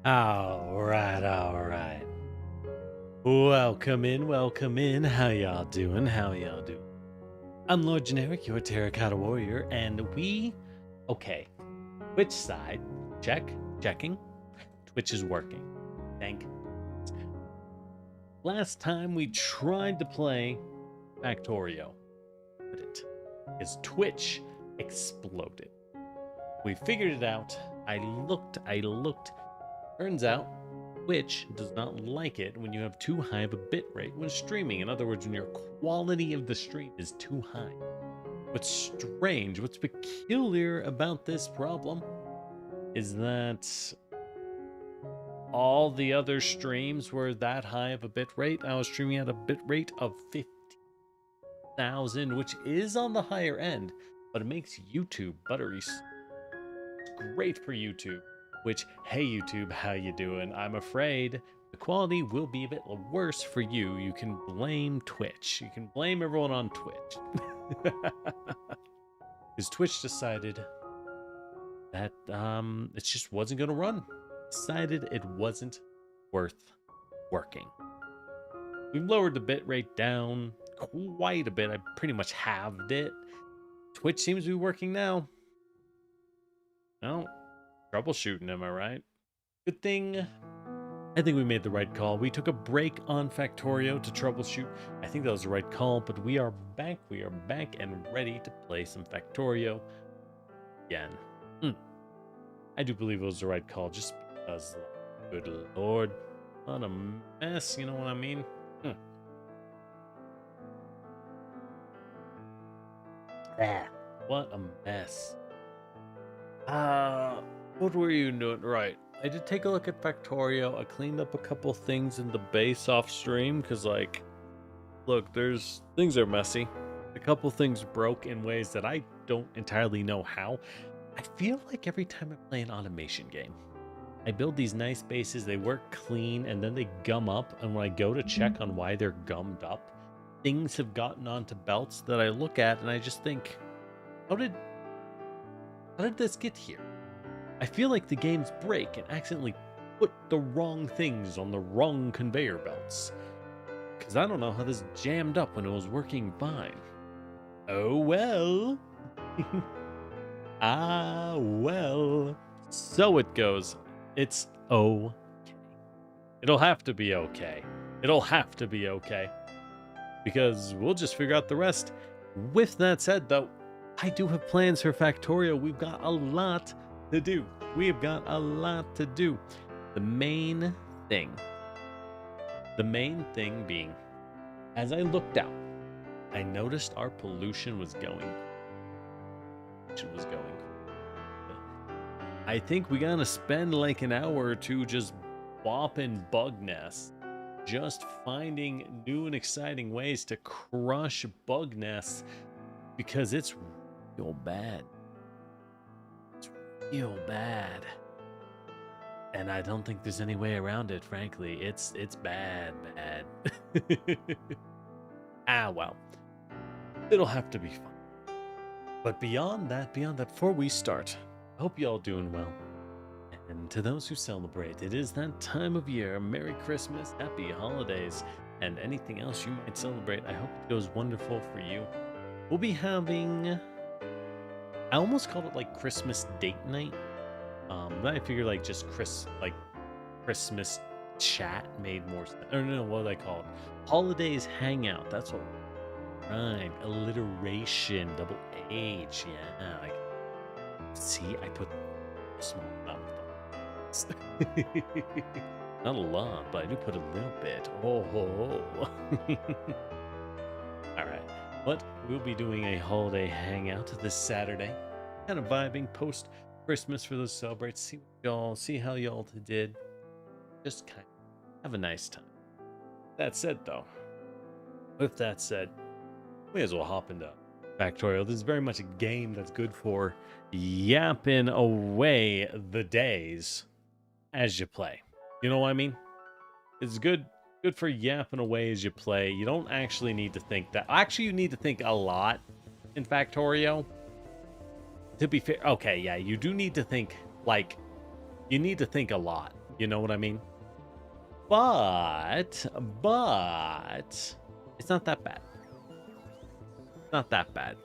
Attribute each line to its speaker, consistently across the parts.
Speaker 1: All right, all right. Welcome in, welcome in. How y'all doing? How y'all doing? I'm Lord Generic, your Terracotta Warrior, and okay, Twitch side, checking. Twitch is working. Thank. Last time we tried to play Factorio, but his Twitch exploded. We figured it out. I looked. Turns out Twitch does not like it when you have too high of a bit rate when streaming. In other words, when your quality of the stream is too high. What's strange, what's peculiar about this problem is that all the other streams were that high of a bit rate. I was streaming at a bit rate of 50,000, which is on the higher end, but it makes YouTube buttery. It's great for YouTube. Which, hey YouTube, how you doing? I'm afraid the quality will be a bit worse for you. You can blame Twitch. You can blame everyone on Twitch. Because Twitch decided that it just wasn't going to run. Decided it wasn't worth working. We've lowered the bit rate down quite a bit. I pretty much halved it. Twitch seems to be working now. No. Troubleshooting, am I right? Good thing. I think we made the right call. We took a break on Factorio to troubleshoot. I think that was the right call, but we are back. We are back and ready to play some Factorio again. I do believe it was the right call, just because, good lord, what a mess, you know what I mean? What a mess. What were you doing? Right. I did take a look at Factorio. I cleaned up a couple things in the base off stream because, like, look, things are messy. A couple things broke in ways that I don't entirely know how. I feel like every time I play an automation game, I build these nice bases, they work clean, and then they gum up. And when I go to check on why they're gummed up, things have gotten onto belts that I look at and I just think, how did this get here? I feel like the games break and accidentally put the wrong things on the wrong conveyor belts. Because I don't know how this jammed up when it was working fine. Oh well. Well. So it goes. It's okay. It'll have to be okay. It'll have to be okay. Because we'll just figure out the rest. With that said, though, I do have plans for Factorio. We've got a lot to do. We've got a lot to do. The main thing being, as I looked out, I noticed our pollution was going. I think we gotta spend like an hour or two just bopping bug nests. Just finding new and exciting ways to crush bug nests because it's real bad. It's real bad. And I don't think there's any way around it, frankly. It's bad. Well. It'll have to be fun. But beyond that, before we start, I hope y'all doing well. And to those who celebrate, it is that time of year. Merry Christmas, Happy Holidays, and anything else you might celebrate. I hope it goes wonderful for you. We'll be having, I almost called it like Christmas date night. But I figured like just Christmas chat made more sense. Or no, what do I call it? Holidays hangout. That's what. Right. Alliteration. Double H. Yeah. Like, see, I put a small amount of not a lot, but I do put a little bit. Oh. All right. But we'll be doing a holiday hangout this Saturday. Kind of vibing post Christmas for those celebrates. See how y'all did. Just kind of have a nice time. That said, though, with that said, we may as well hop into Factorio. This is very much a game that's good for yapping away the days as you play. You know what I mean? It's good for yapping away as you play. You don't actually need to think that. Actually, you need to think a lot in Factorio. To be fair, okay, yeah, you do need to think, like, you need to think a lot. You know what I mean? But it's not that bad. Not that bad.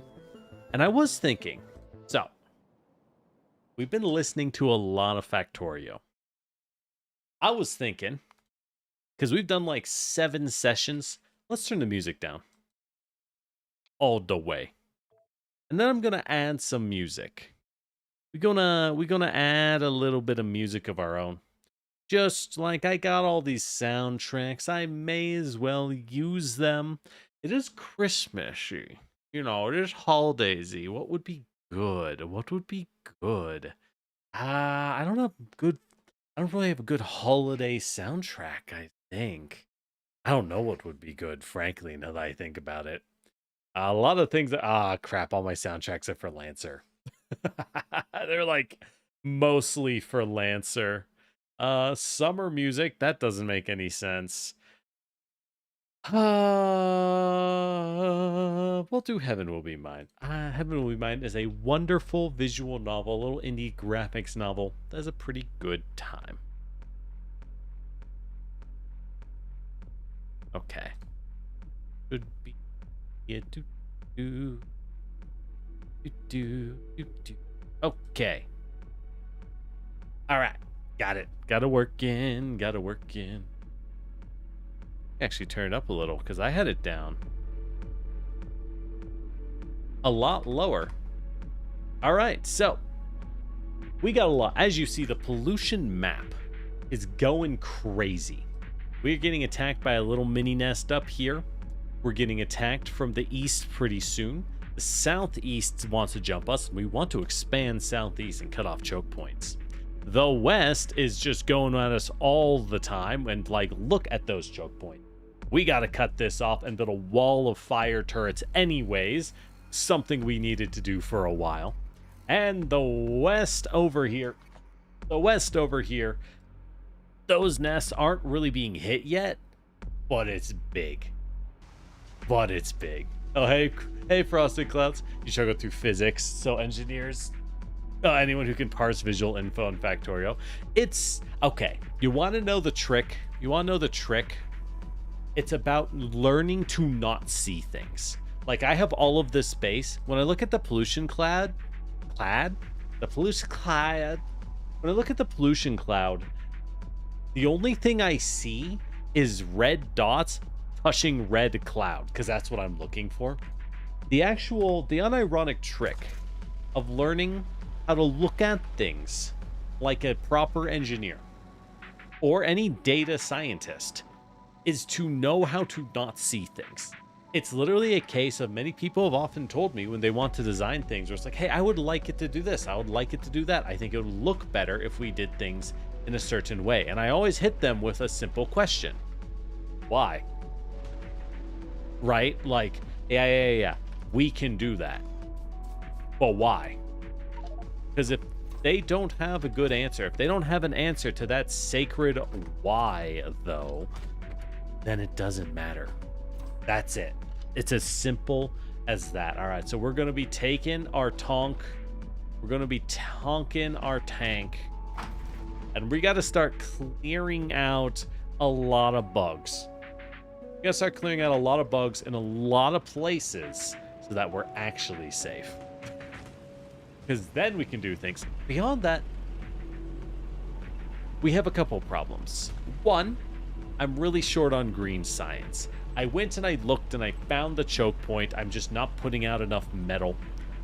Speaker 1: And I was thinking, so we've been listening to a lot of Factorio. I was thinking, because we've done like 7 sessions, let's turn the music down. All the way. And then I'm gonna add some music. We're gonna add a little bit of music of our own. Just like I got all these soundtracks, I may as well use them. It is Christmassy. You know, it is holidaysy. What would be good? What would be good? I don't have good. I don't really have a good holiday soundtrack, I think. I don't know what would be good, frankly, now that I think about it. A lot of things that, crap, all my soundtracks are for Lancer. They're like mostly for Lancer. Summer music, that doesn't make any sense. We'll do Heaven Will Be Mine. Heaven Will Be Mine is a wonderful visual novel, a little indie graphics novel. That's a pretty good time. Okay. Should be Okay. All right. Got it. Gotta work in. Actually turn it up a little because I had it down a lot lower. All right, so we got a lot. As you see, the pollution map is going crazy. We're getting attacked by a little mini nest up here. We're getting attacked from the east pretty soon. The southeast wants to jump us, and we want to expand southeast and cut off choke points. The west is just going at us all the time, and like, look at those choke points. We got to cut this off and build a wall of fire turrets anyways, something we needed to do for a while. And the west over here, those nests aren't really being hit yet, but it's big. Oh, hey, Frosted Clouds. You struggle through physics, so engineers, anyone who can parse visual info in Factorio. It's, okay, you want to know the trick? It's about learning to not see things. Like, I have all of this space. When I look at the pollution cloud, when I look at the pollution cloud, the only thing I see is red dots touching red cloud, because that's what I'm looking for. The unironic trick of learning how to look at things like a proper engineer or any data scientist is to know how to not see things. It's literally a case of, many people have often told me when they want to design things, where it's like, hey, I would like it to do this, I would like it to do that, I think it would look better if we did things in a certain way. And I always hit them with a simple question. Why? Right? Like, yeah, we can do that. But why? Because if they don't have a good answer, if they don't have an answer to that sacred why, though, then it doesn't matter. That's it. It's as simple as that. All right, so we're going to be taking our tonk. We're going to be tonking our tank. And we got to start clearing out a lot of bugs. We got to start clearing out a lot of bugs in a lot of places so that we're actually safe. Because then we can do things. Beyond that, we have a couple problems. One, I'm really short on green science. I went and I looked and I found the choke point. I'm just not putting out enough metal.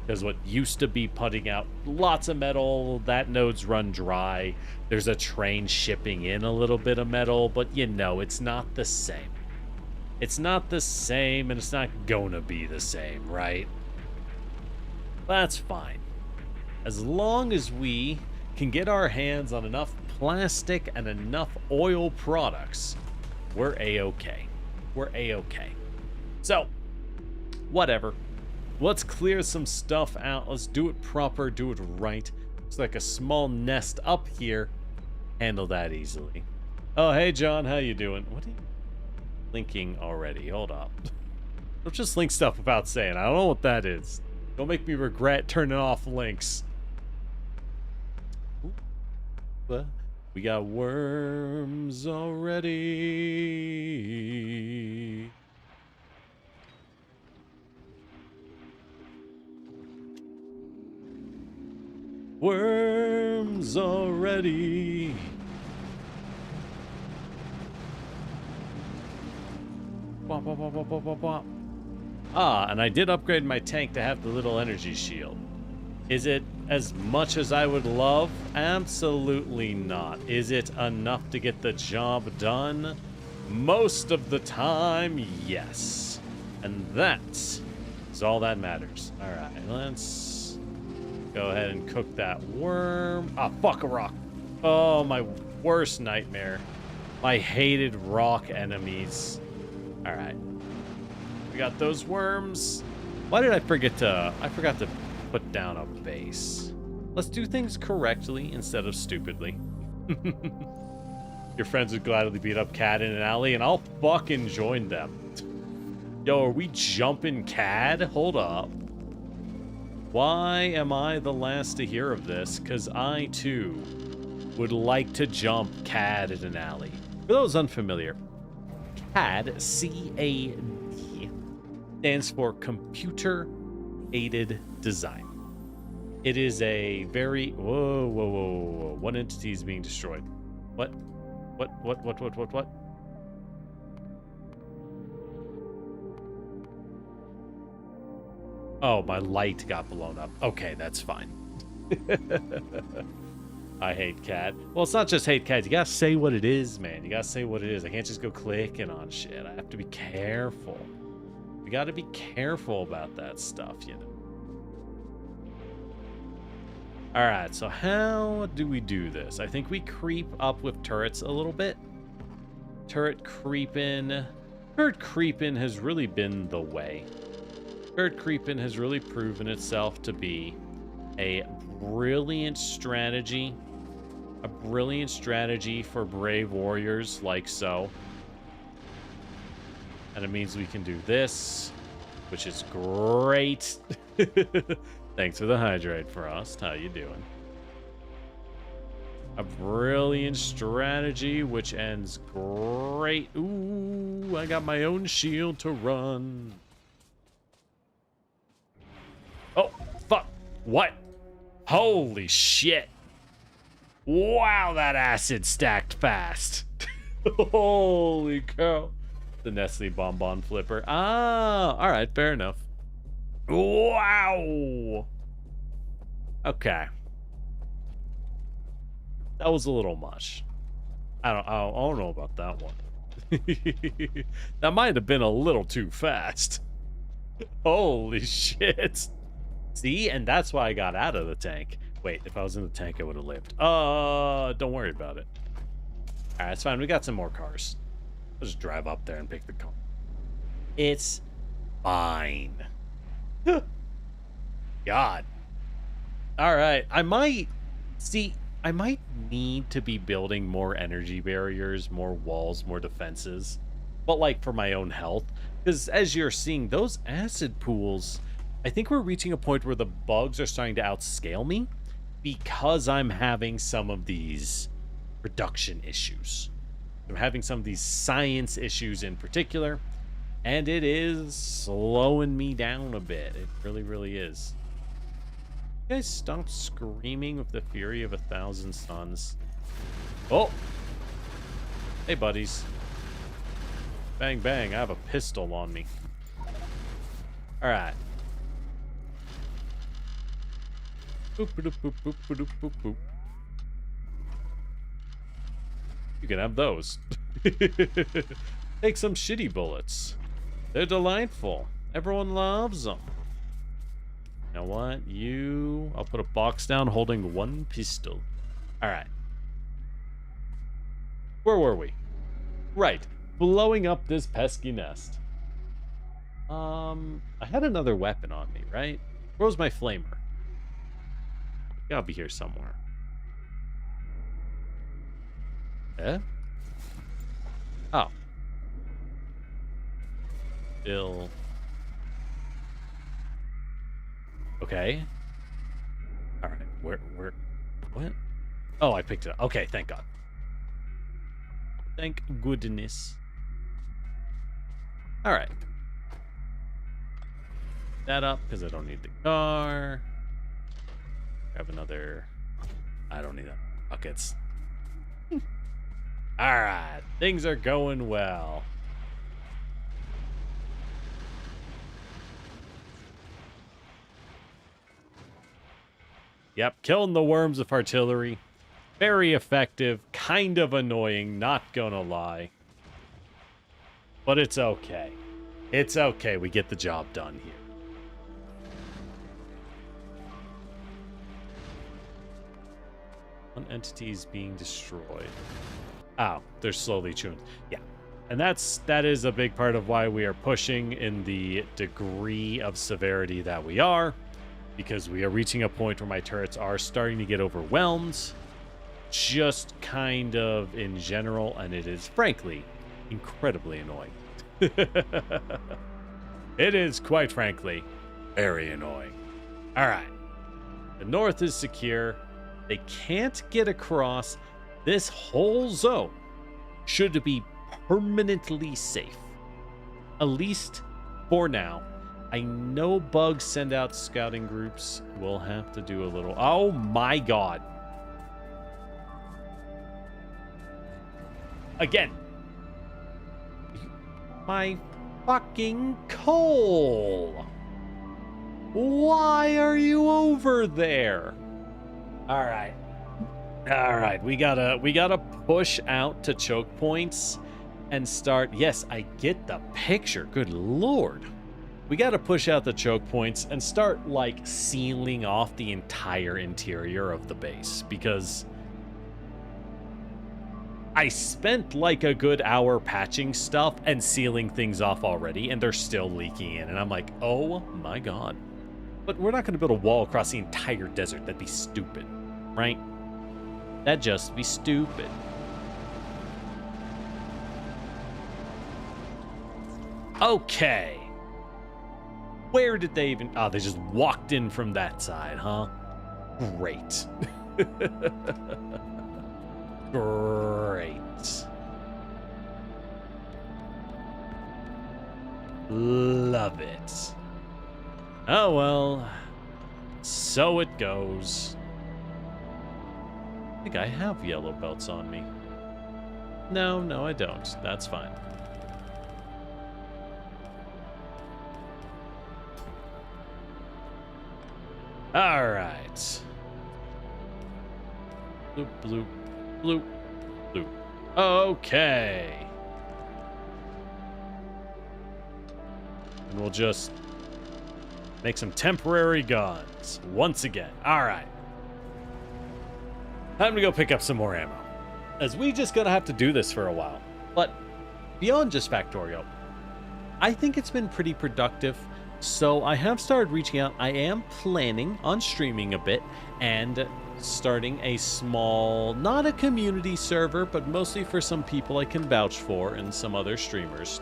Speaker 1: Because what used to be putting out lots of metal, that node's run dry. There's a train shipping in a little bit of metal, but you know, it's not the same. It's not the same, and it's not gonna be the same, right? That's fine. As long as we can get our hands on enough plastic and enough oil products, we're a-okay. We're a-okay. So, whatever. Let's clear some stuff out. Let's do it proper, do it right. Looks like a small nest up here. Handle that easily. Oh, hey, John, how you doing? What are you linking already? Hold up. Don't just link stuff without saying. I don't know what that is. Don't make me regret turning off links. We got worms already. Worms already. Wah, wah, wah, wah, wah, wah, wah. Ah, and I did upgrade my tank to have the little energy shield. Is it as much as I would love? Absolutely not. Is it enough to get the job done? Most of the time, yes. And that is all that matters. All right, let's go ahead and cook that worm. Ah, fuck a rock. Oh, my worst nightmare. My hated rock enemies. All right. We got those worms. Why did I forget to... I forgot to put down a base. Let's do things correctly instead of stupidly. Your friends would gladly beat up Cad in an alley, and I'll fucking join them. Yo, are we jumping Cad? Hold up. Why am I the last to hear of this? Because I, too, would like to jump Cad in an alley. For those unfamiliar, CAD, C-A-D, stands for Computer Aided Design. It is a very... Whoa, whoa, whoa, whoa, whoa. One entity is being destroyed. What? What? Oh, my light got blown up. Okay, that's fine. I hate CAD. Well, it's not just hate CAD. You gotta say what it is, man. You gotta say what it is. I can't just go clicking on shit. I have to be careful. We gotta be careful about that stuff, you know. Alright, so how do we do this? I think we creep up with turrets a little bit. Turret creeping has really been the way. Turret creeping has really proven itself to be a brilliant strategy. A brilliant strategy for brave warriors like so. And it means we can do this, which is great. Thanks for the hydrate, Frost. How you doing? A brilliant strategy, which ends great. Ooh, I got my own shield to run. Oh, fuck. What? Holy shit. Wow, that acid stacked fast. Holy cow. The Nestle Bonbon Flipper. Ah, all right, fair enough. Wow. Okay. That was a little much. I don't know about that one. That might have been a little too fast. Holy shit. See, and that's why I got out of the tank. Wait, if I was in the tank, I would have lived. Don't worry about it. All right, it's fine. We got some more cars. I'll just drive up there and pick the car. It's fine. God. All right, I might need to be building more energy barriers, more walls, more defenses, but like for my own health, because as you're seeing, those acid pools, I think we're reaching a point where the bugs are starting to outscale me because I'm having some of these production issues. I'm having some of these science issues in particular, and it is slowing me down a bit. It really, really is. You guys stop screaming with the fury of 1,000 suns. Oh! Hey, buddies. Bang, bang. I have a pistol on me. Alright. Boop, boop, boop, boop, boop, boop, boop. You can have those. Take some shitty bullets. They're delightful. Everyone loves them. You know what? I'll put a box down holding one pistol. Alright. Where were we? Right. Blowing up this pesky nest. I had another weapon on me, right? Where was my flamer? Gotta be here somewhere. Eh? Oh. Still. Okay. Alright, where, what? Oh, I picked it up. Okay, thank God. Thank goodness. All right. That up because I don't need the car. Grab another. I don't need that. Buckets. All right. Things are going well. Yep, killing the worms with artillery. Very effective, kind of annoying, not gonna lie. But it's okay. It's okay, we get the job done here. One entity is being destroyed. Oh, they're slowly chewing. Yeah. And that is a big part of why we are pushing in the degree of severity that we are. Because we are reaching a point where my turrets are starting to get overwhelmed. Just kind of in general, and it is, frankly, incredibly annoying. It is, quite frankly, very annoying. All right. The north is secure. They can't get across. This whole zone should be permanently safe. At least for now. I know bugs send out scouting groups. We'll have to do a little... Oh my god. Again. My fucking coal. Why are you over there? All right. All right. We gotta push out to choke points and start. Yes, I get the picture. Good lord. We got to push out the choke points and start, like, sealing off the entire interior of the base. Because I spent, like, a good hour patching stuff and sealing things off already, and they're still leaking in. And I'm like, oh my god. But we're not going to build a wall across the entire desert. That'd be stupid, right? That'd just be stupid. Okay. Where did they even... Oh, they just walked in from that side, huh? Great. Great. Love it. Oh, well. So it goes. I think I have yellow belts on me. No, I don't. That's fine. All right. Bloop, bloop, bloop, bloop. Okay. And we'll just make some temporary guns once again. All right. Time to go pick up some more ammo. As we just gonna have to do this for a while. But beyond just Factorio, I think it's been pretty productive. So I have started reaching out. I am planning on streaming a bit and starting a small, not a community server, but mostly for some people I can vouch for and some other streamers.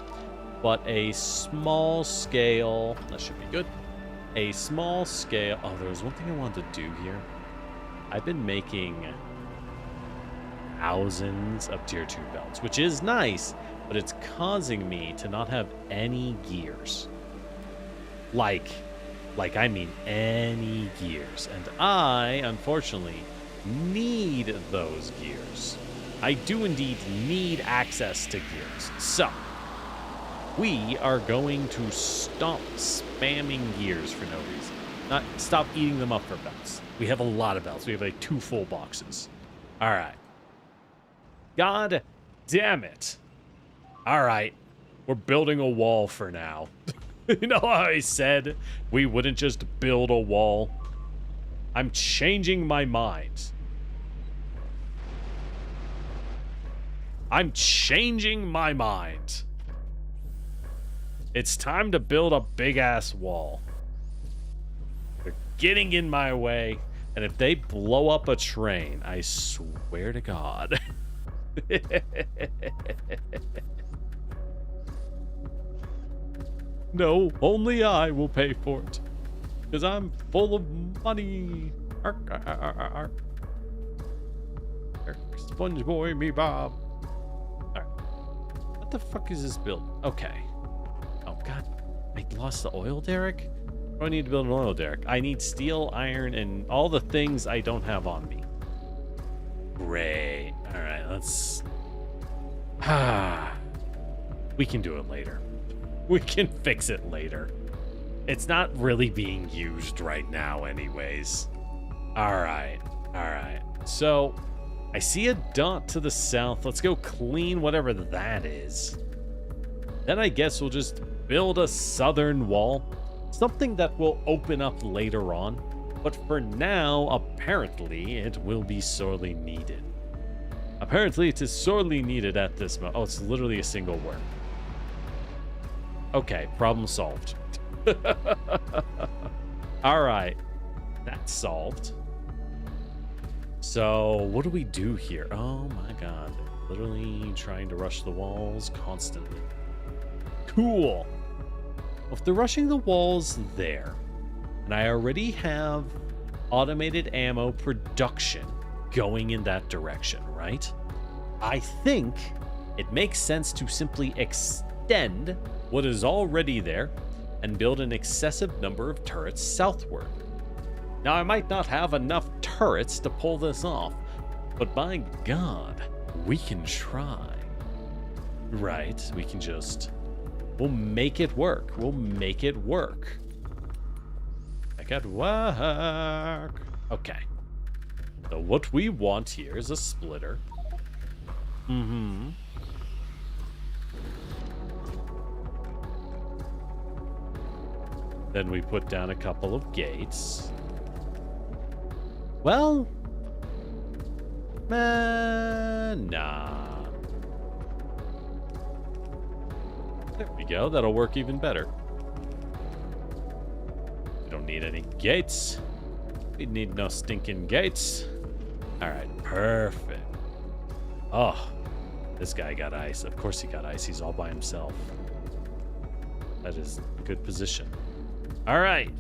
Speaker 1: But a small scale, that should be good. A small scale, oh, there was one thing I wanted to do here. I've been making thousands of tier 2 belts, which is nice, but it's causing me to not have any gears. Like I mean any gears. And I, unfortunately, need those gears. I do indeed need access to gears. So, we are going to stop spamming gears for no reason. Not stop eating them up for belts. We have a lot of belts. We have like 2 full boxes. All right. God damn it. All right. We're building a wall for now. You know how I said we wouldn't just build a wall? I'm changing my mind. I'm changing my mind. It's time to build a big-ass wall. They're getting in my way, and if they blow up a train, I swear to God. No, only I will pay for it. Because I'm full of money. Ark, ark, ark, ark, ark. Sponge boy me Bob. Alright. the fuck is this build? Okay. Oh, God. I lost the oil derrick? What do I need to build an oil derrick? I need steel, iron, and all the things I don't have on me. Great. All right, let's... We can do it later. We can fix it later. It's not really being used right now anyways. All right. So, I see a dot to the south. Let's go clean whatever that is. Then I guess we'll just build a southern wall. Something that will open up later on. But for now, apparently, it will be sorely needed. Apparently, it is sorely needed at this moment. Oh, it's literally a single word. Okay, problem solved. All right, that's solved. So, what do we do here? Oh my God, they're literally trying to rush the walls constantly. Cool. If they're rushing the walls there, and I already have automated ammo production going in that direction, right? I think it makes sense to simply extend what is already there and build an excessive number of turrets southward. Now, I might not have enough turrets to pull this off, but by God, we can try. Right? We can just... We'll make it work. We'll make it work. Make it work. Okay. So what we want here is a splitter. Then we put down a couple of gates. Well, nah. There we go. That'll work even better. We don't need any gates. We need no stinking gates. All right, perfect. Oh, this guy got ice. Of course he got ice. He's all by himself. That is a good position. All right.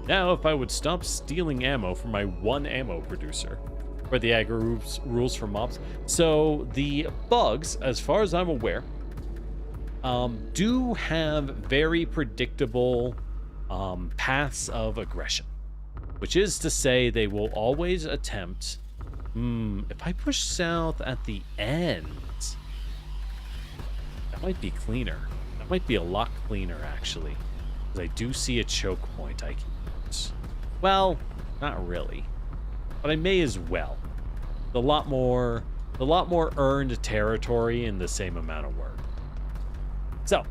Speaker 1: Now, if I would stop stealing ammo from my one ammo producer, for the aggro rules for mobs. So the bugs, as far as I'm aware, do have very predictable paths of aggression, which is to say they will always attempt. If I push south at the end, that might be cleaner. That might be a lot cleaner, actually. Because I do see a choke point I can use. Well, not really. But I may as well. A lot more earned territory in the same amount of work. So,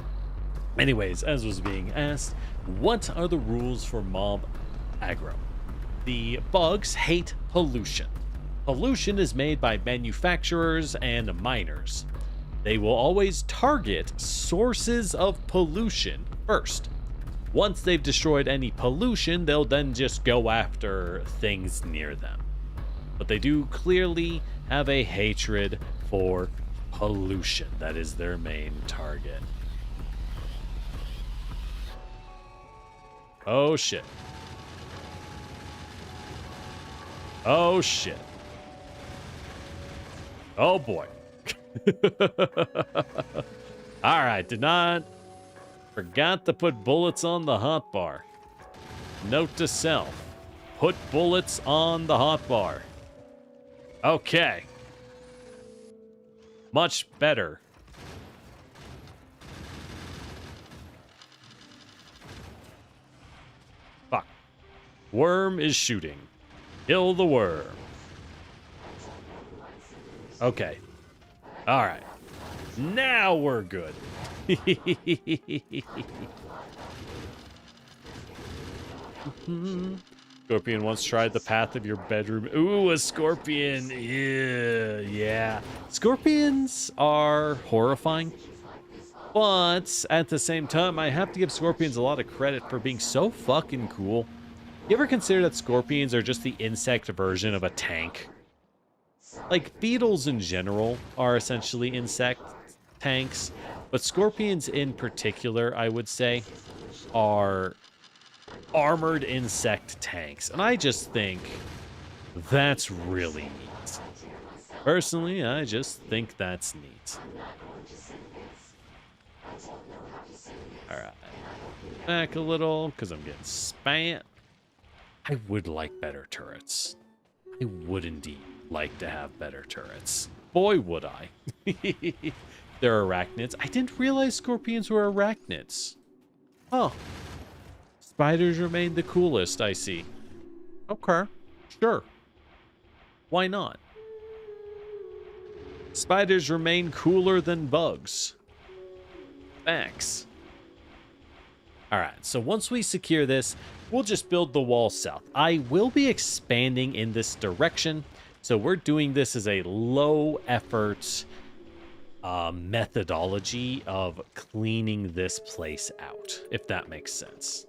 Speaker 1: anyways, as was being asked, what are the rules for mob aggro? The bugs hate pollution. Pollution is made by manufacturers and miners. They will always target sources of pollution first. Once they've destroyed any pollution, they'll then just go after things near them. But they do clearly have a hatred for pollution. That is their main target. Oh shit. Oh shit. Oh boy. Alright, forgot to put bullets on the hotbar. Note to self, put bullets on the hotbar. Okay. Much better. Fuck. Worm is shooting. Kill the worm. Okay. All right. Now we're good. Scorpion once tried the path of your bedroom. Ooh, a scorpion. Ew, yeah. Scorpions are horrifying. But at the same time, I have to give scorpions a lot of credit for being so fucking cool. You ever consider that scorpions are just the insect version of a tank? Like, beetles in general are essentially insect tanks, but scorpions in particular, I would say, are armored insect tanks. And I just think that's really neat. Personally, I just think that's neat. Alright. Back a little, because I'm getting spammed. I would like better turrets. I would indeed like to have better turrets. Boy, would I. They're arachnids. I didn't realize scorpions were arachnids. Oh. Spiders remain the coolest, I see. Okay. Sure. Why not? Spiders remain cooler than bugs. Thanks. Alright, so once we secure this, we'll just build the wall south. I will be expanding in this direction, so we're doing this as a low effort methodology of cleaning this place out, if that makes sense.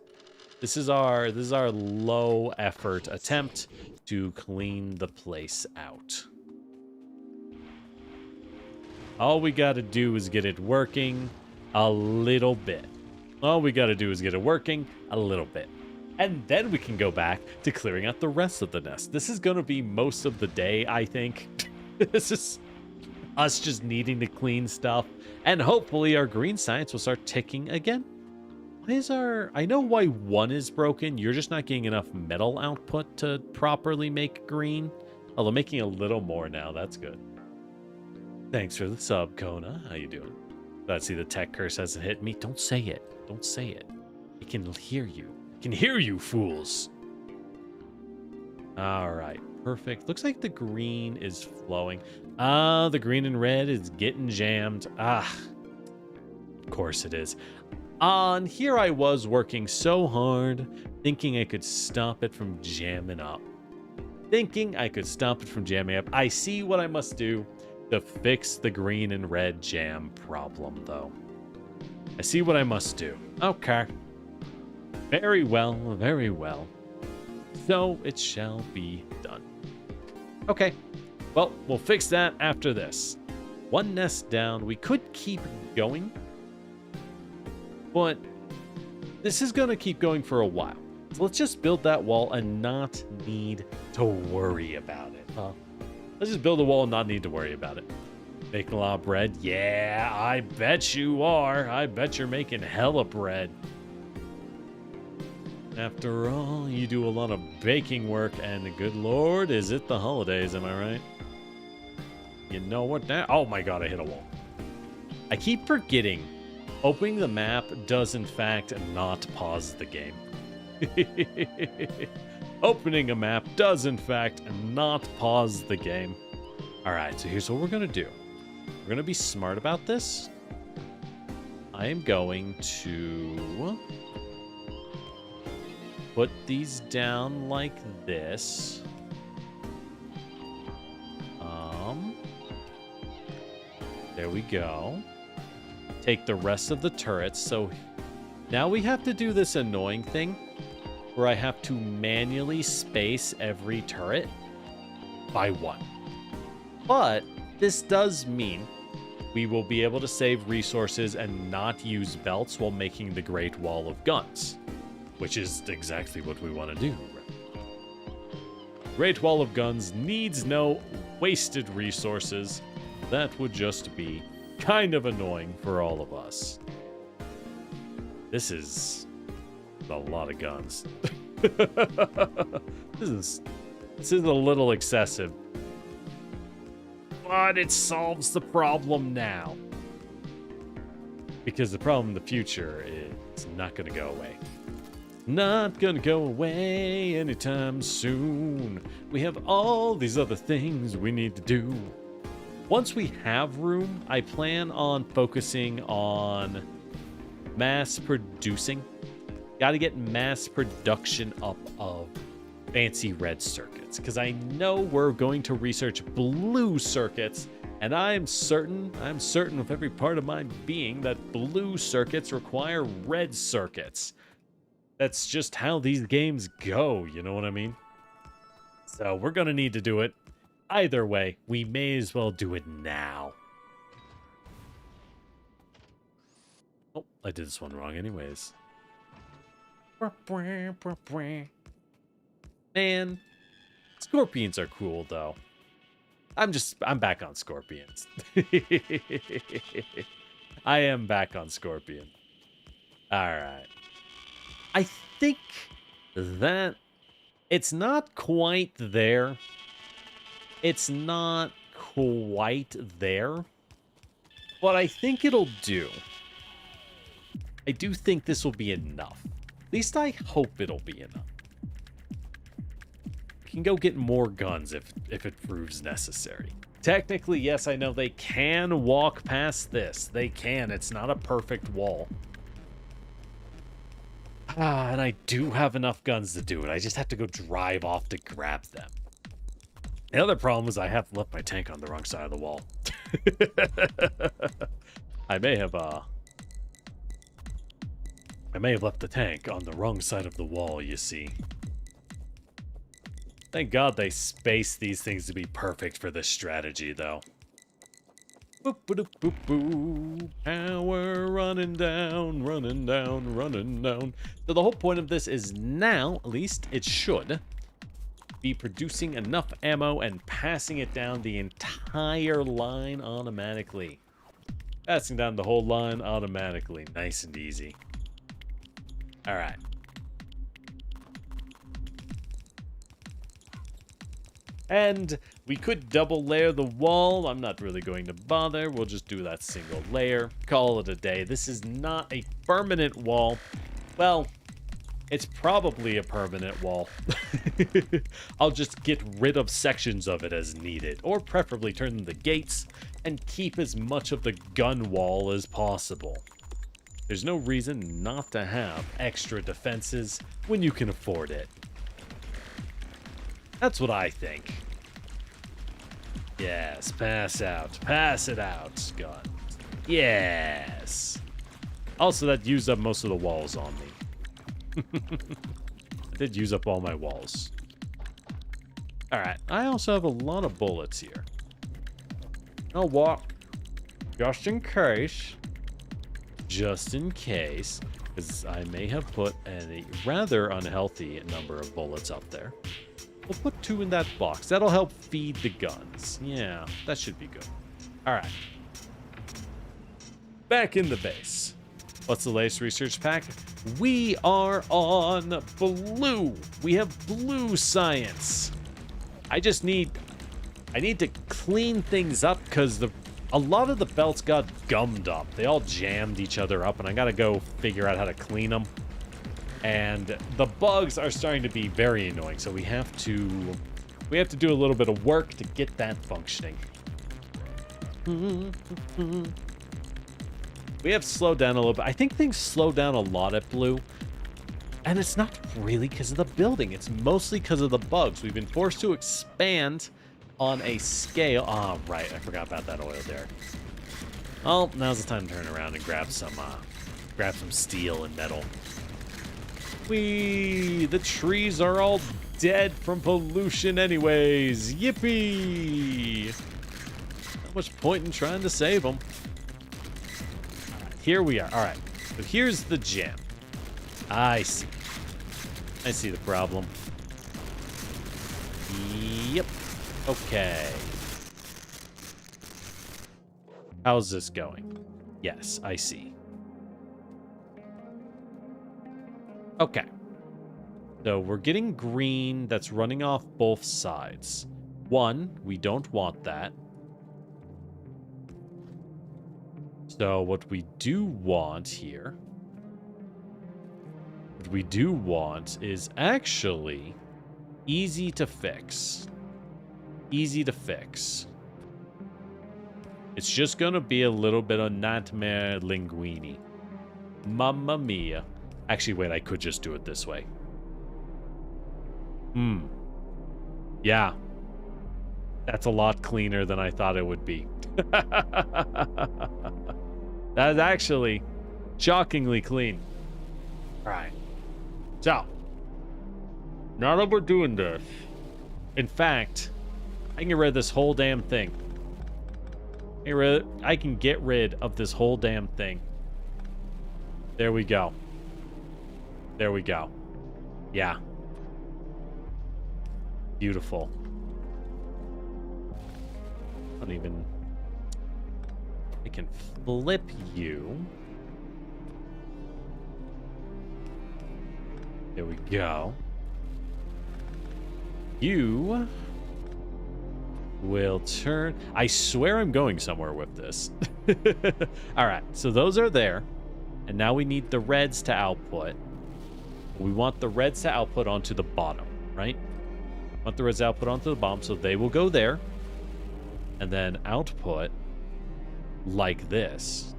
Speaker 1: This is our low effort attempt to clean the place out. All we got to do is get it working a little bit. All we got to do is get it working a little bit. And then we can go back to clearing out the rest of the nest. This is going to be most of the day, I think. This is us just needing to clean stuff. And hopefully our green science will start ticking again. Why is our... I know why one is broken. You're just not getting enough metal output to properly make green. Although making a little more now, that's good. Thanks for the sub, Kona. How you doing? Let's see, the tech curse hasn't hit me. Don't say it. Don't say it. It can hear you. It can hear you, fools. All right. Perfect. Looks like the green is flowing. The green and red is getting jammed. Of course it is. On here I was working so hard, thinking I could stop it from jamming up. I see what I must do to fix the green and red jam problem, though. I see what I must do. Okay. Very well, very well. So it shall be done. Okay. Well, we'll fix that after this. One nest down. We could keep going, but this is going to keep going for a while. So let's just build that wall and not need to worry about it. Let's just build a wall and not need to worry about it. Making a lot of bread? Yeah, I bet you are. I bet you're making hella bread. After all, you do a lot of baking work, and good lord, is it the holidays, am I right? You know what that... Oh my god, I hit a wall. I keep forgetting. Opening the map does, in fact, not pause the game. Opening a map does, in fact, not pause the game. Alright, so here's what we're going to do. We're going to be smart about this. I am going to put these down like this. There we go. Take the rest of the turrets. So now we have to do this annoying thing where I have to manually space every turret by one. But this does mean we will be able to save resources and not use belts while making the Great Wall of Guns, which is exactly what we want to do. Great Wall of Guns needs no wasted resources. That would just be kind of annoying for all of us. This is a lot of guns. This is a little excessive. But it solves the problem now. Because the problem in the future is not going to go away. Not going to go away anytime soon. We have all these other things we need to do. Once we have room, I plan on focusing on mass producing. Got to get mass production up of fancy red circuits, because I know we're going to research blue circuits, and I'm certain with every part of my being that blue circuits require red circuits. That's just how these games go, you know what I mean? So we're going to need to do it. Either way, we may as well do it now. Oh, I did this one wrong anyways. Man, scorpions are cool, though. I'm back on Scorpions. I am back on Scorpion. Alright. I think that it's not quite there. It's not quite there. But I think it'll do. I do think this will be enough. At least I hope it'll be enough. We can go get more guns if it proves necessary. Technically, yes, I know they can walk past this. They can. It's not a perfect wall. And I do have enough guns to do it. I just have to go drive off to grab them. The other problem is I have left my tank on the wrong side of the wall. I may have left the tank on the wrong side of the wall, you see. Thank God they spaced these things to be perfect for this strategy, though. Boop, boop, boop, boop. Power running down, running down, running down. So the whole point of this is now, at least it should, be producing enough ammo and passing it down the entire line automatically. Passing down the whole line automatically. Nice and easy. Alright. And we could double layer the wall. I'm not really going to bother. We'll just do that single layer. Call it a day. This is not a permanent wall. Well, it's probably a permanent wall. I'll just get rid of sections of it as needed. Or preferably turn the gates and keep as much of the gun wall as possible. There's no reason not to have extra defenses when you can afford it. That's what I think. Yes, pass out. Pass it out, Scott. Yes. Also, that used up most of the walls on me. I did use up all my walls. Alright, I also have a lot of bullets here. You know what? Just in case. Just in case. Because I may have put a rather unhealthy number of bullets up there. We'll put 2 in that box. That'll help feed the guns. Yeah, that should be good. Alright. Back in the base. What's the latest research pack? We are on blue. We have blue science. I need to clean things up because a lot of the belts got gummed up. They all jammed each other up, and I gotta go figure out how to clean them. And the bugs are starting to be very annoying, so we have to do a little bit of work to get that functioning. We have slowed down a little bit. I think things slow down a lot at blue. And it's not really because of the building. It's mostly because of the bugs. We've been forced to expand on a scale. Oh, right. I forgot about that oil there. Well, now's the time to turn around and grab some steel and metal. The trees are all dead from pollution anyways. Yippee! Not much point in trying to save them. Here we are. All right. So here's the jam. I see. I see the problem. Yep. Okay. How's this going? Yes, I see. Okay. So we're getting green that's running off both sides. One, we don't want that. So what we do want here, is actually easy to fix. Easy to fix. It's just gonna be a little bit of nightmare linguini. Mamma mia. Actually, wait, I could just do it this way. Yeah. That's a lot cleaner than I thought it would be. That's actually shockingly clean. Alright. So, now that we're doing this, in fact, I can get rid of this whole damn thing. I can get rid of this whole damn thing. There we go. There we go. Yeah. Beautiful. don't even... I can flip you. There we go. You will turn... I swear I'm going somewhere with this. All right, so those are there. And now we need the reds to output. We want the reds to output onto the bottom, right? Want the reds to output onto the bottom, so they will go there. And then output like this.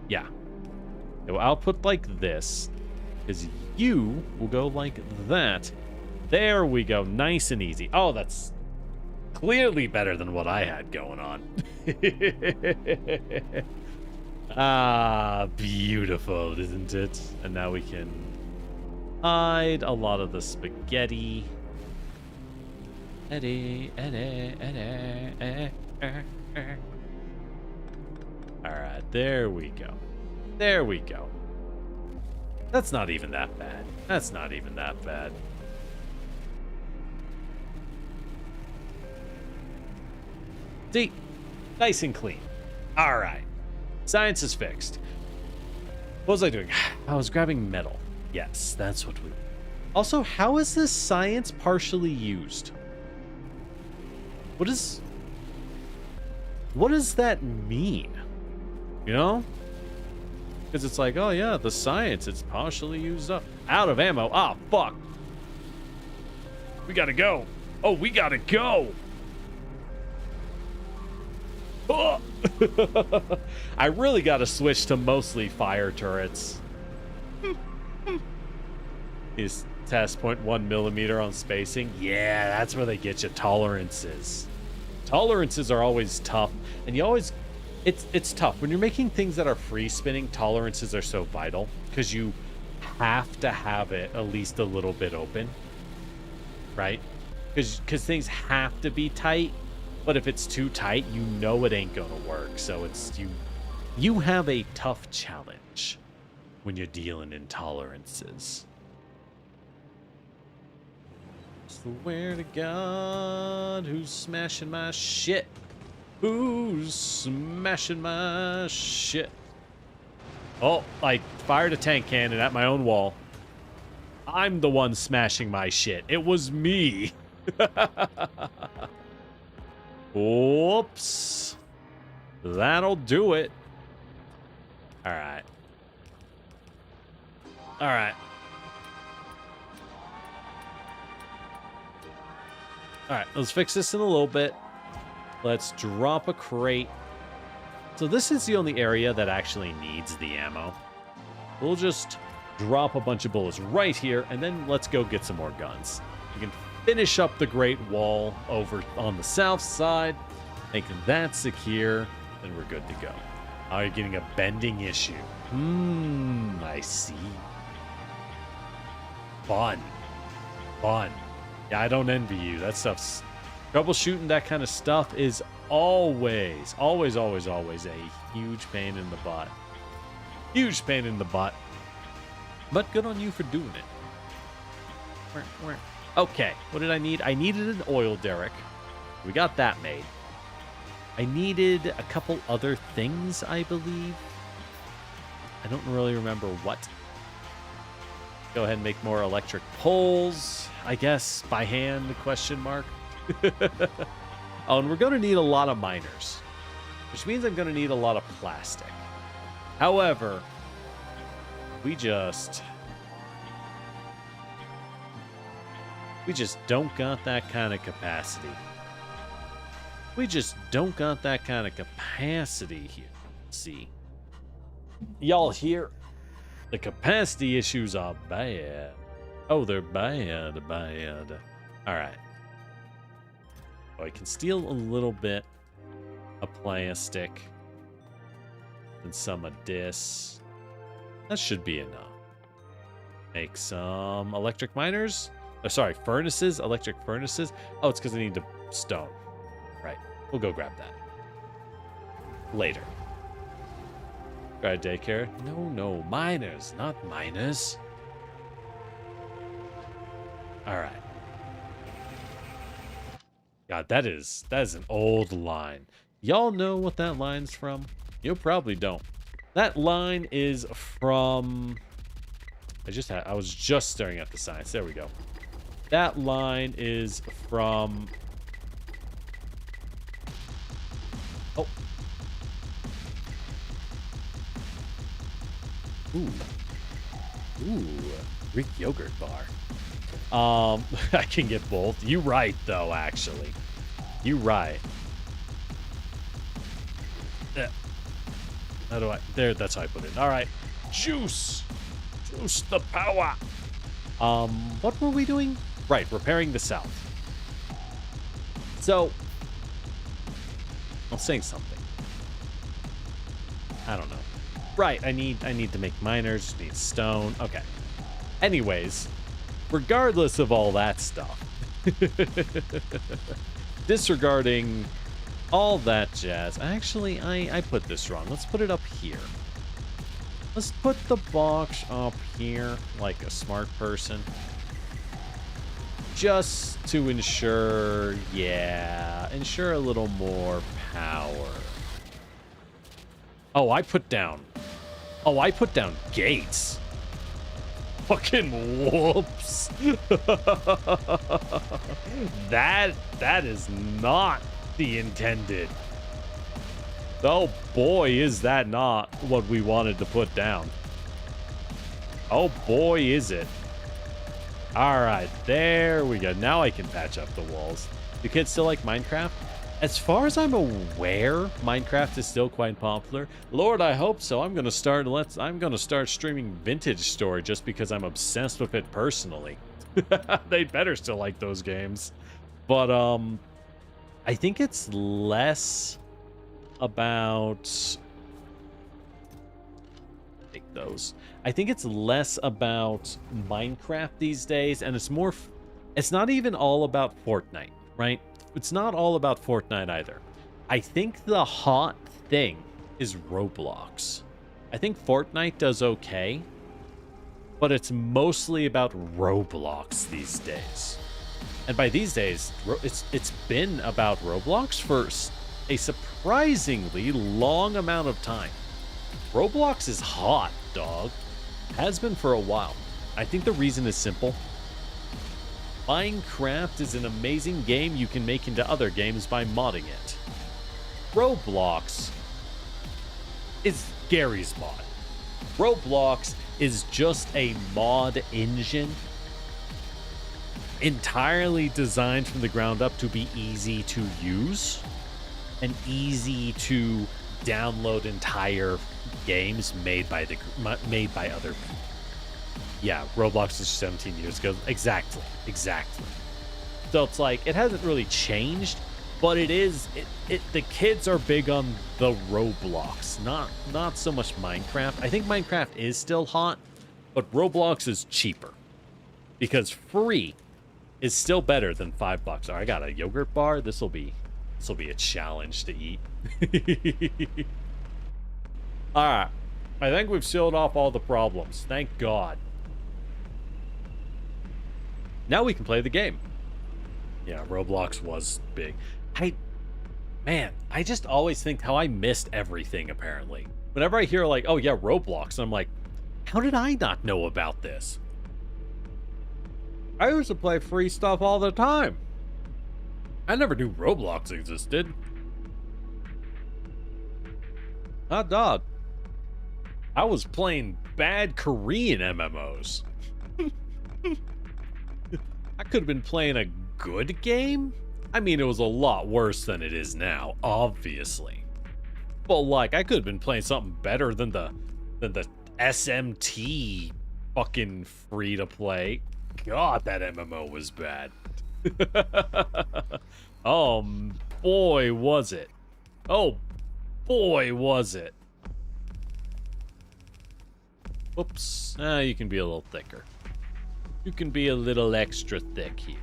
Speaker 1: Yeah. It will output like this. Because you will go like that. There we go. Nice and easy. Oh, that's clearly better than what I had going on. Ah, beautiful, isn't it? And now we can hide a lot of the spaghetti. Eddie. Alright, there we go. There we go. That's not even that bad. That's not even that bad. See? Nice and clean. Alright. Science is fixed. What was I doing? I was grabbing metal. Yes, that's what we... Also, how is this science partially used? What does that mean? You know? Because it's like, oh yeah, the science, it's partially used up. Out of ammo. Ah, fuck. We gotta go. Oh, we gotta go. Oh. I really gotta switch to mostly fire turrets. Is test 0.1 millimeter on spacing. Yeah, that's where they get you. Tolerances. Tolerances are always tough. And you always... It's tough. When you're making things that are free spinning, tolerances are so vital. Because you have to have it at least a little bit open. Right? Because things have to be tight. But if it's too tight, you know it ain't gonna work. So it's... You have a tough challenge when you're dealing in tolerances. Swear to God, who's smashing my shit? Who's smashing my shit? Oh, I fired a tank cannon at my own wall. I'm the one smashing my shit. It was me. Whoops. That'll do it. All right. All right. All right, let's fix this in a little bit. Let's drop a crate. So this is the only area that actually needs the ammo. We'll just drop a bunch of bullets right here, and then let's go get some more guns. You can finish up the Great Wall over on the south side, make that secure, then we're good to go. Oh, you're getting a bending issue. I see. Fun. Fun. Yeah, I don't envy you. That stuff's... Troubleshooting that kind of stuff is always a huge pain in the butt. Huge pain in the butt. But good on you for doing it. Okay, what did I need? I needed an oil derrick. We got that made. I needed a couple other things, I believe. I don't really remember what. Go ahead and make more electric poles, I guess, by hand, question mark. Oh, and we're going to need a lot of miners, which means I'm going to need a lot of plastic. However, we just don't got that kind of capacity. We just don't got that kind of capacity here. See, y'all hear? The capacity issues are bad. Oh, they're bad. All right. Oh, I can steal a little bit of plastic and some of this. That should be enough. Make some electric miners. Oh, sorry, furnaces, electric furnaces. Oh, it's because I need the stone. Right. We'll go grab that later. Try daycare. No, miners, not miners. All right. God, that is an old line. Y'all know what that line's from? You probably don't. That line is from... I was just staring at the signs. There we go. That line is from... Oh. Ooh. Ooh. Greek yogurt bar. I can get both. You right, though, actually. You right. How do I... There, that's how I put it. All right. Juice. Juice the power. What were we doing? Right, repairing the south. So, I was saying something. I don't know. Right, I need to make miners, need stone. Okay. Anyways, regardless of all that stuff, disregarding all that jazz, actually, I put this wrong. Let's put it up here. Let's put the box up here like a smart person. Just to ensure, ensure a little more power. Oh, I put down gates. Fucking whoops. That is not the intended. Oh boy, is that not what we wanted to put down. Oh boy, is it. All right, there we go. Now I can patch up the walls. Do kids still like Minecraft? As far as I'm aware, Minecraft is still quite popular. Lord, I hope so. I'm gonna start streaming Vintage Story just because I'm obsessed with it personally. They better still like those games. But I think it's less about... Take those. I think it's less about Minecraft these days, and it's more... It's not even all about Fortnite, right? It's not all about Fortnite either. I think the hot thing is Roblox. I think Fortnite does okay, but it's mostly about Roblox these days. And by these days, it's been about Roblox for a surprisingly long amount of time. Roblox is hot, dog. Has been for a while. I think the reason is simple. Minecraft is an amazing game you can make into other games by modding it. Roblox is Gary's mod. Roblox is just a mod engine entirely designed from the ground up to be easy to use and easy to download entire games made by other people. Yeah, Roblox was 17 years ago. Exactly. So it's like, it hasn't really changed, but the kids are big on the Roblox, not so much Minecraft. I think Minecraft is still hot, but Roblox is cheaper because free is still better than $5. All right, I got a yogurt bar. This will be a challenge to eat. All right, I think we've sealed off all the problems. Thank God. Now we can play the game. Yeah, Roblox was big. I just always think how I missed everything, apparently. Whenever I hear like, oh yeah, Roblox, I'm like, how did I not know about this? I used to play free stuff all the time. I never knew Roblox existed. Hot dog. I was playing bad Korean MMOs. I could have been playing a good game. I mean, it was a lot worse than it is now, obviously. But like, I could have been playing something better than the SMT fucking free to play. God, that MMO was bad. Oh boy, was it. Oh boy, was it. Oops. You can be a little thicker. You can be a little extra thick here.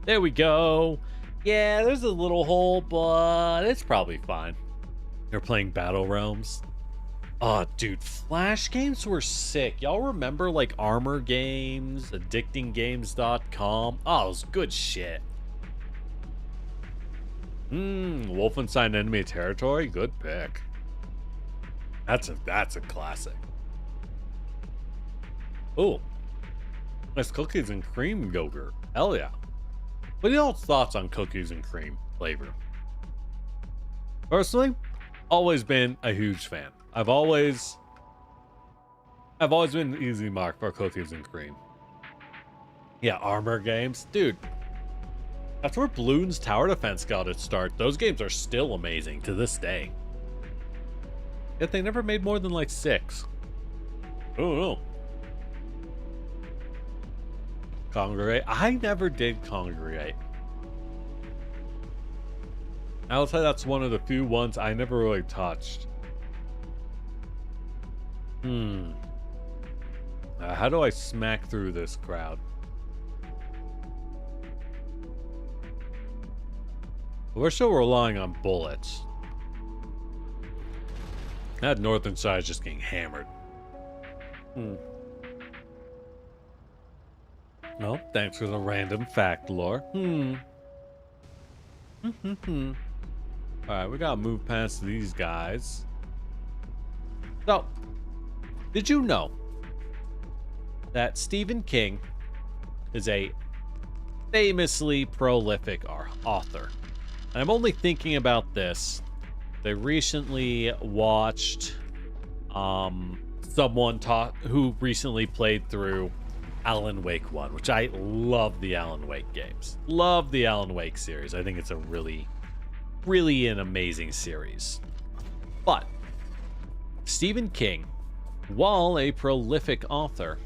Speaker 1: There we go. Yeah, there's a little hole, but it's probably fine. They're playing Battle Realms. Oh, dude, Flash games were sick. Y'all remember, like, Armor Games, AddictingGames.com? Oh, it was good shit. Wolfenstein Enemy Territory. Good pick. That's a classic. Oh, nice cookies and cream yogurt. Hell yeah. What are y'all's thoughts on cookies and cream flavor? Personally, always been a huge fan. I've always been an easy mark for cookies and cream. Yeah, Armor games. Dude, that's where Bloons Tower Defense got its start. Those games are still amazing to this day. Yet they never made more than like 6. Oh no. Congregate. I never did Congregate. I'll say that's one of the few ones I never really touched. How do I smack through this crowd? We're still relying on bullets. That northern side is just getting hammered. No, thanks for the random fact, lore. Alright, we gotta move past these guys. So, did you know that Stephen King is a famously prolific author? And I'm only thinking about this. They recently watched someone who recently played through Alan Wake 1, which I love the Alan Wake games. Love the Alan Wake series. I think it's a really an amazing series. But Stephen King, while a prolific author,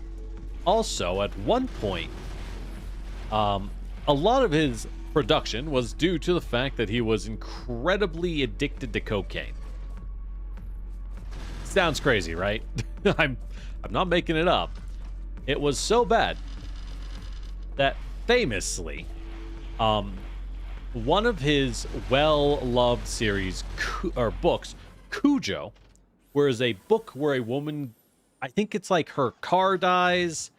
Speaker 1: also at one point, a lot of his production was due to the fact that he was incredibly addicted to cocaine. Sounds crazy, right? I'm not making it up. It was so bad that famously, one of his well-loved series or books, Cujo, where is a book where a woman, I think it's like her car dies,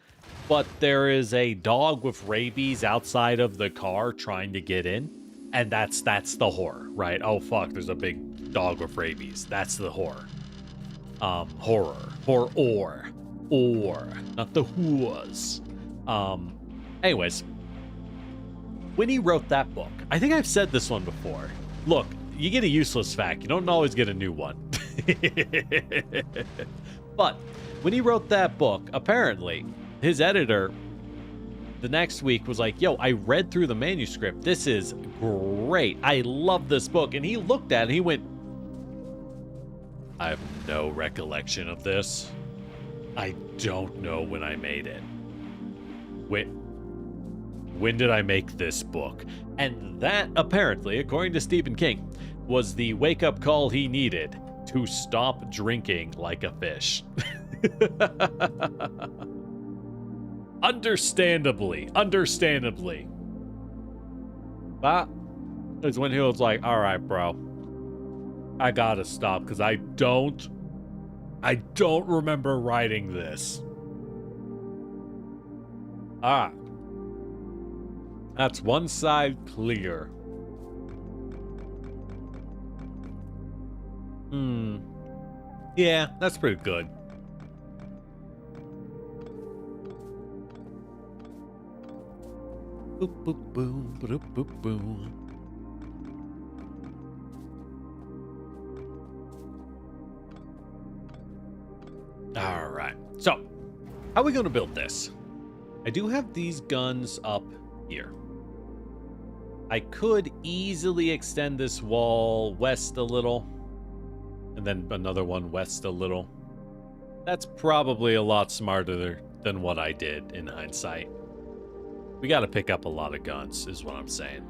Speaker 1: but there is a dog with rabies outside of the car trying to get in, and that's the horror, right? Oh fuck, there's a big dog with rabies. That's the horror. Horror, not the whoas. Anyways, when he wrote that book, I think I've said this one before. Look, you get a useless fact, you don't always get a new one. But when he wrote that book, apparently his editor the next week was like, yo, I read through the manuscript. This is great. I love this book. And he looked at it and he went, I have no recollection of this. I don't know when I made it. When did I make this book? And that, apparently, according to Stephen King, was the wake-up call he needed to stop drinking like a fish. Understandably. That is when he was like, all right, bro, I gotta stop because I don't remember writing this. That's one side clear. Yeah, that's pretty good. Boop, boop, boom, boop, boop, boom. All right. So, how are we going to build this? I do have these guns up here. I could easily extend this wall west a little, and then another one west a little. That's probably a lot smarter than what I did in hindsight. We got to pick up a lot of guns, is what I'm saying.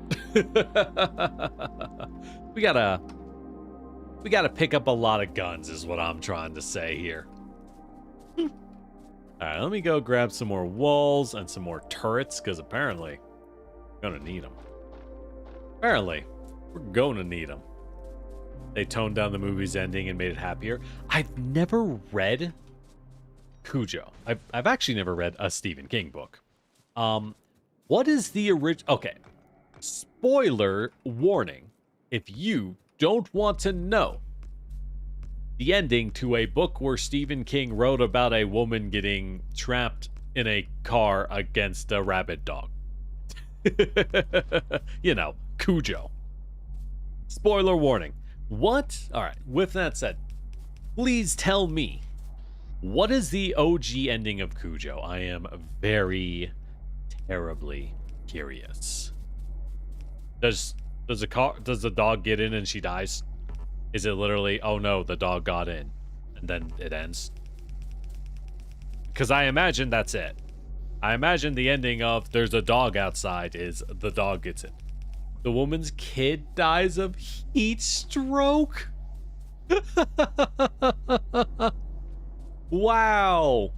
Speaker 1: We gotta pick up a lot of guns, is what I'm trying to say here. All right, let me go grab some more walls and some more turrets, because apparently we're gonna need them. Apparently, we're going to need them. They toned down the movie's ending and made it happier. I've never read Cujo. I've actually never read a Stephen King book. What is the original? Okay, spoiler warning. if you don't want to know the ending to a book where Stephen King wrote about a woman getting trapped in a car against a rabid dog. You know, Cujo. Spoiler warning. What? All right, with that said, please tell me, what is the OG ending of Cujo? I am very terribly curious. Does the dog get in and she dies? Is it literally, oh no, the dog got in, and then it ends? Because I imagine that's it. I imagine the ending of there's a dog outside is the dog gets it. The woman's kid dies of heat stroke? Wow.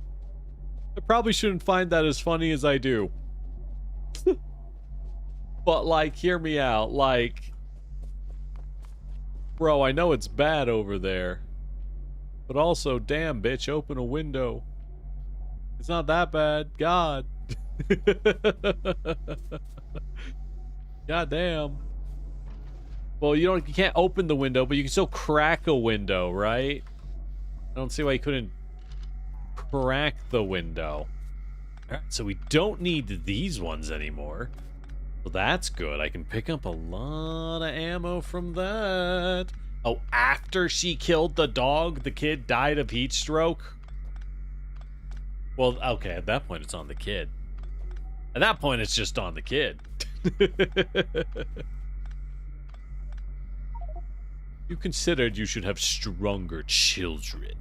Speaker 1: I probably shouldn't find that as funny as I do. But, like, hear me out. Like, bro, I know it's bad over there. But also, damn, bitch, open a window. It's not that bad. God. God damn. Well, you can't open the window, but you can still crack a window, right? I don't see why you couldn't crack the window. All right, so we don't need these ones anymore. Well, that's good. I can pick up a lot of ammo from that. Oh, after she killed the dog, the kid died of heat stroke? Well, okay, at that point, it's on the kid. At that point, it's just on the kid. You considered you should have stronger children.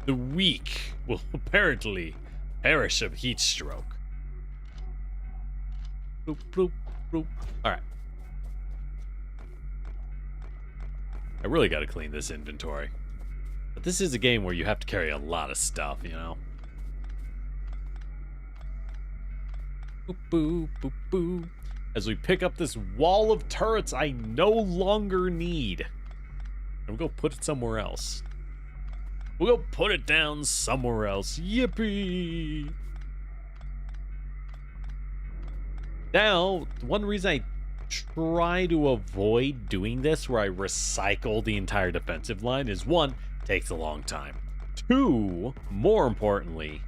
Speaker 1: The weak will apparently perish of heat stroke. Bloop, bloop, bloop. Alright. I really gotta clean this inventory. But this is a game where you have to carry a lot of stuff, you know? Boop, boop, boop, boop. As we pick up this wall of turrets I no longer need. And we'll go put it somewhere else. We'll go put it down somewhere else. Yippee! Now, one reason I try to avoid doing this, where I recycle the entire defensive line, is one, takes a long time. Two, more importantly,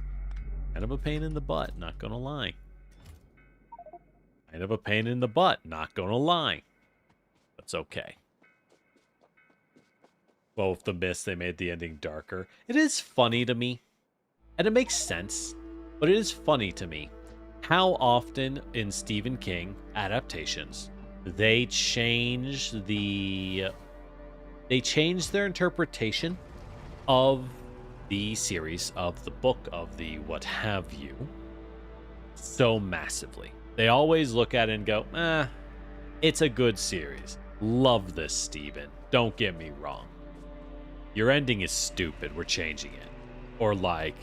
Speaker 1: kind of a pain in the butt, not gonna lie. Kind of a pain in the butt, not gonna lie. That's okay. Well, with the mist, they made the ending darker. It is funny to me, and it makes sense, but it is funny to me how often in Stephen King adaptations they change their interpretation of the series, of the book, of the what have you, so massively. They always look at it and go, it's a good series. Love this, Stephen. Don't get me wrong. Your ending is stupid. We're changing it. Or like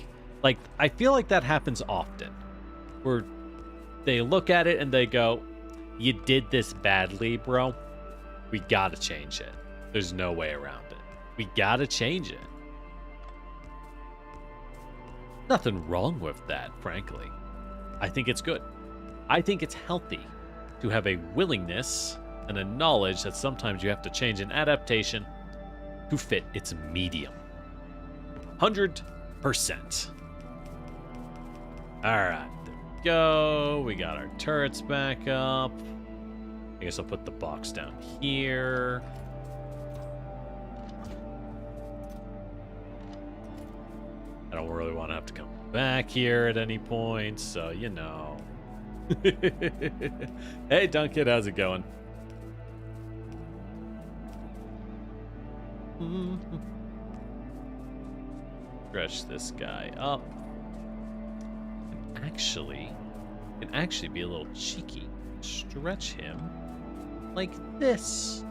Speaker 1: I feel like that happens often. Where they look at it and they go, you did this badly, bro. We gotta change it. There's no way around it. We gotta change it. Nothing wrong with that, frankly. I think it's good. I think it's healthy to have a willingness and a knowledge that sometimes you have to change an adaptation to fit its medium. 100%. Alright, there we go. We got our turrets back up. I guess I'll put the box down here. I don't really want to have to come back here at any point, so you know. Hey, Duncan, how's it going? Stretch this guy up. Can actually be a little cheeky. Stretch him like this.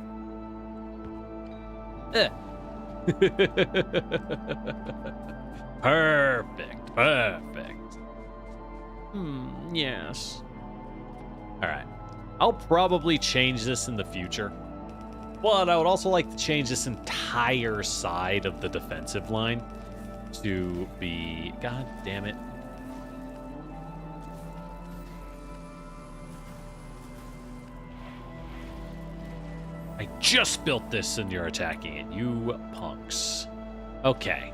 Speaker 1: Perfect. Yes. Alright. I'll probably change this in the future. But I would also like to change this entire side of the defensive line to be... God damn it. I just built this and you're attacking it, you punks. Okay.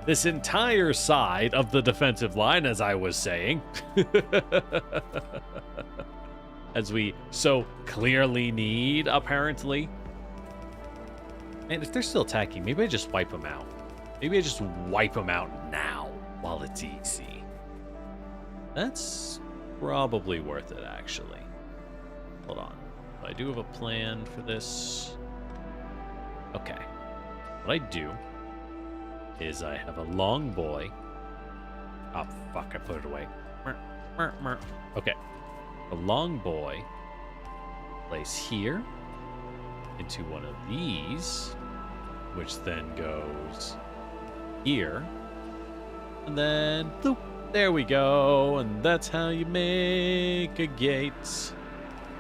Speaker 1: This entire side of the defensive line, as I was saying, as we so clearly need, apparently. And if they're still attacking, maybe I just wipe them out. Maybe I just wipe them out now while it's easy. That's probably worth it, actually. Hold on. I do have a plan for this. Okay. What I do is I have a long boy. Oh, fuck, I put it away. Okay. A long boy place here into one of these, which then goes here. And then, bloop, there we go. And that's how you make a gate.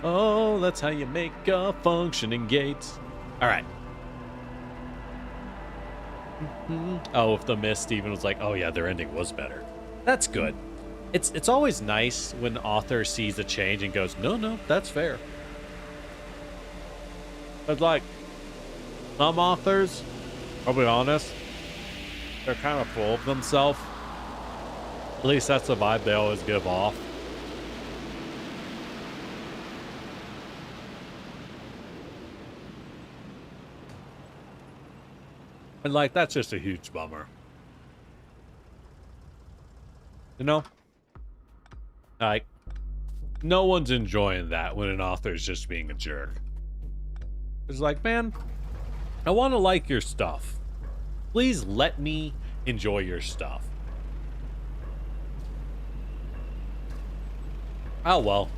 Speaker 1: Oh, that's how you make a functioning gate. All right. Oh, if the mist even was like, oh yeah, their ending was better. That's good. It's always nice when author sees a change and goes, no, that's fair. But like, some authors, I'll be honest, they're kind of full of themselves. At least that's the vibe they always give off. And like, that's just a huge bummer. You know? Like, no one's enjoying that when an author's just being a jerk. It's like, man, I want to like your stuff. Please let me enjoy your stuff. Oh, well.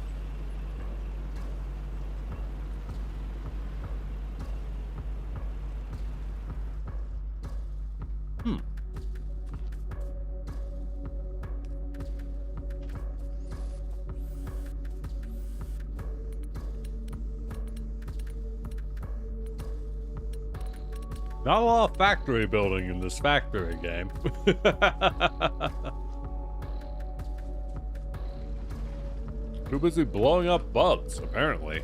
Speaker 1: Not a lot of factory building in this factory game. Too busy blowing up bugs, apparently.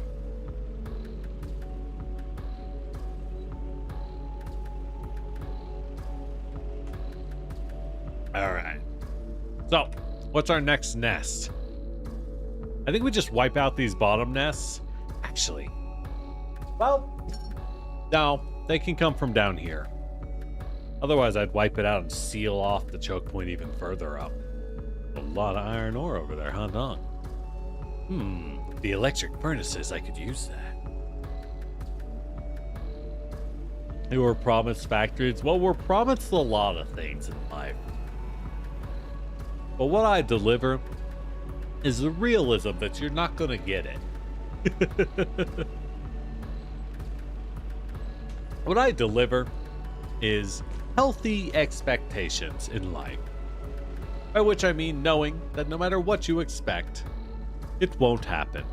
Speaker 1: Alright. So, what's our next nest? I think we just wipe out these bottom nests. Actually. Well, no. They can come from down here. Otherwise, I'd wipe it out and seal off the choke point even further up. A lot of iron ore over there, huh, Don? The electric furnaces, I could use that. They were promised factories. Well, we're promised a lot of things in life. But what I deliver is the realism that you're not going to get it. What I deliver is healthy expectations in life. By which I mean knowing that no matter what you expect, it won't happen.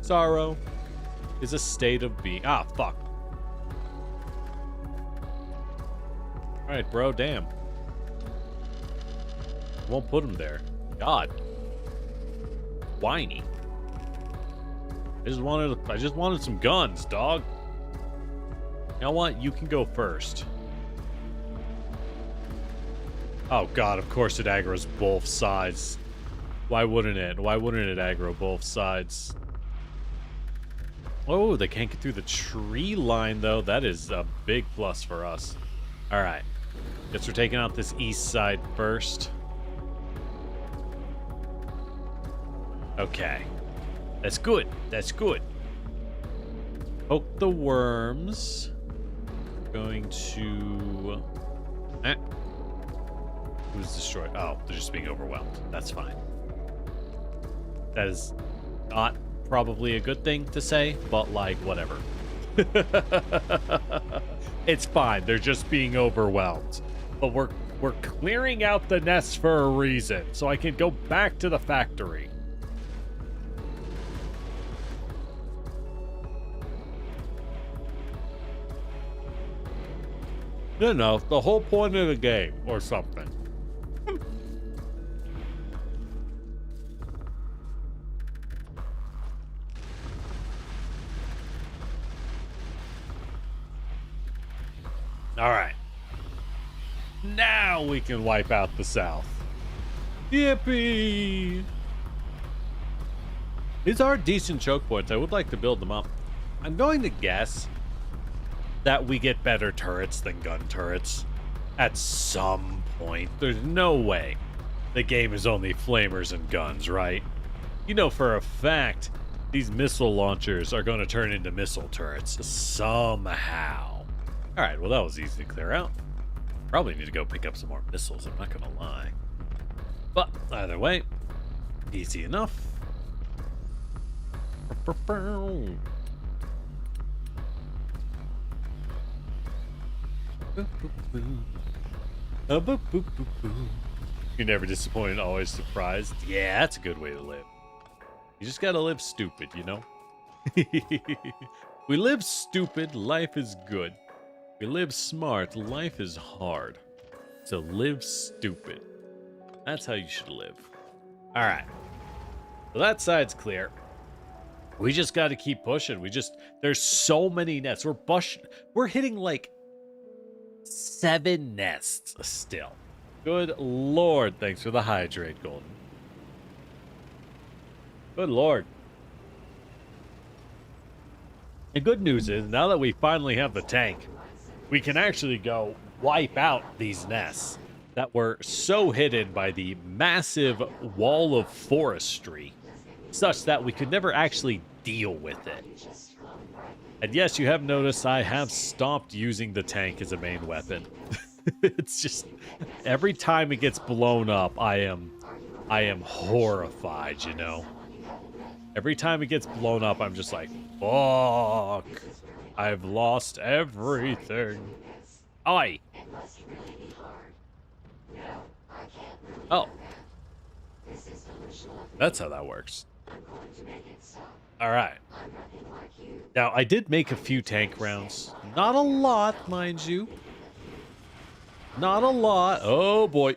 Speaker 1: Sorrow is a state of being. Ah, fuck. Alright, bro, damn. Won't put him there. God. Whiny. I just wanted some guns, dog. You know what? You can go first. Oh god, of course it aggroes both sides. Why wouldn't it? Why wouldn't it aggro both sides? Oh, they can't get through the tree line though. That is a big plus for us. Alright. Guess we're taking out this east side first. Okay. That's good. That's good. Poke the worms. Going to... Who's destroyed? Oh, they're just being overwhelmed. That's fine. That is not probably a good thing to say, but like, whatever. It's fine. They're just being overwhelmed. But we're clearing out the nest for a reason, so I can go back to the factory. You know, the whole point of the game, or something. All right. Now we can wipe out the South. Yippee! These are decent choke points. I would like to build them up. I'm going to guess that we get better turrets than gun turrets at some point. There's no way the game is only flamers and guns, right? You know for a fact these missile launchers are going to turn into missile turrets somehow. All right, well, that was easy to clear out. Probably need to go pick up some more missiles, I'm not going to lie. But either way, easy enough. You're never disappointed, always surprised. Yeah, that's a good way to live. You just gotta live stupid, you know? We live stupid, life is good. We live smart, life is hard. So live stupid. That's how you should live. Alright. So that side's clear. We just gotta keep pushing. There's so many nests. We're hitting like 7 nests still. Good lord, thanks for the hydrate, Golden. Good lord. The good news is, now that we finally have the tank, we can actually go wipe out these nests that were so hidden by the massive wall of forestry, such that we could never actually deal with it. And yes, you have noticed I have stopped using the tank as a main weapon. It's just, every time it gets blown up, I am horrified, you know? Every time it gets blown up, I'm just like, fuck. I've lost everything. Oi. Oh. That's how that works. Alright. Now, I did make a few tank rounds. Not a lot, mind you. Not a lot. Oh, boy.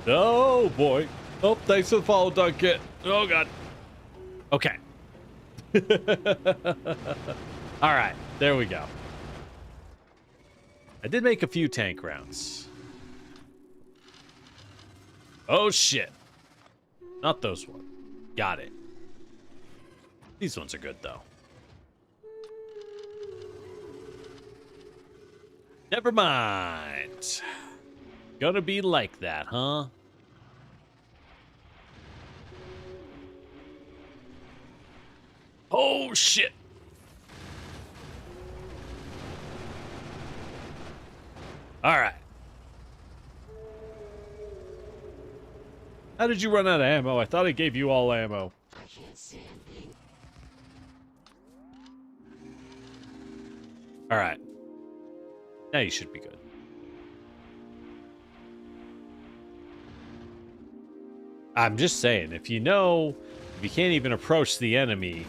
Speaker 1: Oh, boy. Oh, thanks for the follow, Dunkit. Oh, God. Okay. Alright, there we go. I did make a few tank rounds. Oh, shit. Not those ones. Got it. These ones are good, though. Never mind. Gonna be like that, huh? Oh, shit. All right. How did you run out of ammo? I thought I gave you all ammo. All right. Now you should be good. I'm just saying, if you can't even approach the enemy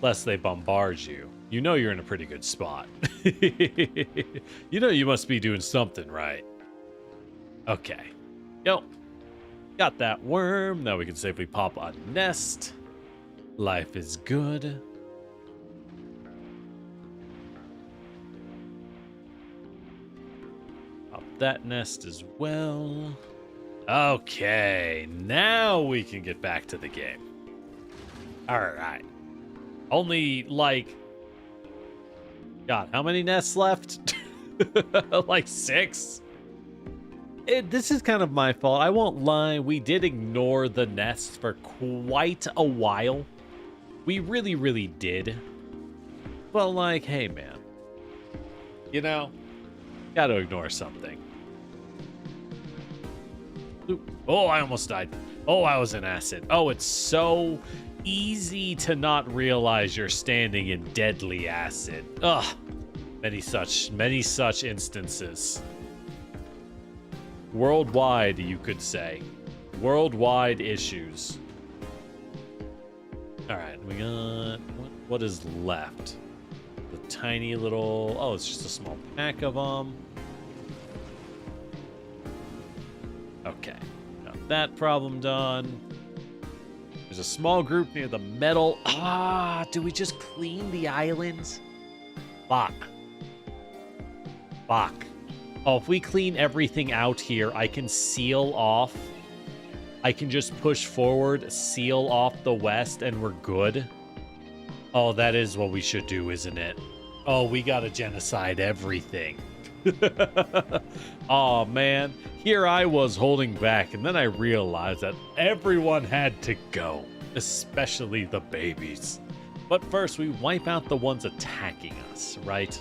Speaker 1: lest they bombard you, you know you're in a pretty good spot. You know you must be doing something right. Okay. Yo. Got that worm. Now we can safely pop a nest. Life is good. Pop that nest as well. Okay. Now we can get back to the game. Alright. Only, like... God, how many nests left? Like 6? This is kind of my fault. I won't lie. We did ignore the nests for quite a while. We really, really did. But, like, hey, man. You know, gotta ignore something. Oh, I almost died. Oh, I was in acid. Oh, it's so easy to not realize you're standing in deadly acid. Ugh. Many such instances. Worldwide, you could say. Worldwide issues. Alright, we got... What is left? The tiny little... Oh, it's just a small pack of them. Okay. Got that problem done. There's a small group near the metal... Ah, do we just clean the islands? Fuck. Fuck. Oh, if we clean everything out here, I can seal off. I can just push forward, seal off the west, and we're good. Oh, that is what we should do, isn't it? Oh, we gotta genocide everything. Oh, man. Here I was holding back, and then I realized that everyone had to go, especially the babies. But first, we wipe out the ones attacking us, right?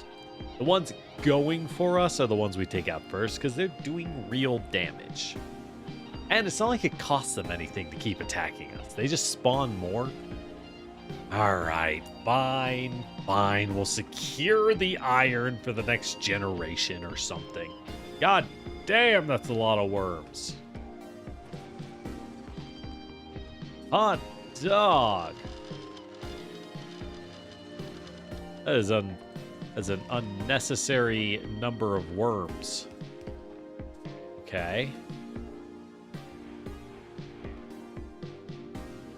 Speaker 1: The ones going for us are the ones we take out first, because they're doing real damage. And it's not like it costs them anything to keep attacking us. They just spawn more. Alright, fine, fine. We'll secure the iron for the next generation or something. God damn, that's a lot of worms. Hot dog. That is an unnecessary number of worms. Okay.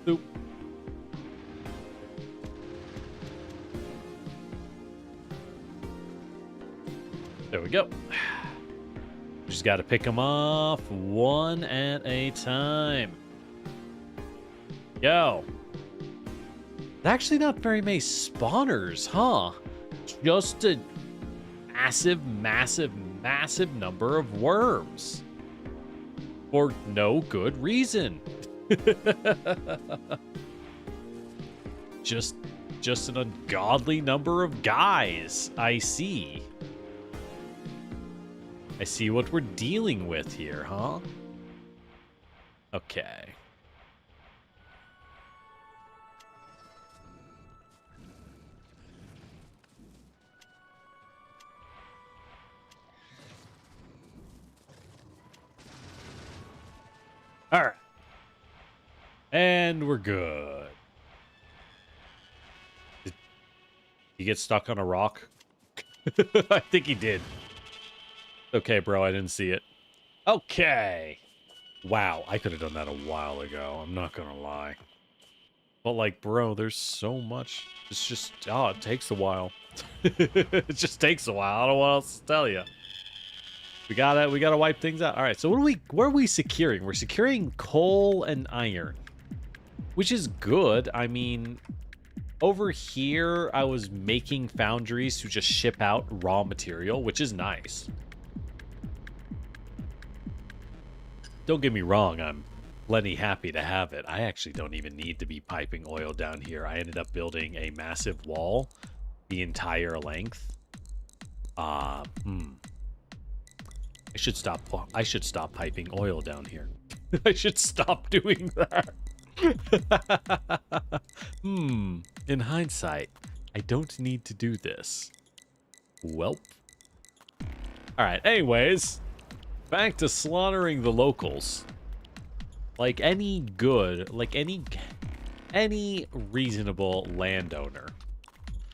Speaker 1: Boop. There we go. Just got to pick them off one at a time. Yo. Actually not very many spawners, huh? Just a massive, massive, massive number of worms. For no good reason. Just an ungodly number of guys. I see. I see what we're dealing with here, huh? Okay. All right. And we're good. Did he get stuck on a rock? I think he did. Okay, bro, I didn't see it. Okay. Wow, I could have done that a while ago. I'm not gonna lie. But, like, bro, there's so much. It's just, oh, it takes a while. It just takes a while. I don't know what else to tell you. We gotta wipe things out. All right, so what are we securing? We're securing coal and iron, which is good. I mean, over here, I was making foundries to just ship out raw material, which is nice. Don't get me wrong, I'm plenty happy to have it. I actually don't even need to be piping oil down here. I ended up building a massive wall the entire length. I should stop piping oil down here. I should stop doing that. In hindsight, I don't need to do this. Welp. Alright, anyways. Back to slaughtering the locals. Like any reasonable landowner.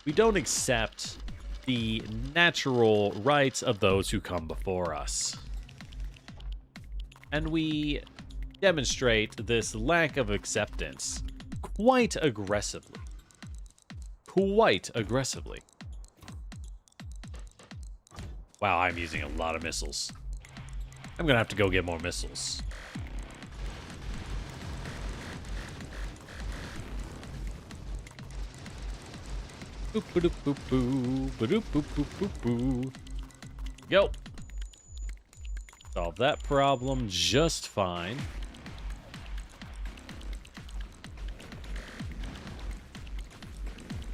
Speaker 1: We don't accept the natural rights of those who come before us. And we demonstrate this lack of acceptance quite aggressively. Quite aggressively. Wow, I'm using a lot of missiles. I'm gonna have to go get more missiles. Yo. Solve that problem just fine.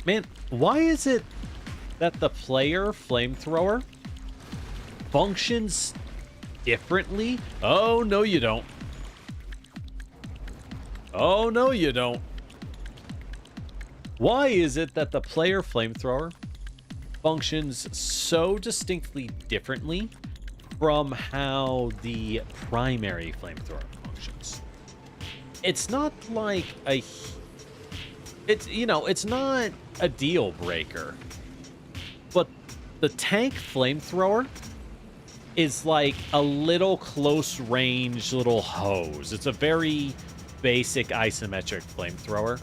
Speaker 1: Man, why is it that the player flamethrower functions differently? Oh, no, you don't. Oh, no, you don't. Why is it that the player flamethrower functions so distinctly differently from how the primary flamethrower functions? It's not like it's not a deal breaker, but the tank flamethrower is like a little close range little hose. It's a very basic isometric flamethrower.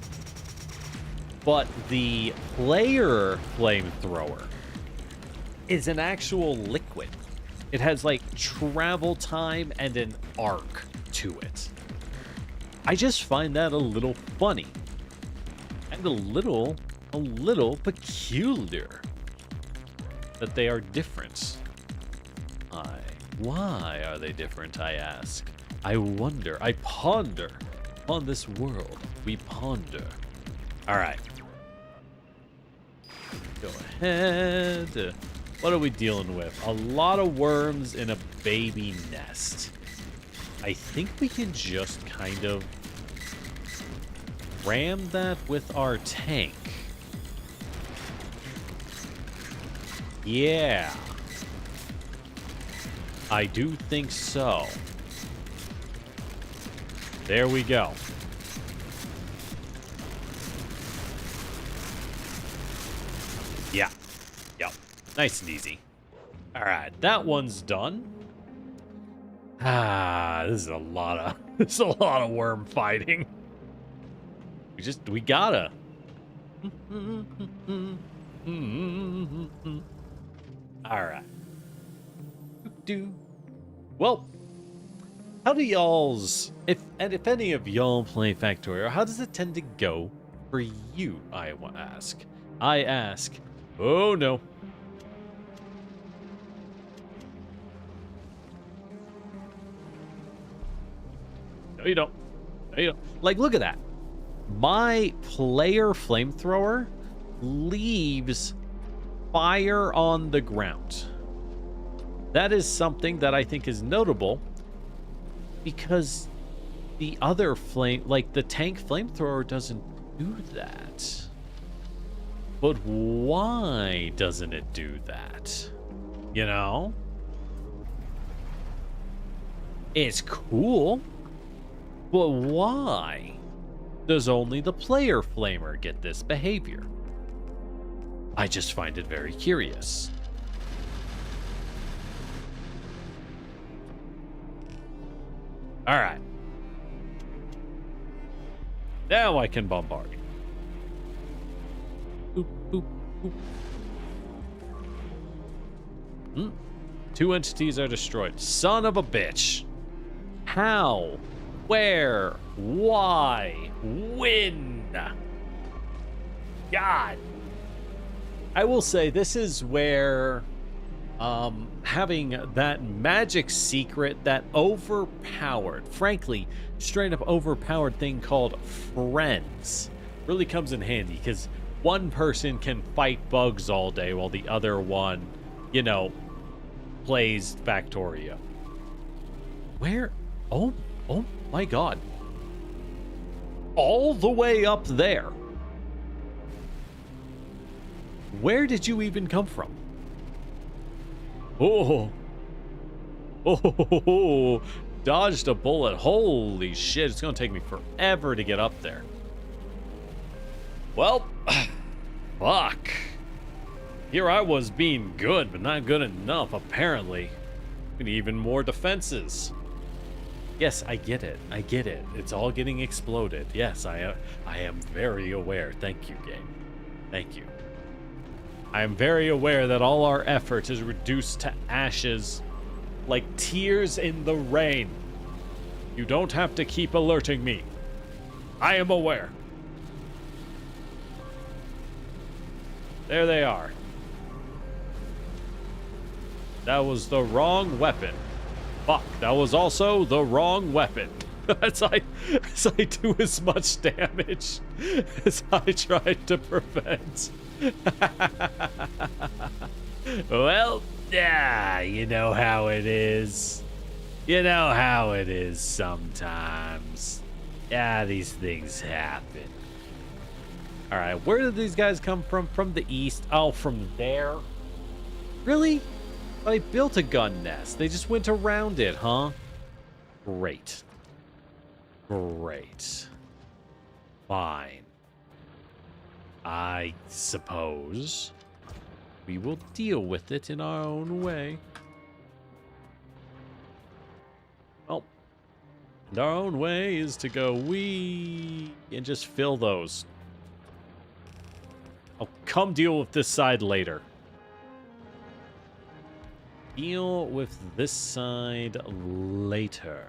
Speaker 1: But the player flamethrower is an actual liquid. It has like travel time and an arc to it. I just find that a little funny and a little peculiar that they are different. Why are they different, I ask? I wonder, I ponder on this world. We ponder. All right. Go ahead. What are we dealing with? A lot of worms in a baby nest. I think we can just kind of ram that with our tank. Yeah. I do think so. There we go. Yeah. Yep. Nice and easy. All right, that one's done. This is a lot of worm fighting. We gotta. All right. Well, how do y'all's, if any of y'all play Factorio, how does it tend to go for you, I ask? I ask. Oh, no. No, you don't. No, you don't. Like, look at that. My player flamethrower leaves fire on the ground. That is something that I think is notable because the other the tank flamethrower doesn't do that. But why doesn't it do that? You know? It's cool, but why does only the player flamer get this behavior? I just find it very curious. All right. Now I can bombard. Boop, boop, boop. Two entities are destroyed. Son of a bitch. How? Where? Why? When? God. I will say this is where having that magic secret, that overpowered, frankly, straight up overpowered thing called friends really comes in handy, because one person can fight bugs all day while the other one, you know, plays Factorio. Where? Oh my God. All the way up there. Where did you even come from? Oh, dodged a bullet. Holy shit, it's gonna take me forever to get up there. Well, fuck. Here I was being good, but not good enough, apparently. We need even more defenses. Yes, I get it. I get it. It's all getting exploded. Yes, I am very aware. Thank you, game. Thank you. I am very aware that all our effort is reduced to ashes, like tears in the rain. You don't have to keep alerting me. I am aware. There they are. That was the wrong weapon. Fuck, that was also the wrong weapon. as I do as much damage as I tried to prevent. Well, yeah, you know how it is. You know how it is sometimes. Yeah, these things happen. All right, where did these guys come from? From the east. Oh, from there? Really? I built a gun nest. They just went around it, huh? Great. Great. Fine. I suppose we will deal with it in our own way. Well, and our own way is to go wee and just fill those. I'll come deal with this side later. deal with this side later.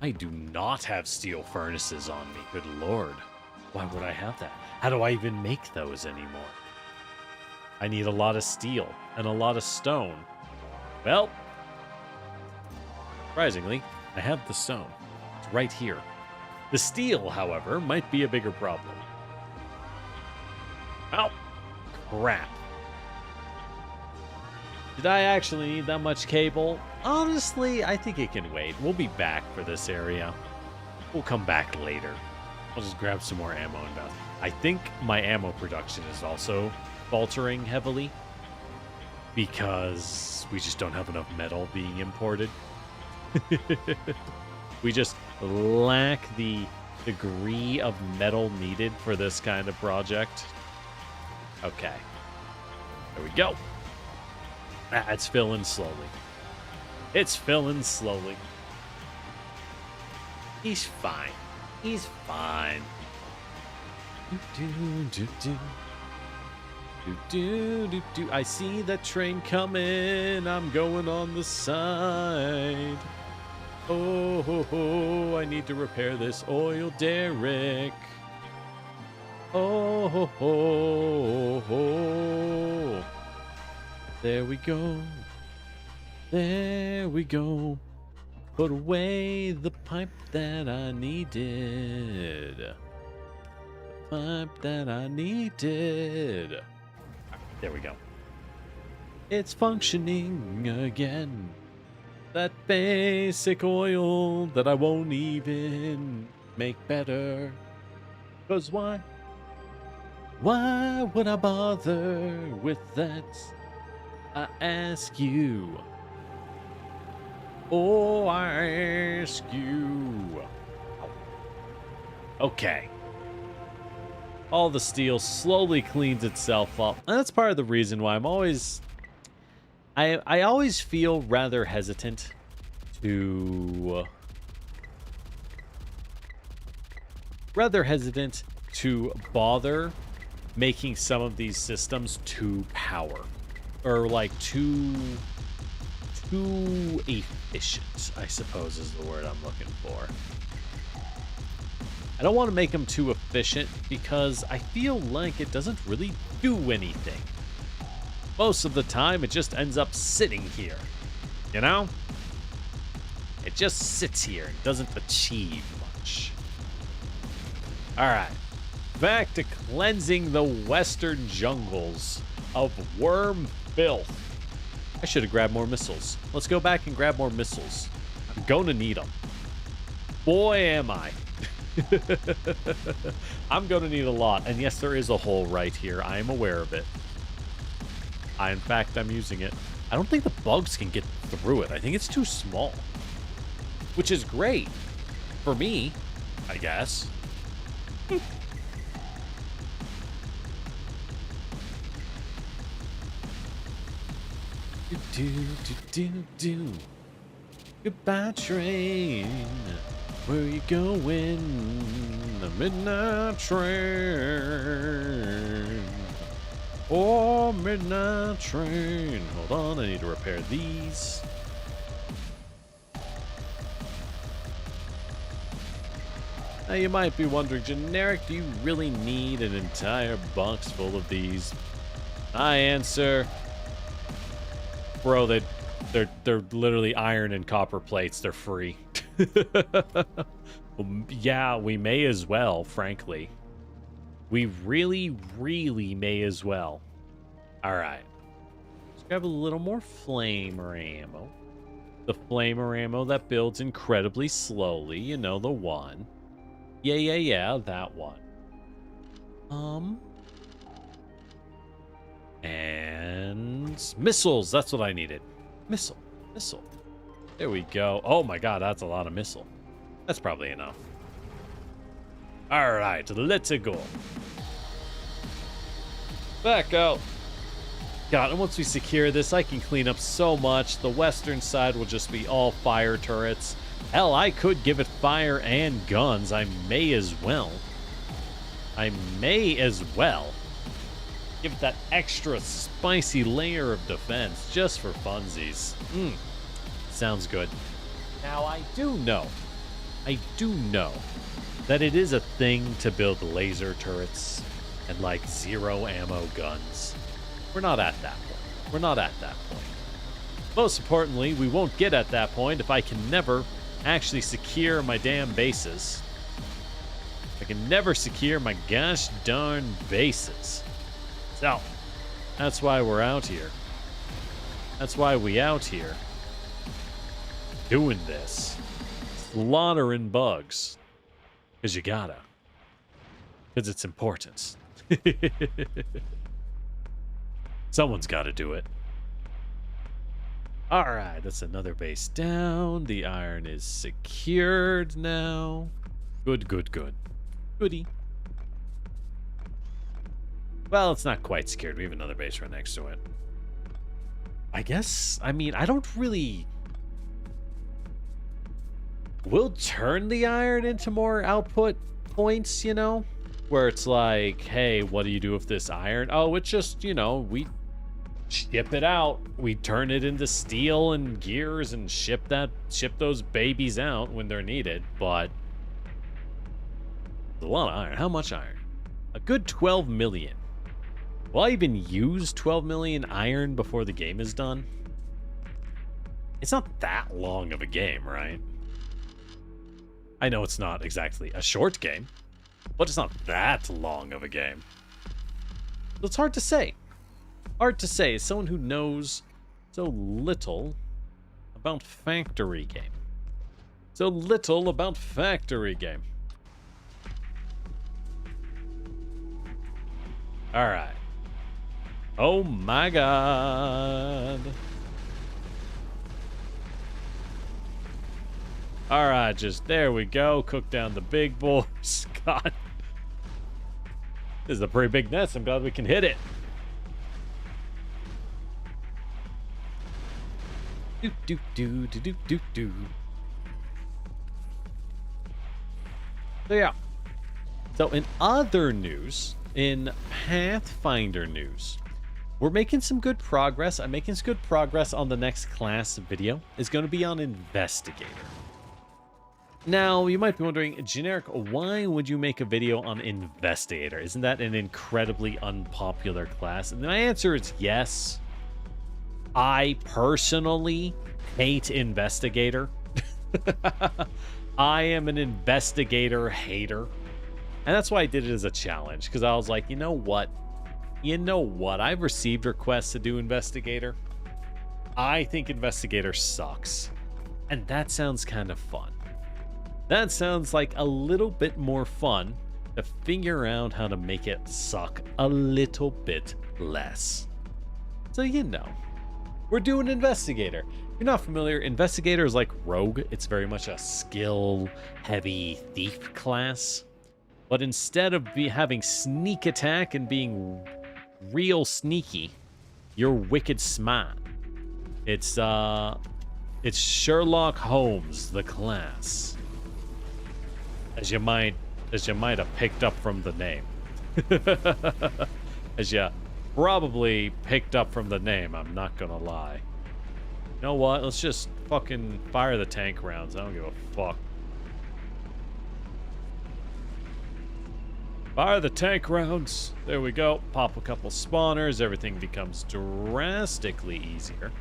Speaker 1: I do not have steel furnaces on me, good lord. Why would I have that? How do I even make those anymore? I need a lot of steel and a lot of stone. Well, surprisingly, I have the stone. It's right here. The steel, however, might be a bigger problem. Oh, crap. Did I actually need that much cable? Honestly, I think it can wait. We'll be back for this area. We'll come back later. I'll just grab some more ammo and bounce. I think my ammo production is also faltering heavily because we just don't have enough metal being imported. We just lack the degree of metal needed for this kind of project. Okay. There we go. Ah, it's filling slowly. It's filling slowly. He's fine. He's fine. I see that train coming. I'm going on the side. Oh, ho, ho, I need to repair this oil derrick. Oh, ho, ho, ho. There we go. There we go. Put away the pipe that I needed. The pipe that I needed. There we go. It's functioning again. That basic oil that I won't even make better. 'Cause why? Why would I bother with that? I ask you. Oh, I ask you. Okay. All the steel slowly cleans itself up. And that's part of the reason why I'm always... I always feel rather hesitant to... bother making some of these systems too power. Or like too efficient, I suppose is the word I'm looking for. I don't want to make them too efficient because I feel like it doesn't really do anything. Most of the time, it just ends up sitting here. You know? It just sits here and doesn't achieve much. Alright. Back to cleansing the western jungles of worm filth. I should have grabbed more missiles. Let's go back and grab more missiles. I'm going to need them. Boy, am I. I'm going to need a lot. And yes, there is a hole right here. I am aware of it. In fact, I'm using it. I don't think the bugs can get through it. I think it's too small. Which is great. For me, I guess. Goodbye, train. Where you going? The midnight train. Oh, midnight train. Hold on, I need to repair these. Now you might be wondering, generic, do you really need an entire box full of these? I answer, bro, they're literally iron and copper plates. They're free. Yeah, we may as well, frankly. We really, really may as well. All right. Let's grab a little more flamer ammo. The flamer ammo that builds incredibly slowly. You know, the one. Yeah, that one. And missiles. That's what I needed. Missile. There we go. Oh my god, that's a lot of missile. That's probably enough. All right, let's go. Back out. God, and once we secure this, I can clean up so much. The western side will just be all fire turrets. Hell, I could give it fire and guns. I may as well. Give it that extra spicy layer of defense just for funsies. Sounds good. Now, I do know that it is a thing to build laser turrets and like zero ammo guns. We're not at that point. We're not at that point. Most importantly, we won't get at that point if I can never actually secure my damn bases. I can never secure my gosh darn bases. So, that's why we're out here. That's why we out here doing this. Slaughtering bugs. Because you gotta. Because it's important. Someone's gotta do it. Alright, that's another base down. The iron is secured now. Good, good, good. Goody. Well, it's not quite secured. We have another base right next to it. I guess, I mean, I don't really... We'll turn the iron into more output points, you know? Where it's like, hey, what do you do with this iron? Oh, it's just, you know, we ship it out. We turn it into steel and gears and ship those babies out when they're needed. But a lot of iron. How much iron? A good 12 million. Will I even use 12 million iron before the game is done? It's not that long of a game, right? I know it's not exactly a short game, but it's not that long of a game. So it's hard to say. Hard to say as someone who knows so little about Factory game. So little about Factory game. Alright. Oh my god. Alright, just there we go. Cook down the big boys. God. This is a pretty big nest. I'm glad we can hit it. Do do do do do do do. So yeah. So in other news, in Pathfinder news, we're making some good progress. I'm making some good progress on the next class video. It's going to be on Investigator. Now, you might be wondering, Generic, why would you make a video on Investigator? Isn't that an incredibly unpopular class? And my answer is yes. I personally hate Investigator. I am an Investigator hater. And that's why I did it as a challenge, because I was like, you know what? You know what? I've received requests to do Investigator. I think Investigator sucks. And that sounds kind of fun. That sounds like a little bit more fun to figure out how to make it suck a little bit less. So, you know, we're doing Investigator. If you're not familiar, Investigator is like Rogue. It's very much a skill-heavy thief class. But instead of having sneak attack and being real sneaky, you're wicked smart. It's Sherlock Holmes, the class. As you might have picked up from the name. As you probably picked up from the name, I'm not gonna lie. You know what? Let's just fucking fire the tank rounds. I don't give a fuck. Fire the tank rounds. There we go. Pop a couple spawners. Everything becomes drastically easier.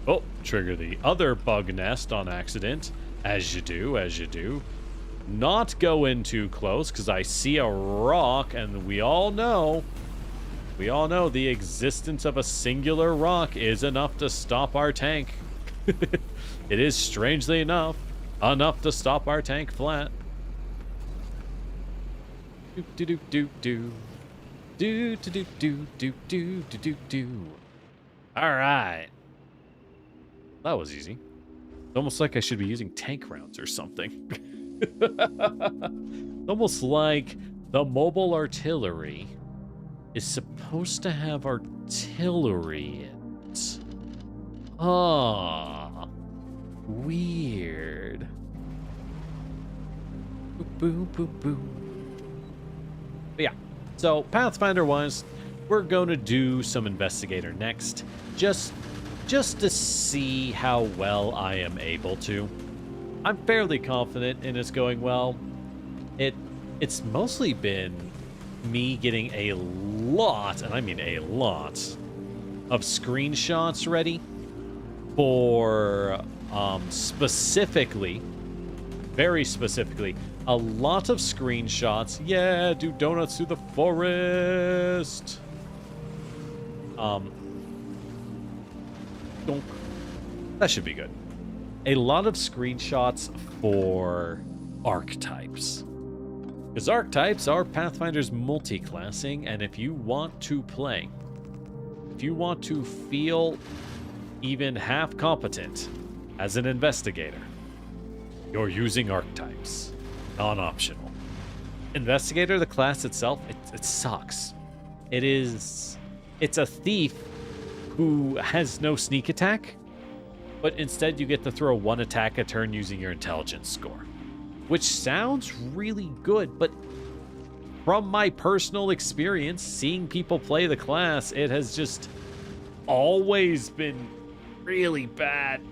Speaker 1: Oh, trigger the other bug nest on accident. As you do, as you do. Not go in too close, because I see a rock, and we all know the existence of a singular rock is enough to stop our tank. It is, strangely enough to stop our tank flat. Do do do do do. Do do do do do do do do do. Alright. That was easy. It's almost like I should be using tank rounds or something. It's almost like the mobile artillery is supposed to have artillery in it. Ah. Weird. Boop, boop, boop, boop. But yeah, so Pathfinder-wise, we're going to do some Investigator next, just to see how well I am able to. I'm fairly confident in it's going well. It's mostly been me getting a lot, and I mean a lot, of screenshots ready for specifically, very specifically, a lot of screenshots. Yeah, do donuts through the forest. That should be good. A lot of screenshots for archetypes. Because archetypes are Pathfinder's multi-classing, and if you want to play, if you want to feel even half competent as an investigator, you're using archetypes. Non-optional. Investigator, the class itself, it sucks. It's a thief who has no sneak attack, but instead you get to throw one attack a turn using your intelligence score. Which sounds really good, but from my personal experience, seeing people play the class, it has just always been really bad.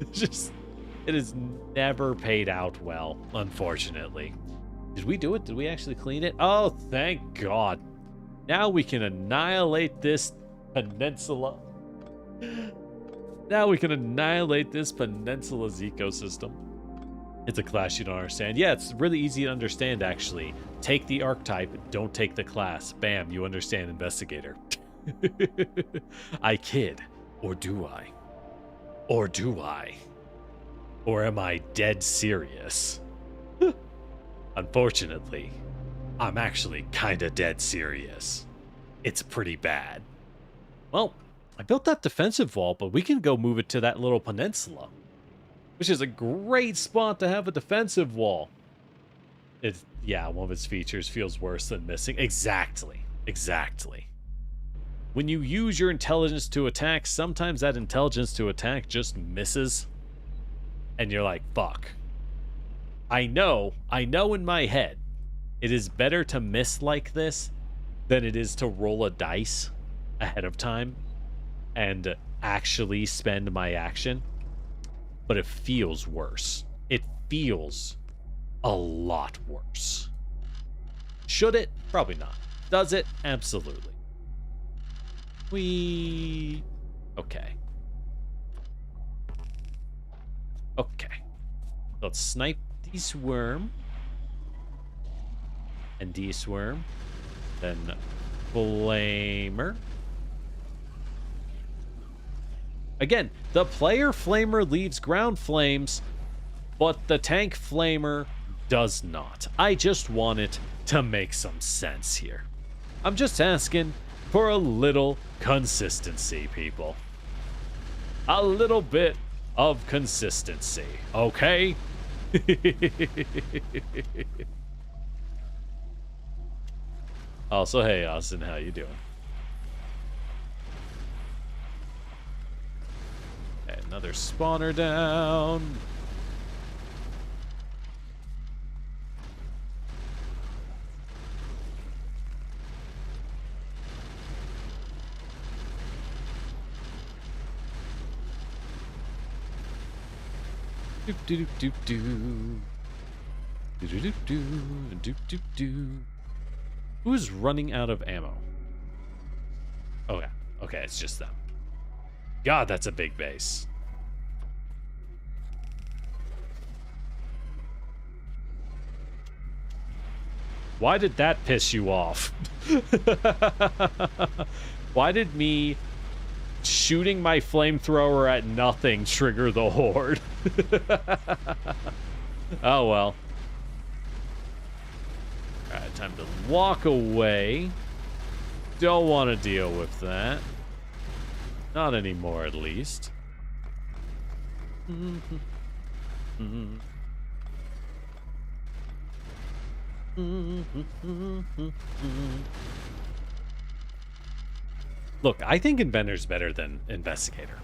Speaker 1: It has never paid out well, unfortunately. Did we do it? Did we actually clean it? Oh, thank God. Now we can annihilate this peninsula. Now we can annihilate this peninsula's ecosystem. It's a class you don't understand. Yeah, it's really easy to understand, actually. Take the archetype, don't take the class. Bam, you understand Investigator. I kid. Or do I? Or do I? Or am I dead serious? Unfortunately, I'm actually kinda dead serious. It's pretty bad. Well, I built that defensive wall, but we can go move it to that little peninsula. Which is a great spot to have a defensive wall. Yeah, one of its features feels worse than missing. Exactly. When you use your intelligence to attack, sometimes that intelligence to attack just misses. And you're like, fuck. I know in my head, it is better to miss like this than it is to roll a dice ahead of time and actually spend my action. But it feels worse. It feels a lot worse. Should it? Probably not. Does it? Absolutely. Okay. Let's snipe this worm. And this worm. Then flamer. Again, the player flamer leaves ground flames, but the tank flamer does not. I just want it to make some sense here. I'm just asking for a little consistency, people. A little bit of consistency, okay? Also, hey, Austin, how you doing? Another spawner down. Doop doop doop doop. Doop doop doop doop doop doop. Who's running out of ammo? Oh yeah. Okay, it's just them. God, that's a big base. Why did that piss you off? Why did me shooting my flamethrower at nothing trigger the horde? Oh well. Alright, time to walk away. Don't want to deal with that. Not anymore, at least. Look, I think Inventor's better than Investigator.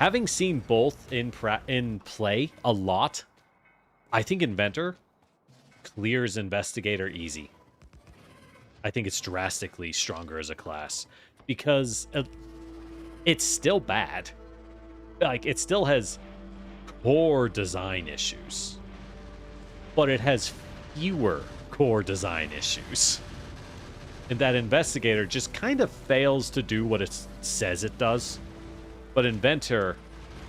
Speaker 1: Having seen both in play a lot, I think Inventor clears Investigator easy. I think it's drastically stronger as a class because it's still bad. Like, it still has core design issues, but it has fewer core design issues. And that Investigator just kind of fails to do what it says it does. But Inventor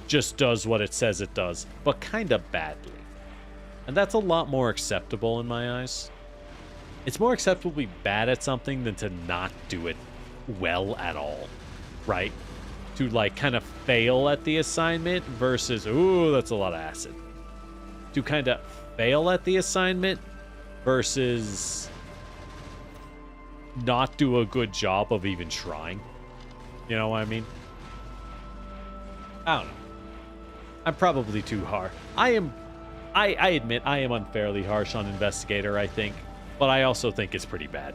Speaker 1: just does what it says it does, but kind of badly. And that's a lot more acceptable in my eyes. It's more acceptable to be bad at something than to not do it well at all, right? To, like, kind of fail at the assignment versus, ooh, that's a lot of acid. To kind of fail at the assignment versus not do a good job of even trying. You know what I mean? I don't know. I'm probably too hard. I admit I am unfairly harsh on Investigator, I think. But I also think it's pretty bad.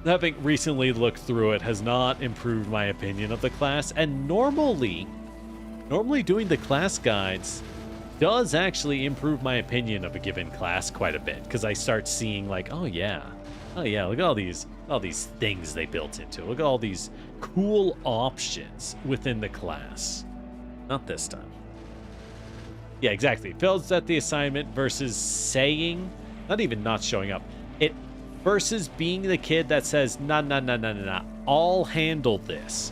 Speaker 1: Having recently looked through it has not improved my opinion of the class. And normally doing the class guides does actually improve my opinion of a given class quite a bit. Because I start seeing like, oh yeah, look at all these things they built into it. Look at all these cool options within the class. Not this time. Yeah, exactly. Fails at the assignment versus saying, not even not showing up. It versus being the kid that says, nah, I'll handle this.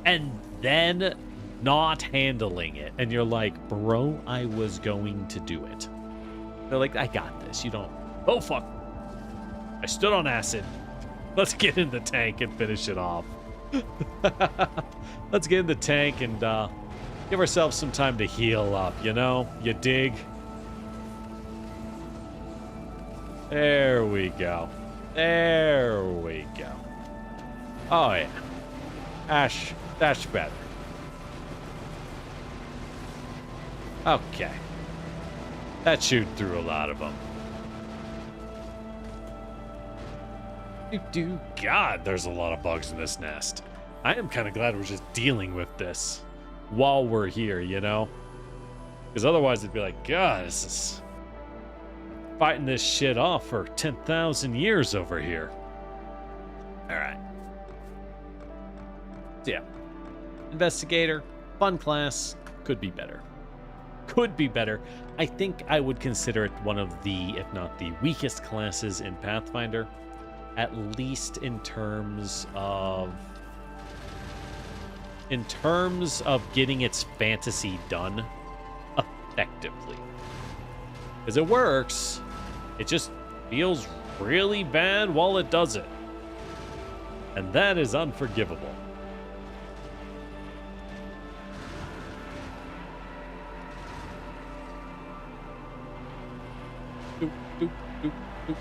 Speaker 1: And then not handling it. And you're like, bro, I was going to do it. They're like, I got this. You don't. Oh, fuck. I stood on acid. Let's get in the tank and finish it off. Let's get in the tank and give ourselves some time to heal up, you know? You dig? There we go. There we go. Oh, yeah. Ash, that's better. Okay. That chewed through a lot of them. God, there's a lot of bugs in this nest. I am kind of glad we're just dealing with this while we're here, you know? Because otherwise it'd be like, God, this is fighting this shit off for 10,000 years over here. Alright. So yeah. Investigator, fun class, could be better. Could be better. I think I would consider it one of the, if not the weakest classes in Pathfinder. At least in terms of getting its fantasy done effectively. Because it works, it just feels really bad while it does it. And that is unforgivable. Doop, doop, doop, doop.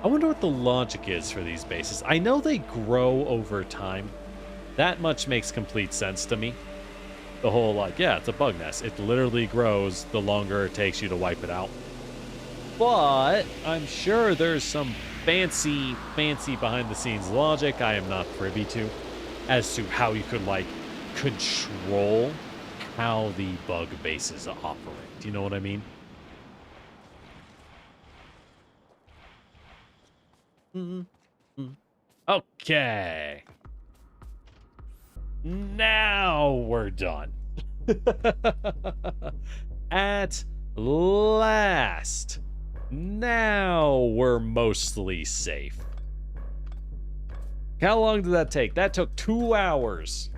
Speaker 1: I wonder what the logic is for these bases. I know they grow over time. That much makes complete sense to me. The whole, like, yeah, it's a bug nest. It literally grows the longer it takes you to wipe it out. But I'm sure there's some fancy behind-the-scenes logic I am not privy to as to how you could, like, control how the bug bases operate. Do you know what I mean? Okay. Now we're done. At last. Now we're mostly safe. How long did that take? That took 2 hours.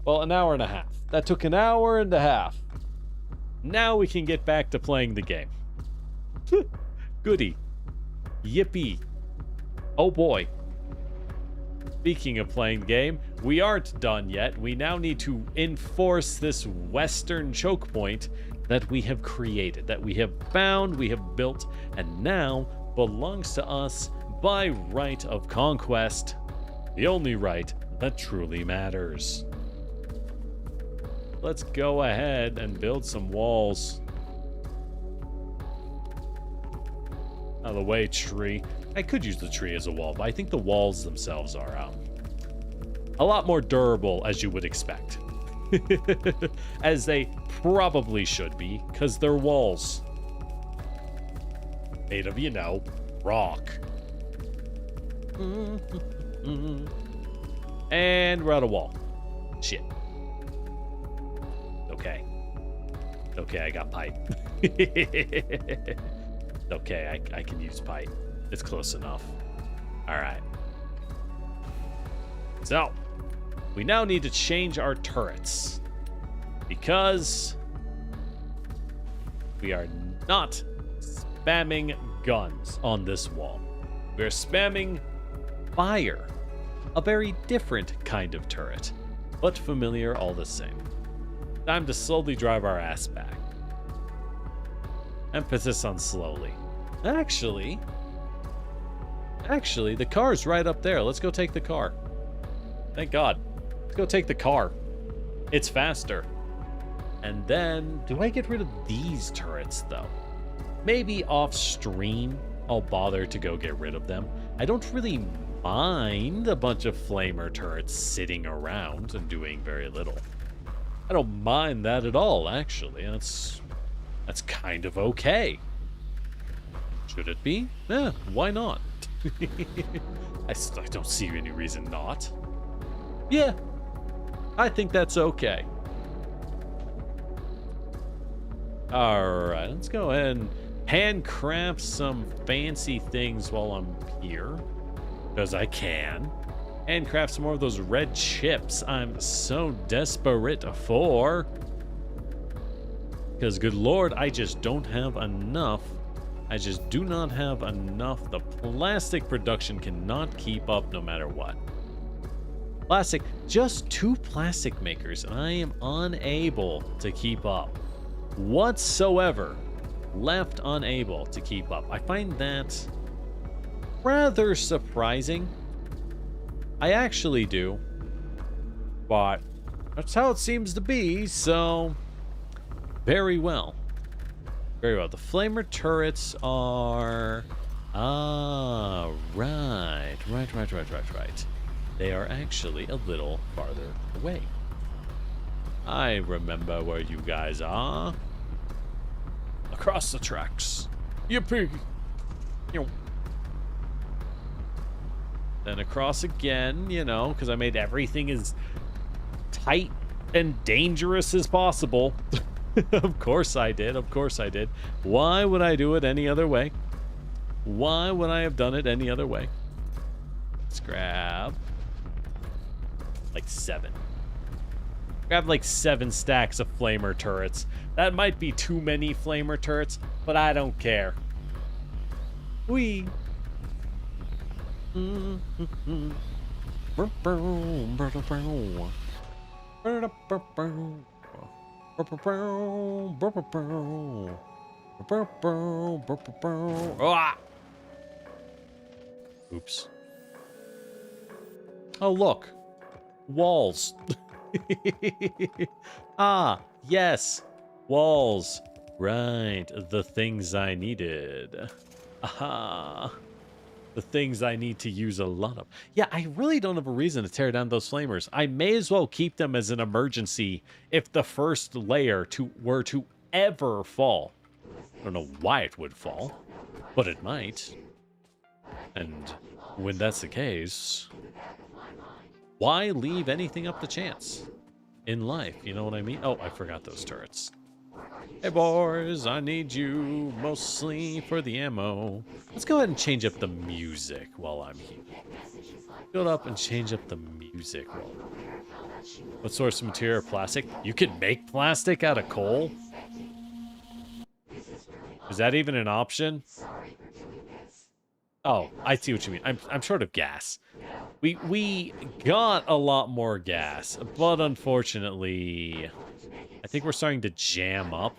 Speaker 1: Well, an hour and a half. That took an hour and a half. Now we can get back to playing the game. Goody. Yippee. Oh boy. Speaking of playing the game, we aren't done yet. We now need to enforce this western choke point that we have created, that we have found, we have built, and now belongs to us by right of conquest. The only right that truly matters. Let's go ahead and build some walls. Out of the way, tree. I could use the tree as a wall, but I think the walls themselves are A lot more durable, as you would expect. As they probably should be, because they're walls. Made of, you know, rock. And we're out of wall. Shit. Okay. Okay, I got pipe. Okay, I can use pipe. It's close enough. Alright. So, we now need to change our turrets. Because we are not spamming guns on this wall. We're spamming fire. A very different kind of turret, but familiar all the same. Time to slowly drive our ass back. Emphasis on slowly. Actually, the car's right up there. Let's go take the car. Thank God. Let's go take the car. It's faster. And then, do I get rid of these turrets, though? Maybe off stream, I'll bother to go get rid of them. I don't really mind a bunch of flamer turrets sitting around and doing very little. I don't mind that at all, actually. That's kind of okay. Should it be? Yeah, why not? I don't see any reason not. Yeah, I think that's okay. Alright, let's go ahead and handcraft some fancy things while I'm here. Because I can. Handcraft some more of those red chips I'm so desperate for. Because, good lord, I just don't have enough. I just do not have enough. The plastic production cannot keep up no matter what. Plastic, just 2 plastic makers, and I am unable to keep up. Whatsoever. Left unable to keep up. I find that rather surprising. I actually do. But that's how it seems to be, so very well. Very well. The flamer turrets are right. They are actually a little farther away. I remember where you guys are. Across the tracks. Yippee! Then across again, you know, because I made everything as tight and dangerous as possible. Of course I did. Of course I did. Why would I do it any other way? Why would I have done it any other way? Let's grab like 7. Grab like 7 stacks of flamer turrets. That might be too many flamer turrets, but I don't care. Whee! Ah! Oops. Oh, look. Walls. Ah, yes. Walls. Right. The things I needed. Aha. The things I need to use a lot of. Yeah, I really don't have a reason to tear down those flamers. I may as well keep them as an emergency if the first layer were to ever fall. I don't know why it would fall, but it might. And when that's the case, why leave anything up to chance in life? You know what I mean? Oh, I forgot those turrets. Hey boys, I need you mostly for the ammo. Let's go ahead and change up the music while I'm here. Go up and change up the music. What source of material? Plastic? You can make plastic out of coal? Is that even an option? Oh, I see what you mean. I'm short of gas. We got a lot more gas, but unfortunately, I think we're starting to jam up.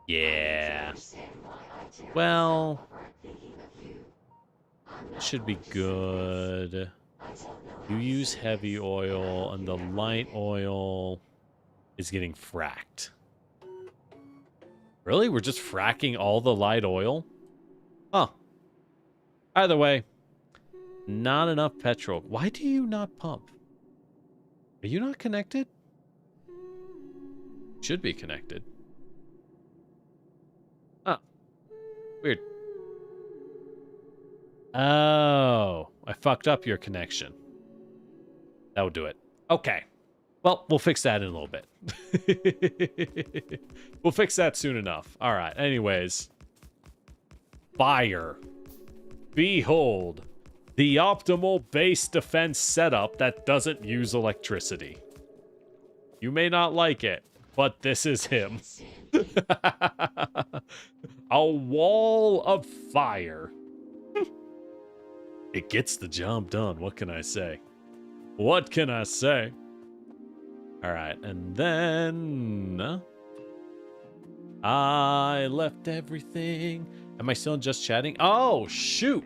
Speaker 1: Yeah. Well, should be good. You use heavy oil, and the light oil is getting fracked. Really? We're just fracking all the light oil? Huh. Either way, not enough petrol. Why do you not pump? Are you not connected? Should be connected. Oh. Weird. Oh. I fucked up your connection. That would do it. Okay. Well, we'll fix that in a little bit. We'll fix that soon enough. All right. Anyways. Fire. Behold. The optimal base defense setup that doesn't use electricity. You may not like it, but this is him. A wall of fire. It gets the job done. What can I say? What can I say? All right, and then I left everything. Am I still just chatting? Oh, shoot.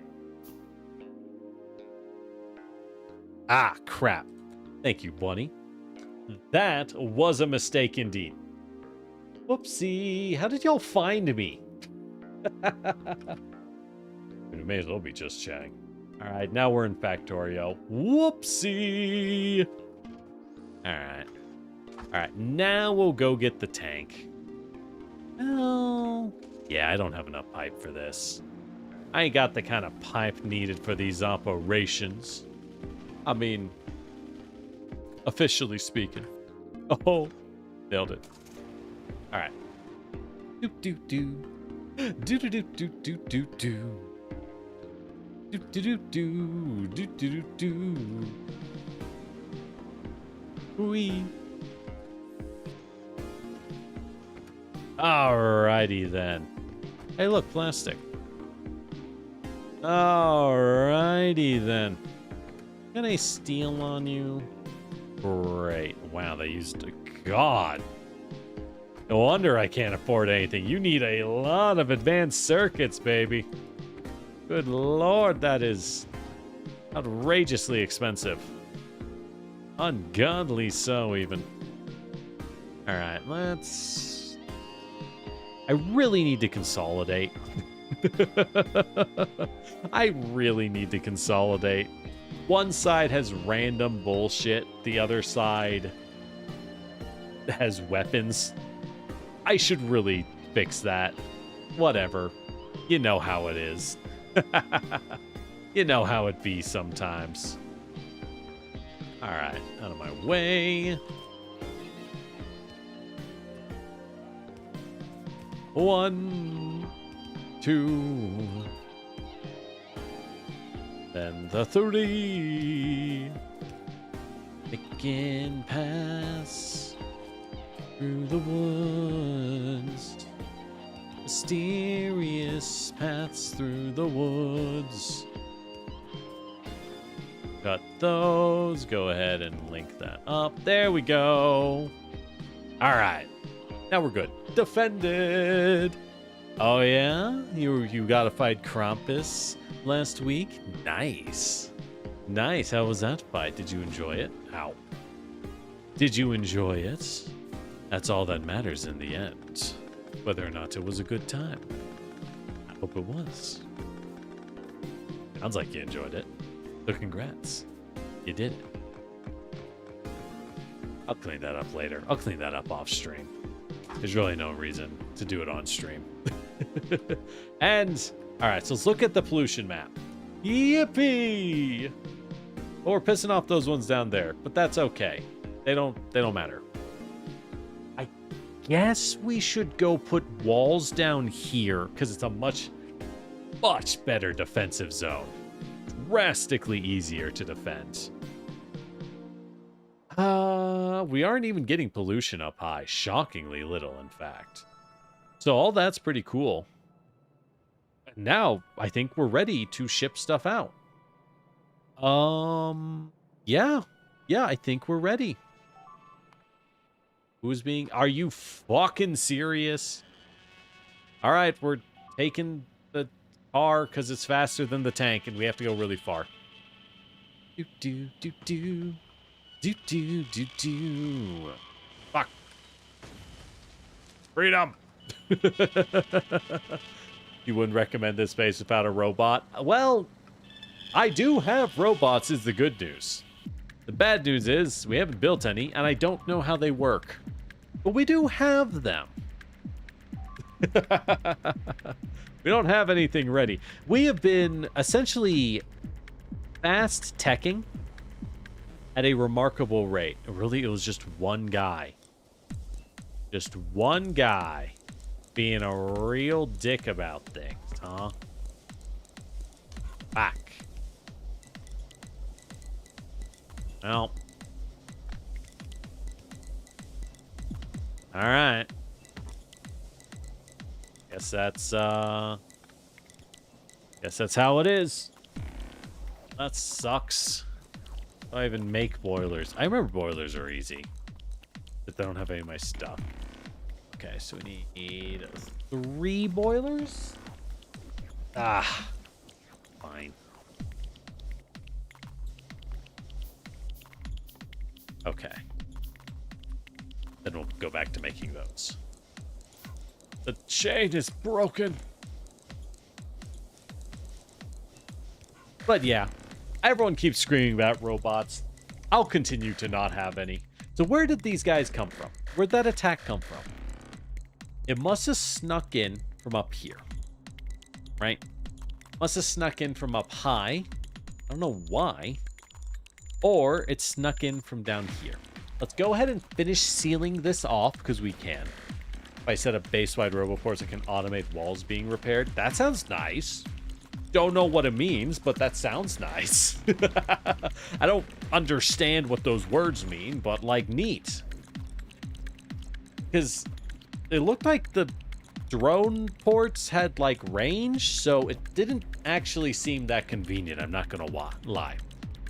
Speaker 1: Ah, crap. Thank you, Bunny. That was a mistake indeed. Whoopsie. How did y'all find me? We may as well be just chatting. All right, now we're in Factorio. Whoopsie. All right. All right, now we'll go get the tank. Oh, yeah, I don't have enough pipe for this. I ain't got the kind of pipe needed for these operations. I mean, officially speaking. Oh, nailed it. All right. Do do do. Do do do do do do do. Do do do do do do do. Wee. Alrighty then. Hey, look, plastic. Alrighty then. Can I steal on you? Great. Wow, they used a god. No wonder I can't afford anything. You need a lot of advanced circuits, baby. Good lord, that is outrageously expensive. Ungodly so, even. Alright, let's... I really need to consolidate. I really need to consolidate. One side has random bullshit. The other side has weapons. I should really fix that. Whatever. You know how it is. You know how it be sometimes. Alright, out of my way. One, two, then the three. Picking pass through the woods. Mysterious paths through the woods. Cut those. Go ahead and link that up. There we go. All right. Now we're good. Defended. Oh yeah? You got to fight Krampus last week? Nice. Nice. How was that fight? Did you enjoy it? Ow. Did you enjoy it? That's all that matters in the end. Whether or not it was a good time. I hope it was. Sounds like you enjoyed it. So congrats. You did it. I'll clean that up later. I'll clean that up off stream. There's really no reason to do it on stream. And, alright, so let's look at the pollution map. Yippee! Well, we're pissing off those ones down there, but that's okay. They don't matter. I guess we should go put walls down here, because it's a much better defensive zone. Drastically easier to defend. We aren't even getting pollution up high. Shockingly little, in fact. So all that's pretty cool. Now, I think we're ready to ship stuff out. Yeah. Yeah, I think we're ready. Who's being... Are you fucking serious? Alright, we're taking the car because it's faster than the tank and we have to go really far. Do do do do. Do do do do. Fuck. Freedom. You wouldn't recommend this space without a robot? Well, I do have robots is the good news. The bad news is we haven't built any, and I don't know how they work. But we do have them. We don't have anything ready. We have been essentially fast teching at a remarkable rate. Really, it was just one guy. Just one guy being a real dick about things, huh? Back. Well. Alright. Guess that's how it is. That sucks. I even make boilers. I remember boilers are easy. But they don't have any of my stuff. Okay, so we need 3 boilers? Ah. Fine. Okay. Then we'll go back to making those. The chain is broken. But yeah, everyone keeps screaming about robots. I'll continue to not have any. So where did these guys come from? Where'd that attack come from? It must have snuck in from up here. Right? Must have snuck in from up high. I don't know why. Or it snuck in from down here. Let's go ahead and finish sealing this off because we can. If I set up base-wide roboports, I can automate walls being repaired. That sounds nice. Don't know what it means, but that sounds nice. I don't understand what those words mean, but, like, neat. Because it looked like the drone ports had, like, range, so it didn't actually seem that convenient, I'm not gonna lie.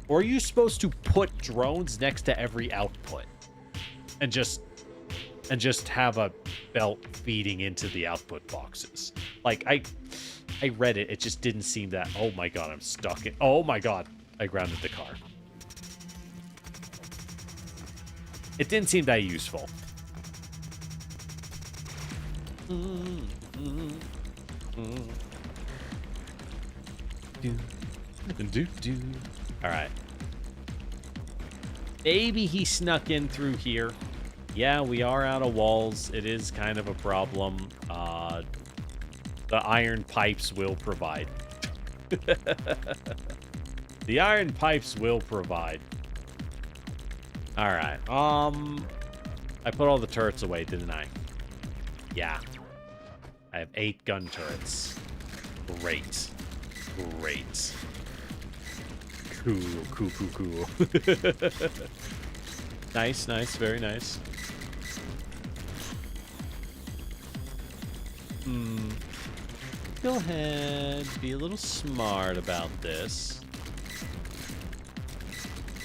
Speaker 1: Or are you supposed to put drones next to every output? And just have a belt feeding into the output boxes? Like, I read it. It just didn't seem that... Oh my god, I'm stuck in... Oh my god. I grounded the car. It didn't seem that useful. Alright. Maybe he snuck in through here. Yeah, we are out of walls. It is kind of a problem. The iron pipes will provide. The iron pipes will provide. Alright. I put all the turrets away, didn't I? Yeah. I have 8 gun turrets. Great. Great. Cool. Nice, very nice. Go ahead, be a little smart about this.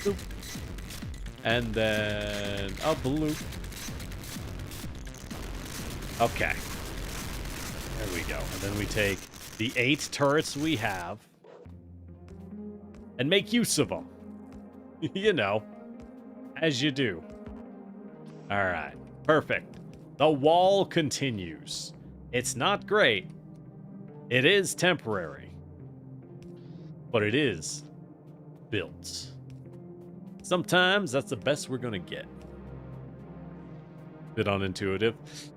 Speaker 1: Boop. And then a bloop. Okay. There we go. And then we take the 8 turrets we have and make use of them. You know, as you do. All right, perfect. The wall continues. It's not great. It is temporary. But it is built. Sometimes that's the best we're gonna get. Bit unintuitive.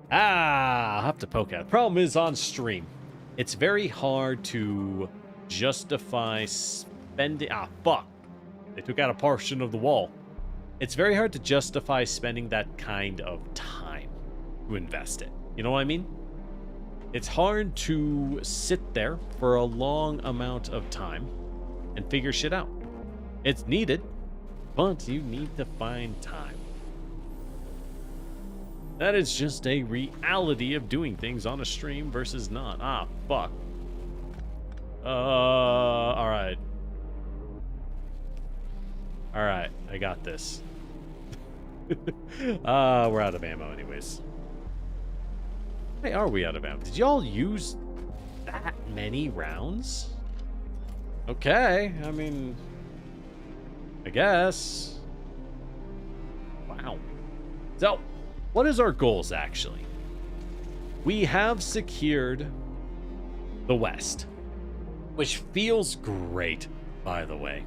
Speaker 1: I'll have to poke at it. Problem is on stream. It's very hard to justify spending... fuck. They took out a portion of the wall. It's very hard to justify spending that kind of time to invest it. You know what I mean? It's hard to sit there for a long amount of time and figure shit out. It's needed, but you need to find time. That is just a reality of doing things on a stream versus not. Fuck. Alright. Alright, I got this. We're out of ammo anyways. Why are we out of ammo? Did y'all use that many rounds? Okay, I mean... I guess. Wow. So, what is our goals, actually? We have secured the West. Which feels great, by the way.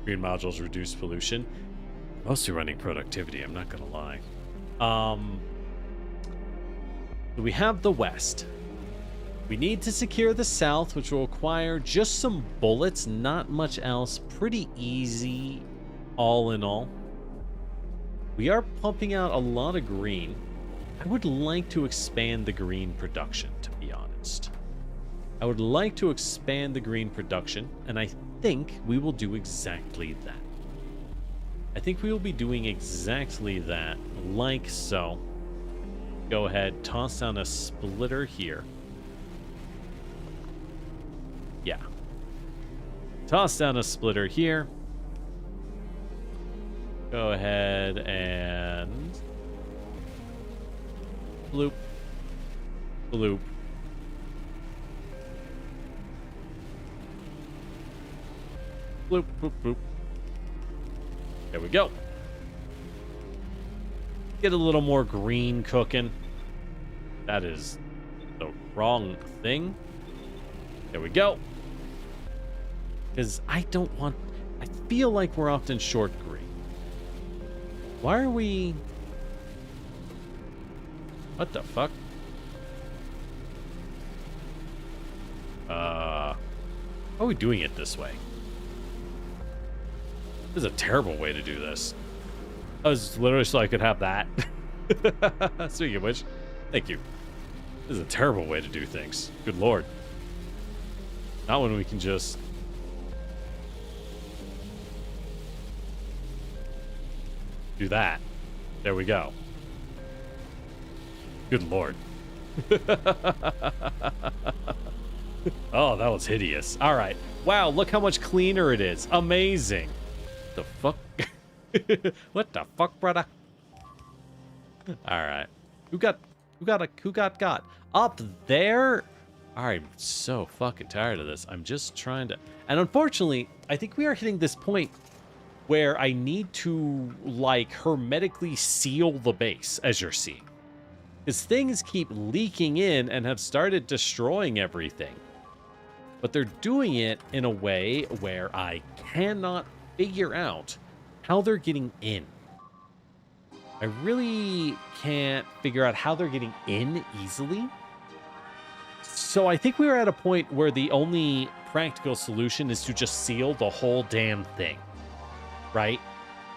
Speaker 1: Green modules reduce pollution. Mostly running productivity, I'm not gonna lie. We have the west. We need to secure the south, which will require just some bullets, not much else. Pretty easy, all in all. We are pumping out a lot of green. I would like to expand the green production, to be honest. I would like to expand the green production, and I think we will do exactly that. I think we will be doing exactly that, like so. Go ahead, toss down a splitter here. Yeah. Toss down a splitter here. Go ahead and bloop, bloop. Bloop, bloop, bloop. There we go. Get a little more green cooking. That is the wrong thing. There we go. Because I don't want... I feel like we're often short green. Why are we... What the fuck? How are we doing it this way? This is a terrible way to do this. I was literally so I could have that. Speaking of which, thank you. This is a terrible way to do things. Good lord. Not when we can just... do that. There we go. Good lord. Oh, that was hideous. All right. Wow, look how much cleaner it is. Amazing. The fuck? What the fuck, brother? All right. Who got up there? I'm so fucking tired of this. I'm just trying to... And unfortunately, I think we are hitting this point where I need to, like, hermetically seal the base, as you're seeing. Because things keep leaking in and have started destroying everything. But they're doing it in a way where I cannot figure out how they're getting in. I really can't figure out how they're getting in easily. So I think we are at a point where the only practical solution is to just seal the whole damn thing. Right?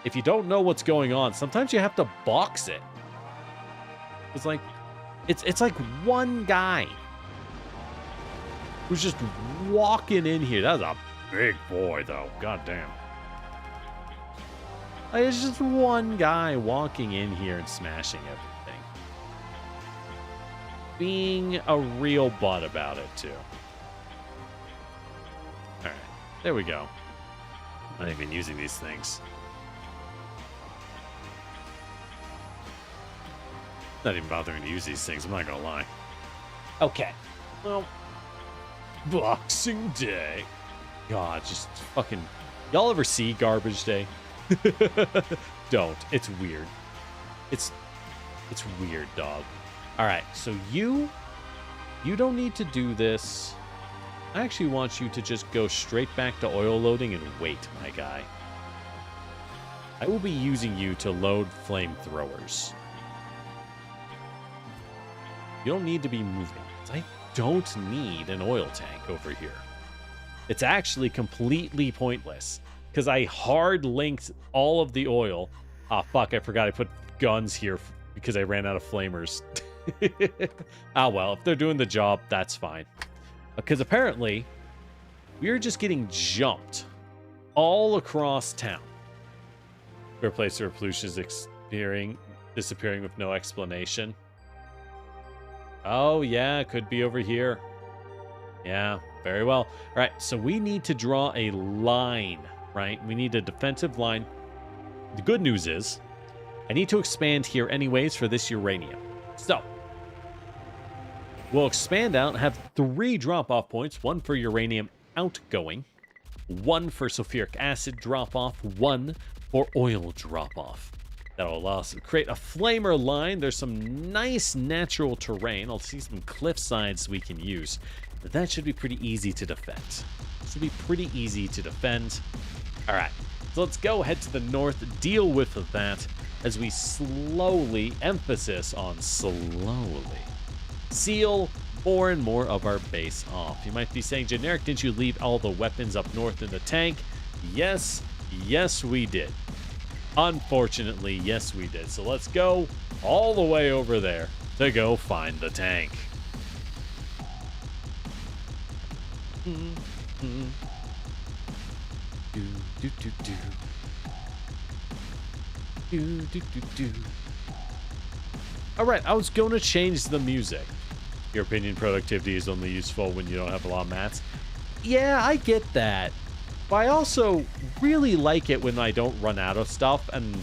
Speaker 1: If you don't know what's going on, sometimes you have to box it. It's like like one guy who's just walking in here. That's a big boy, though. God damn. Like, it's just one guy walking in here and smashing everything. Being a real butt about it, too. All right. There we go. I'm not even using these things. Not even bothering to use these things, I'm not gonna lie. Okay. Well, Boxing Day. God, just fucking... Y'all ever see Garbage Day? Don't. It's weird. It's weird, dog. Alright, so you don't need to do this. I actually want you to just go straight back to oil loading and wait, my guy. I will be using you to load flamethrowers. You don't need to be moving. I don't need an oil tank over here. It's actually completely pointless because I hard linked all of the oil. Ah, fuck, I forgot I put guns here because I ran out of flamers. Ah, well, if they're doing the job, that's fine. Because apparently, we are just getting jumped all across town. Replace the pollution is disappearing with no explanation. Oh, yeah, it could be over here. Yeah, very well. All right, so we need to draw a line, right? We need a defensive line. The good news is, I need to expand here anyways for this uranium. So, we'll expand out and have 3 drop-off points. 1 for uranium outgoing, 1 for sulfuric acid drop-off, 1 for oil drop-off. That'll allow us to create a flamer line. There's some nice natural terrain. I'll see some cliff sides we can use. But that should be pretty easy to defend. Should be pretty easy to defend. All right. So let's go head to the north, deal with that as we slowly, emphasis on slowly, seal more and more of our base off. You might be saying, Generic, didn't you leave all the weapons up north in the tank? Yes, we did. Unfortunately, yes, we did. So let's go all the way over there to go find the tank. All right, I was going to change the music. Your opinion, productivity is only useful when you don't have a lot of mats. Yeah, I get that. But I also really like it when I don't run out of stuff, and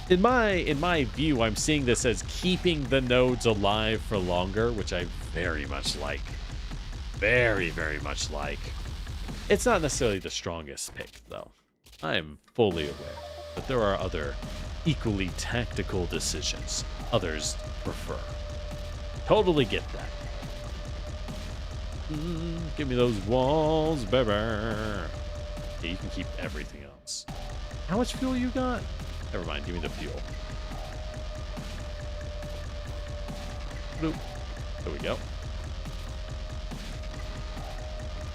Speaker 1: in my view, I'm seeing this as keeping the nodes alive for longer, which I very much like. Very, very much like. It's not necessarily the strongest pick, though. I am fully aware that there are other equally tactical decisions others prefer. Totally get that. Give me those walls, baby. Yeah, you can keep everything else. How much fuel you got? Never mind, give me the fuel. Bloop. There we go.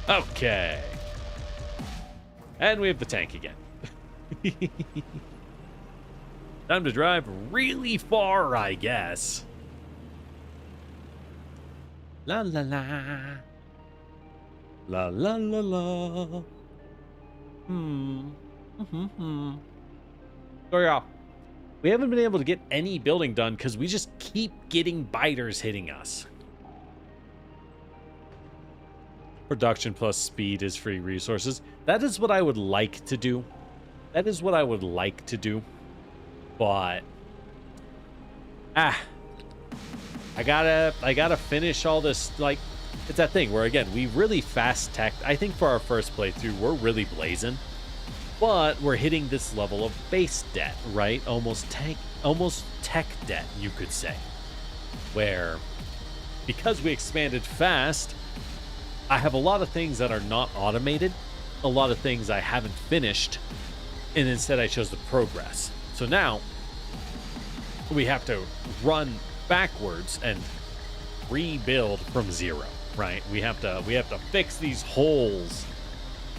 Speaker 1: Okay. And we have the tank again. Time to drive really far, I guess. La la la. La la la la. So yeah, we haven't been able to get any building done because we just keep getting biters hitting us. Production plus speed is free resources. That is what I would like to do. That is what I would like to do. But I gotta finish all this. Like, it's that thing where, again, we really fast tech. I think for our first playthrough, we're really blazing, but we're hitting this level of base debt, right? Almost tech debt, you could say, where because we expanded fast, I have a lot of things that are not automated, a lot of things I haven't finished, and instead I chose to progress. So now we have to run backwards and rebuild from zero, right? We have to fix these holes,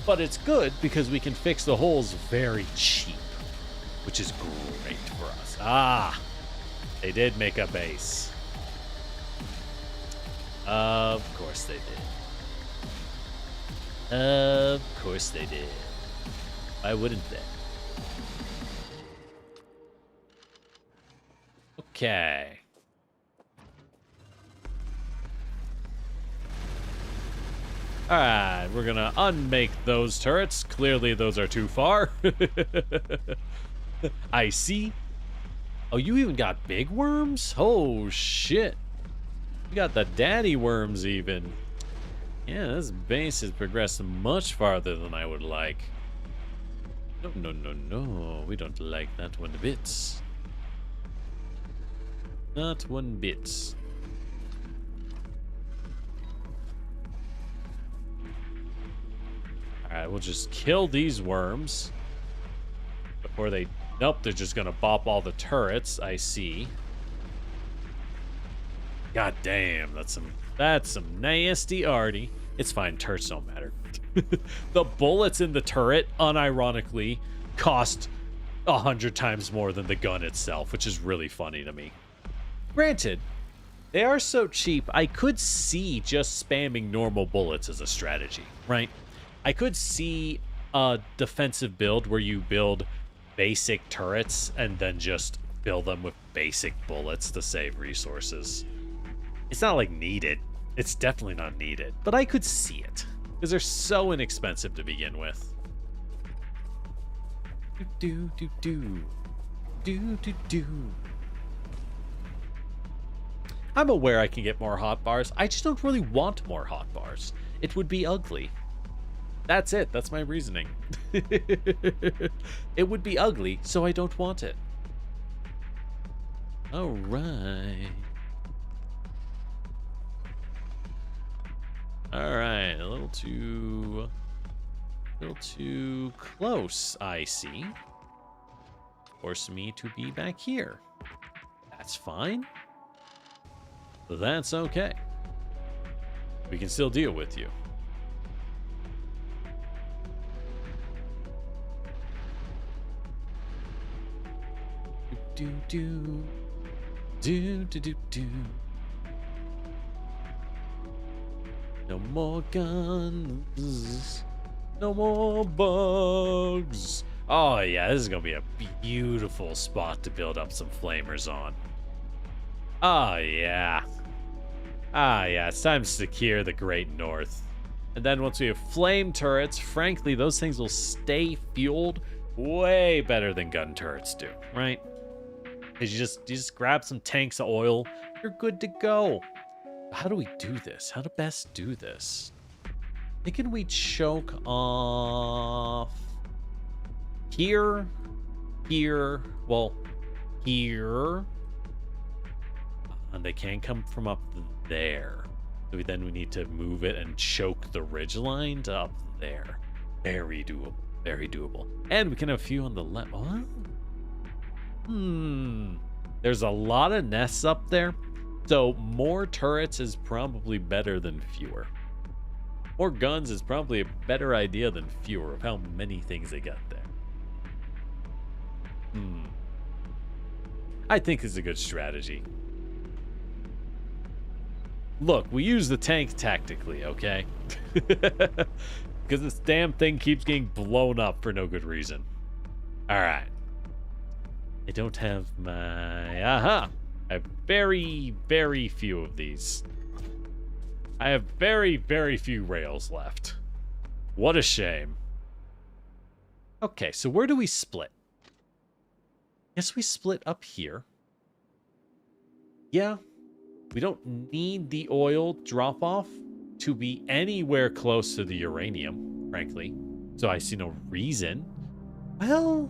Speaker 1: but it's good because we can fix the holes very cheap, which is great for us. Ah, they did make a base. Of course they did. Of course they did. Why wouldn't they? Okay. Alright, we're gonna unmake those turrets. Clearly those are too far. I see. Oh, you even got big worms? Oh, shit. You got the daddy worms even. Yeah, this base has progressed much farther than I would like. No, no, no, no. We don't like that one bit. Not one bit. Alright, we'll just kill these worms before they... Nope, they're just gonna bop all the turrets. I see. God damn, that's some nasty arty. It's fine, turrets don't matter. The bullets in the turret, unironically, cost 100 times more than the gun itself, which is really funny to me. Granted, they are so cheap, I could see just spamming normal bullets as a strategy, right? I could see a defensive build where you build basic turrets and then just fill them with basic bullets to save resources. It's not like needed. It's definitely not needed, but I could see it because they're so inexpensive to begin with. Do do do do do do. I'm aware I can get more hotbars. I just don't really want more hotbars. It would be ugly. That's it. That's my reasoning. It would be ugly, so I don't want it. All right. All right. A little too A little too close, I see. Force me to be back here. That's fine. That's okay. We can still deal with you. Do do do do do do. No more guns. No more bugs. Oh yeah, this is gonna be a beautiful spot to build up some flamers on. Oh yeah. Ah yeah, it's time to secure the Great North. And then once we have flame turrets, frankly, those things will stay fueled way better than gun turrets do, right? Because you just grab some tanks of oil, you're good to go. How do we do this? How to best do this? Thinking we choke off here, well, here. And they can come from up there. So then we need to move it and choke the ridgeline to up there. Very doable. Very doable. And we can have a few on the left. Oh. There's a lot of nests up there. So more turrets is probably better than fewer. More guns is probably a better idea than fewer of how many things they got there. I think it's a good strategy. Look, we use the tank tactically, okay? Because this damn thing keeps getting blown up for no good reason. Alright. I don't have my... Aha! I have very, very few of these. I have very, very few rails left. What a shame. Okay, so where do we split? Guess we split up here. Yeah. We don't need the oil drop-off to be anywhere close to the uranium, frankly. So I see no reason. Well...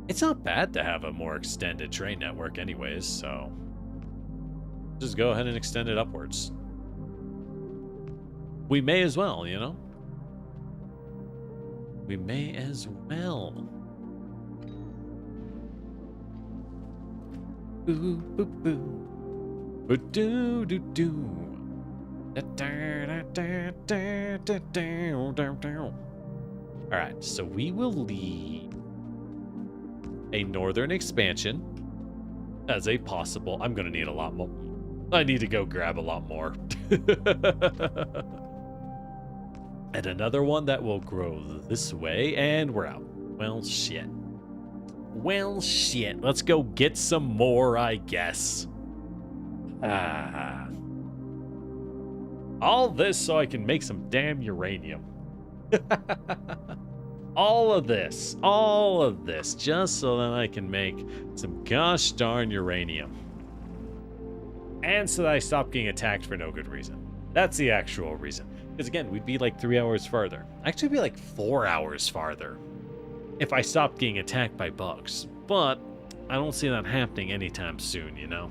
Speaker 1: it's not bad to have a more extended train network anyways, so... just go ahead and extend it upwards. We may as well, you know? We may as well. Boo, boo, boo. Boo, doo, doo, doo. Alright, so we will leave a northern expansion as a possible... I'm gonna need a lot more. I need to go grab a lot more. And another one that will grow this way, and we're out. Well, shit. Well, shit. Let's go get some more, I guess. All this so I can make some damn uranium. All of this, just so that I can make some gosh darn uranium. And so that I stop getting attacked for no good reason. That's the actual reason. Because again, we'd be like 3 hours farther. Actually, be like 4 hours farther if I stopped getting attacked by bugs. But I don't see that happening anytime soon, you know?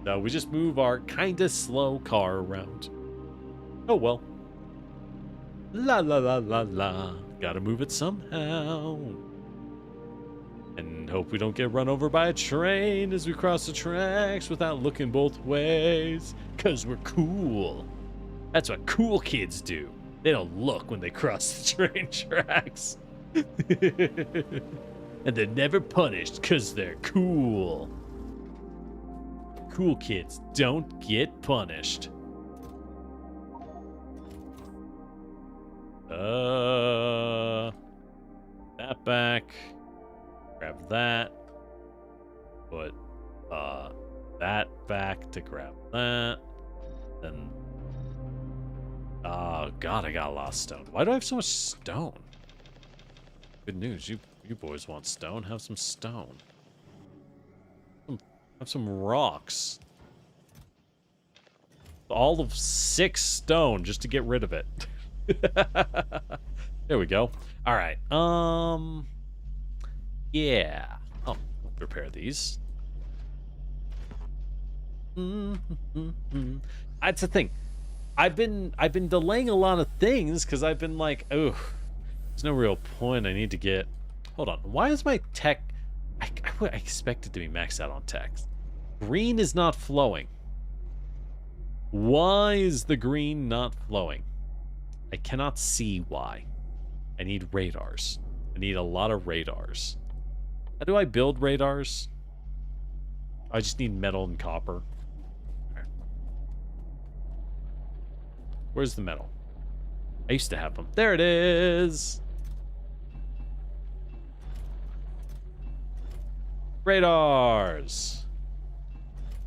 Speaker 1: So we just move our kinda slow car around. Oh well. La la la la la. Gotta move it somehow. And hope we don't get run over by a train as we cross the tracks without looking both ways. Cause we're cool. That's what cool kids do. They don't look when they cross the train tracks. And they're never punished cause they're cool. Cool kids don't get punished. That back. Grab that. Put that back to grab that. Then oh god, I got a lot of stone. Why do I have so much stone? Good news, you boys want stone? Have some stone. Have some rocks. All of 6 stone just to get rid of it. There we go. All right. Yeah. Oh, repair these. That's the thing. I've been delaying a lot of things because I've been like, oh, there's no real point. I need to get. Hold on. Why is my tech? I expect it to be maxed out on tech. Green is not flowing. Why is the green not flowing? I cannot see why. I need radars. I need a lot of radars. How do I build radars? I just need metal and copper. Okay. Where's the metal? I used to have them. There it is. Radars.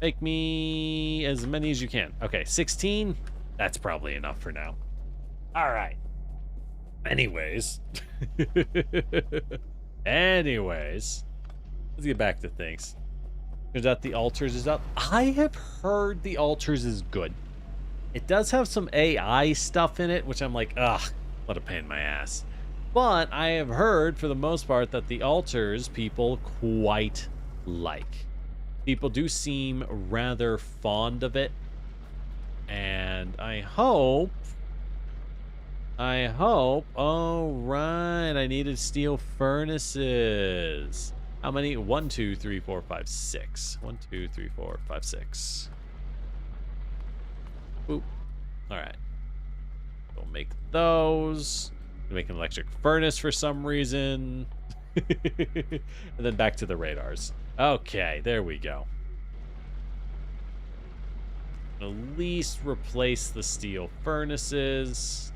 Speaker 1: Make me as many as you can. Okay, 16. That's probably enough for now. All right. Anyways. Anyways. Let's get back to things. Turns out the altars is up. I have heard the altars is good. It does have some AI stuff in it, which I'm like, ugh, what a pain in my ass. But I have heard, for the most part, that the altars people quite like. People do seem rather fond of it. And I hope... Oh, right. I needed steel furnaces. How many? 1, 2, 3, 4, 5, 6. 1, 2, 3, 4, 5, 6. Boop. All right. We'll make those. We'll make an electric furnace for some reason. And then back to the radars. Okay, there we go. At least replace the steel furnaces.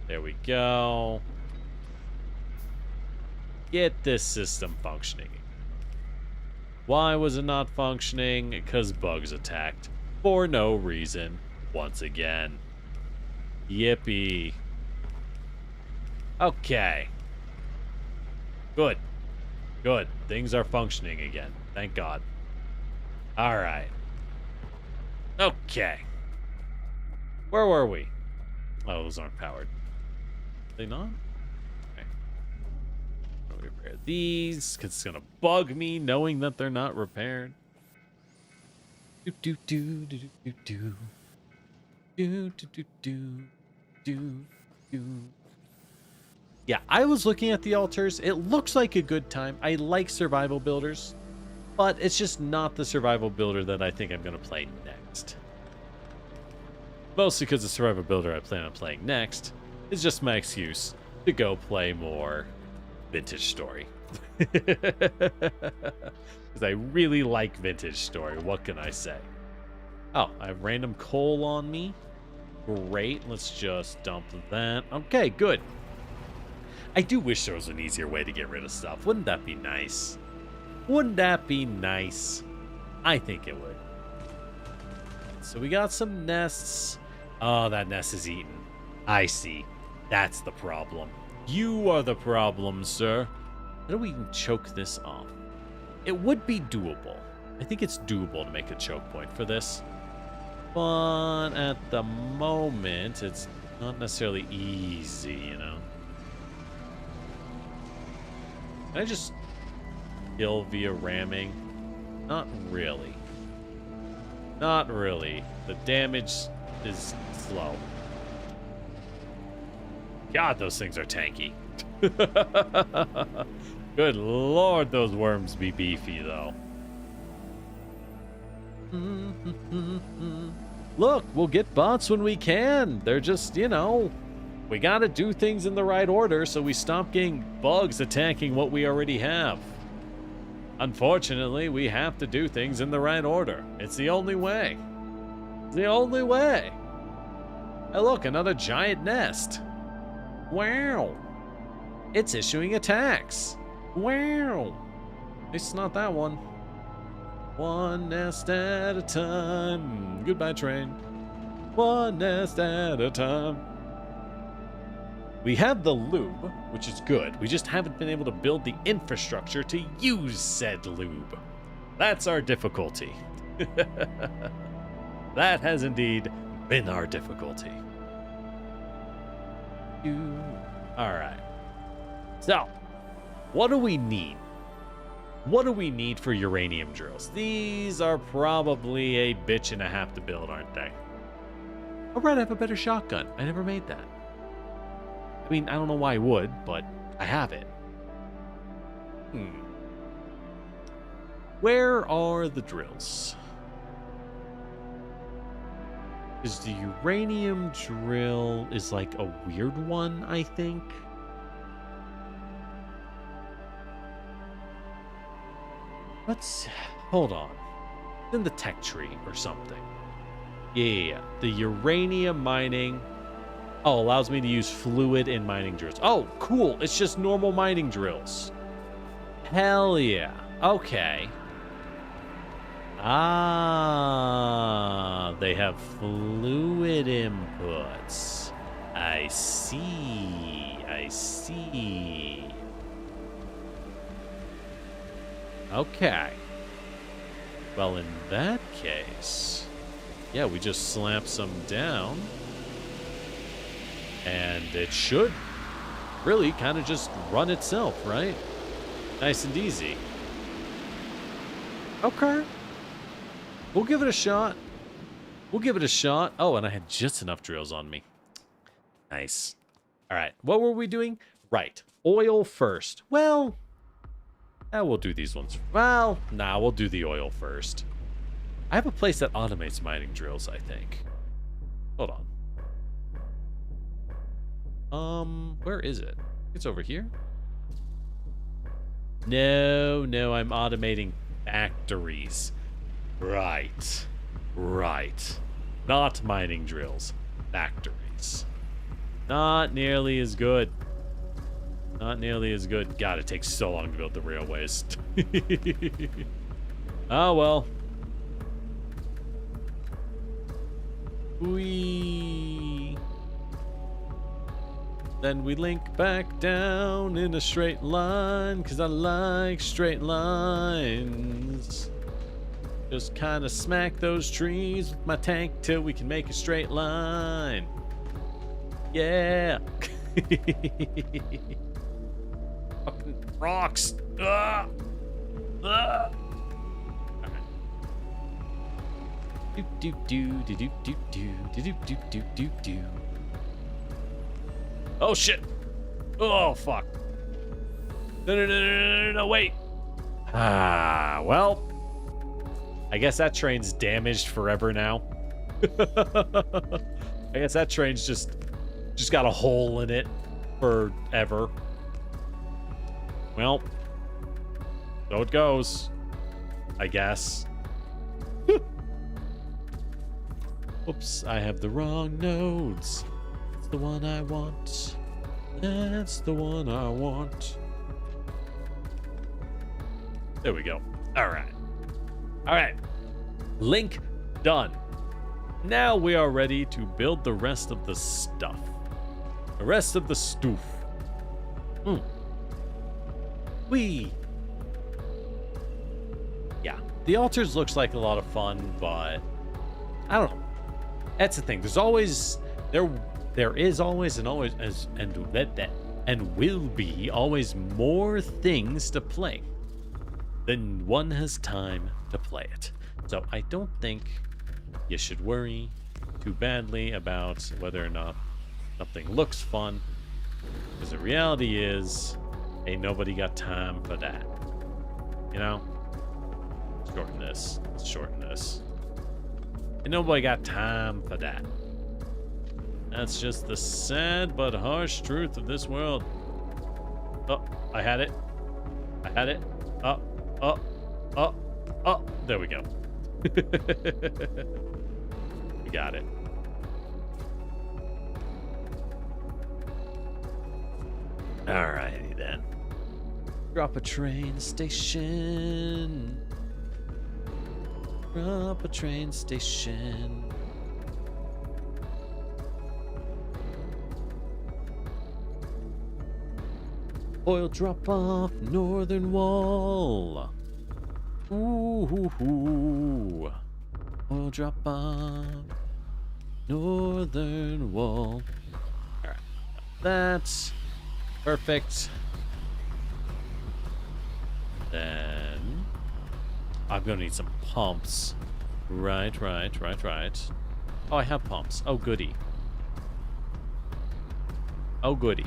Speaker 1: There we go. Get this system functioning. Why was it not functioning? Because bugs attacked. For no reason. Once again. Yippee. Okay. Good. Good. Things are functioning again. Thank God. Alright. Okay. Where were we? Oh, those aren't powered. Are they not? Okay. I'll repair these, because it's going to bug me knowing that they're not repaired. Do do do do do do do do do do do do. Yeah, I was looking at the altars. It looks like a good time. I like survival builders, but it's just not the survival builder that I think I'm going to play next. Mostly because the survival builder I plan on playing next is just my excuse to go play more Vintage Story. Because I really like Vintage Story. What can I say? Oh, I have random coal on me. Great. Let's just dump that. Okay, good. I do wish there was an easier way to get rid of stuff. Wouldn't that be nice? Wouldn't that be nice? I think it would. So we got some nests. Oh, that nest is eaten. I see. That's the problem. You are the problem, sir. How do we choke this off? It would be doable. I think it's doable to make a choke point for this. But at the moment, it's not necessarily easy, you know? Can I just kill via ramming? Not really. Not really. The damage is slow. God, those things are tanky. Good lord, those worms be beefy, though. Look, we'll get bots when we can. They're just, you know, we gotta do things in the right order so we stop getting bugs attacking what we already have. Unfortunately, we have to do things in the right order. It's the only way. It's the only way. Hey, look, another giant nest. Wow. It's issuing attacks. Wow. At least it's not that one. One nest at a time. Goodbye, train. One nest at a time. We have the lube, which is good. We just haven't been able to build the infrastructure to use said lube. That's our difficulty. That has indeed been our difficulty. Alright. So, what do we need? What do we need for uranium drills? These are probably a bitch and a half to build, aren't they? Oh, right, I have a better shotgun. I never made that. I mean, I don't know why I would, but I have it. Where are the drills? Because the uranium drill is like a weird one, I think. Let's hold on. It's in the tech tree or something. Yeah, the uranium mining. Oh, allows me to use fluid in mining drills. Oh, cool. It's just normal mining drills. Hell yeah. Okay. Ah, they have fluid inputs. I see. I see. Okay. Well, in that case, yeah, we just slap some down. And it should really kind of just run itself, right? Nice and easy. Okay. We'll give it a shot. We'll give it a shot. Oh, and I had just enough drills on me. Nice. All right. What were we doing? Right. Oil first. Well, we'll do these ones. Well, nah, we'll do the oil first. I have a place that automates mining drills, I think. Hold on. Where is it? It's over here. No, I'm automating factories. Right. Not mining drills. Factories. Not nearly as good. God, it takes so long to build the railways. Oh, well. Then we link back down in a straight line, because I like straight lines. Just kind of smack those trees with my tank till we can make a straight line. Yeah. Fucking rocks. Ah. Ah. Do. Oh shit! Oh fuck! No, wait! Ah, well, I guess that train's damaged forever now. I guess that train's just got a hole in it forever. Well, so it goes, I guess. Oops, I have the wrong nodes. That's the one I want. That's the one I want. There we go. All right. Link done. Now we are ready to build the rest of the stuff. The rest of the stoof. Yeah, the altars looks like a lot of fun, but I don't know. That's the thing. There is always and will be always more things to play than one has time to play it. So I don't think you should worry too badly about whether or not something looks fun, because the reality is, ain't nobody got time for that. You know? Shorten this. Ain't nobody got time for that. That's just the sad but harsh truth of this world. Oh, I had it. Oh, there we go. We got it. Alrighty then. Drop a train station. Oil drop off northern wall. Ooh. Oil drop off northern wall. Alright. That's perfect. Then I'm gonna need some pumps. Right. Oh, I have pumps. Oh, goody. Oh, goody.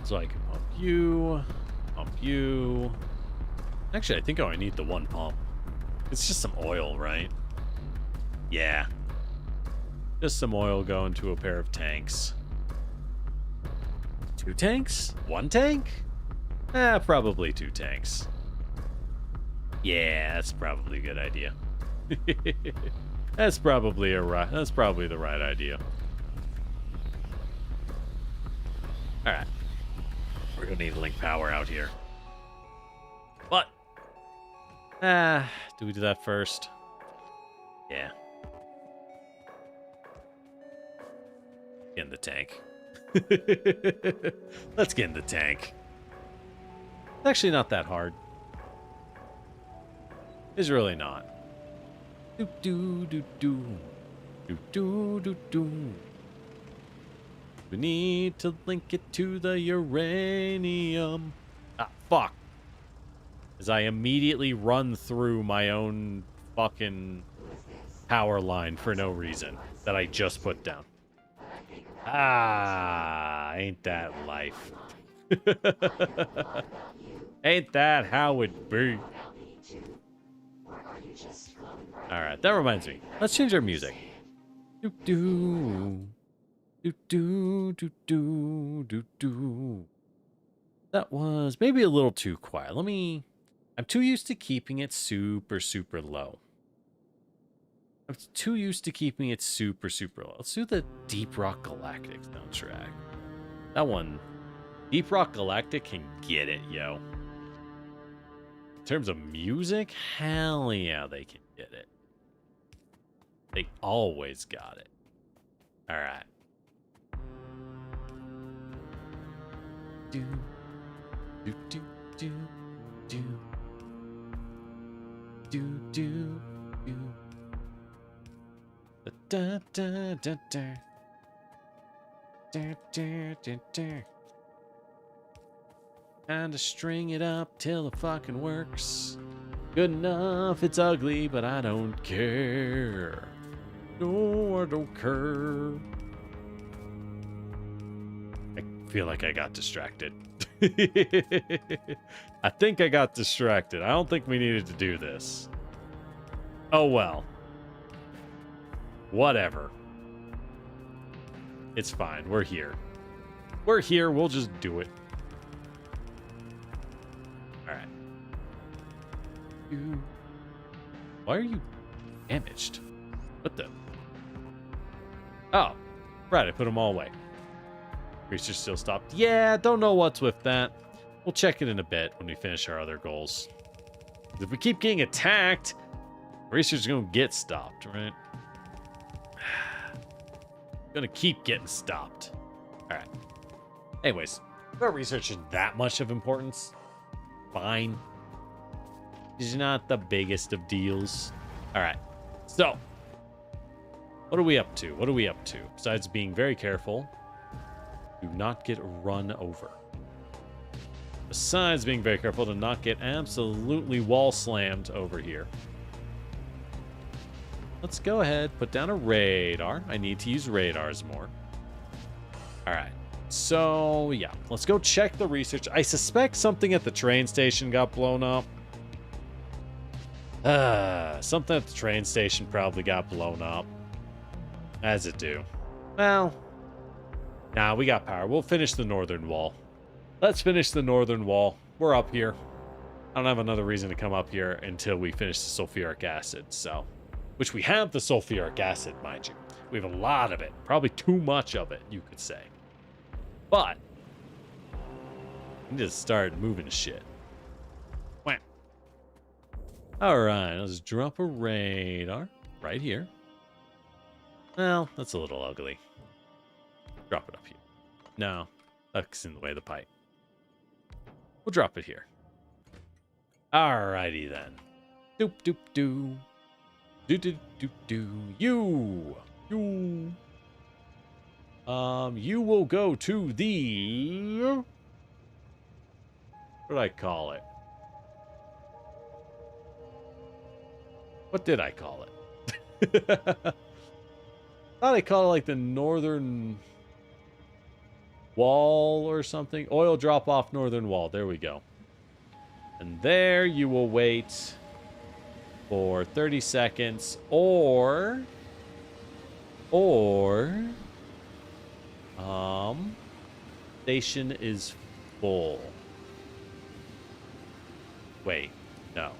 Speaker 1: So I can pump you. Pump you. Actually, I think I only need the one pump. It's just some oil, right? Yeah. Just some oil going to a pair of tanks. 2 tanks? 1 tank? Probably 2 tanks. Yeah, that's probably a good idea. That's probably the right idea. Alright. We're gonna need link power out here. But do we do that first? Yeah. Get in the tank. Let's get in the tank. It's actually not that hard. It's really not. Do do do do do do do do. We need to link it to the uranium. Ah, fuck. As I immediately run through my own fucking power line for no reason that I just put down. Ah, ain't that life. Ain't that how it be? Alright, that reminds me. Let's change our music. Do do do do do do do do. That was maybe a little too quiet. I'm too used to keeping it super, super low. I'm too used to keeping it super, super low. Let's do the Deep Rock Galactic soundtrack. That one, Deep Rock Galactic can get it, yo. In terms of music, hell yeah, they can get it. They always got it. All right. Do, do, do, do, do, do, do, do. Da, da, da, da. Da, da, da, da. And to string it up till it fucking works. Good enough, it's ugly, but I don't care. No, I don't care. I feel like I got distracted. I think I got distracted. I don't think we needed to do this. Oh well. Whatever. It's fine. We're here. We're here. We'll just do it. Alright. Why are you damaged? What the? Oh. Right, I put them all away. Creature still stopped. Yeah, don't know what's with that. We'll check it in a bit when we finish our other goals. If we keep getting attacked, Research's gonna get stopped, right? Gonna keep getting stopped. Alright. Anyways, our research is that much of importance. Fine. It's not the biggest of deals. Alright. So, what are we up to? What are we up to? Besides being very careful, do not get run over. Besides being very careful to not get absolutely wall slammed over here. Let's go ahead, put down a radar. I need to use radars more. All right. So, yeah, let's go check the research. I suspect something at the train station got blown up. Something at the train station probably got blown up. As it do. Well, nah, we got power. We'll finish the northern wall. Let's finish the northern wall. We're up here. I don't have another reason to come up here until we finish the sulfuric acid, so... Which we have the sulfuric acid, mind you. We have a lot of it. Probably too much of it, you could say. But we need to start moving shit. Wham. Alright, let's drop a radar right here. Well, that's a little ugly. Drop it up here. No, that's in the way of the pipe. We'll drop it here. Alrighty then. Doop doop doo. Do do do do. You. You will go to the... What did I call it? What did I call Thought I called it like the northern wall or something. Oil drop off northern wall. There we go. And there you will wait for 30 seconds or station is full. Wait, no.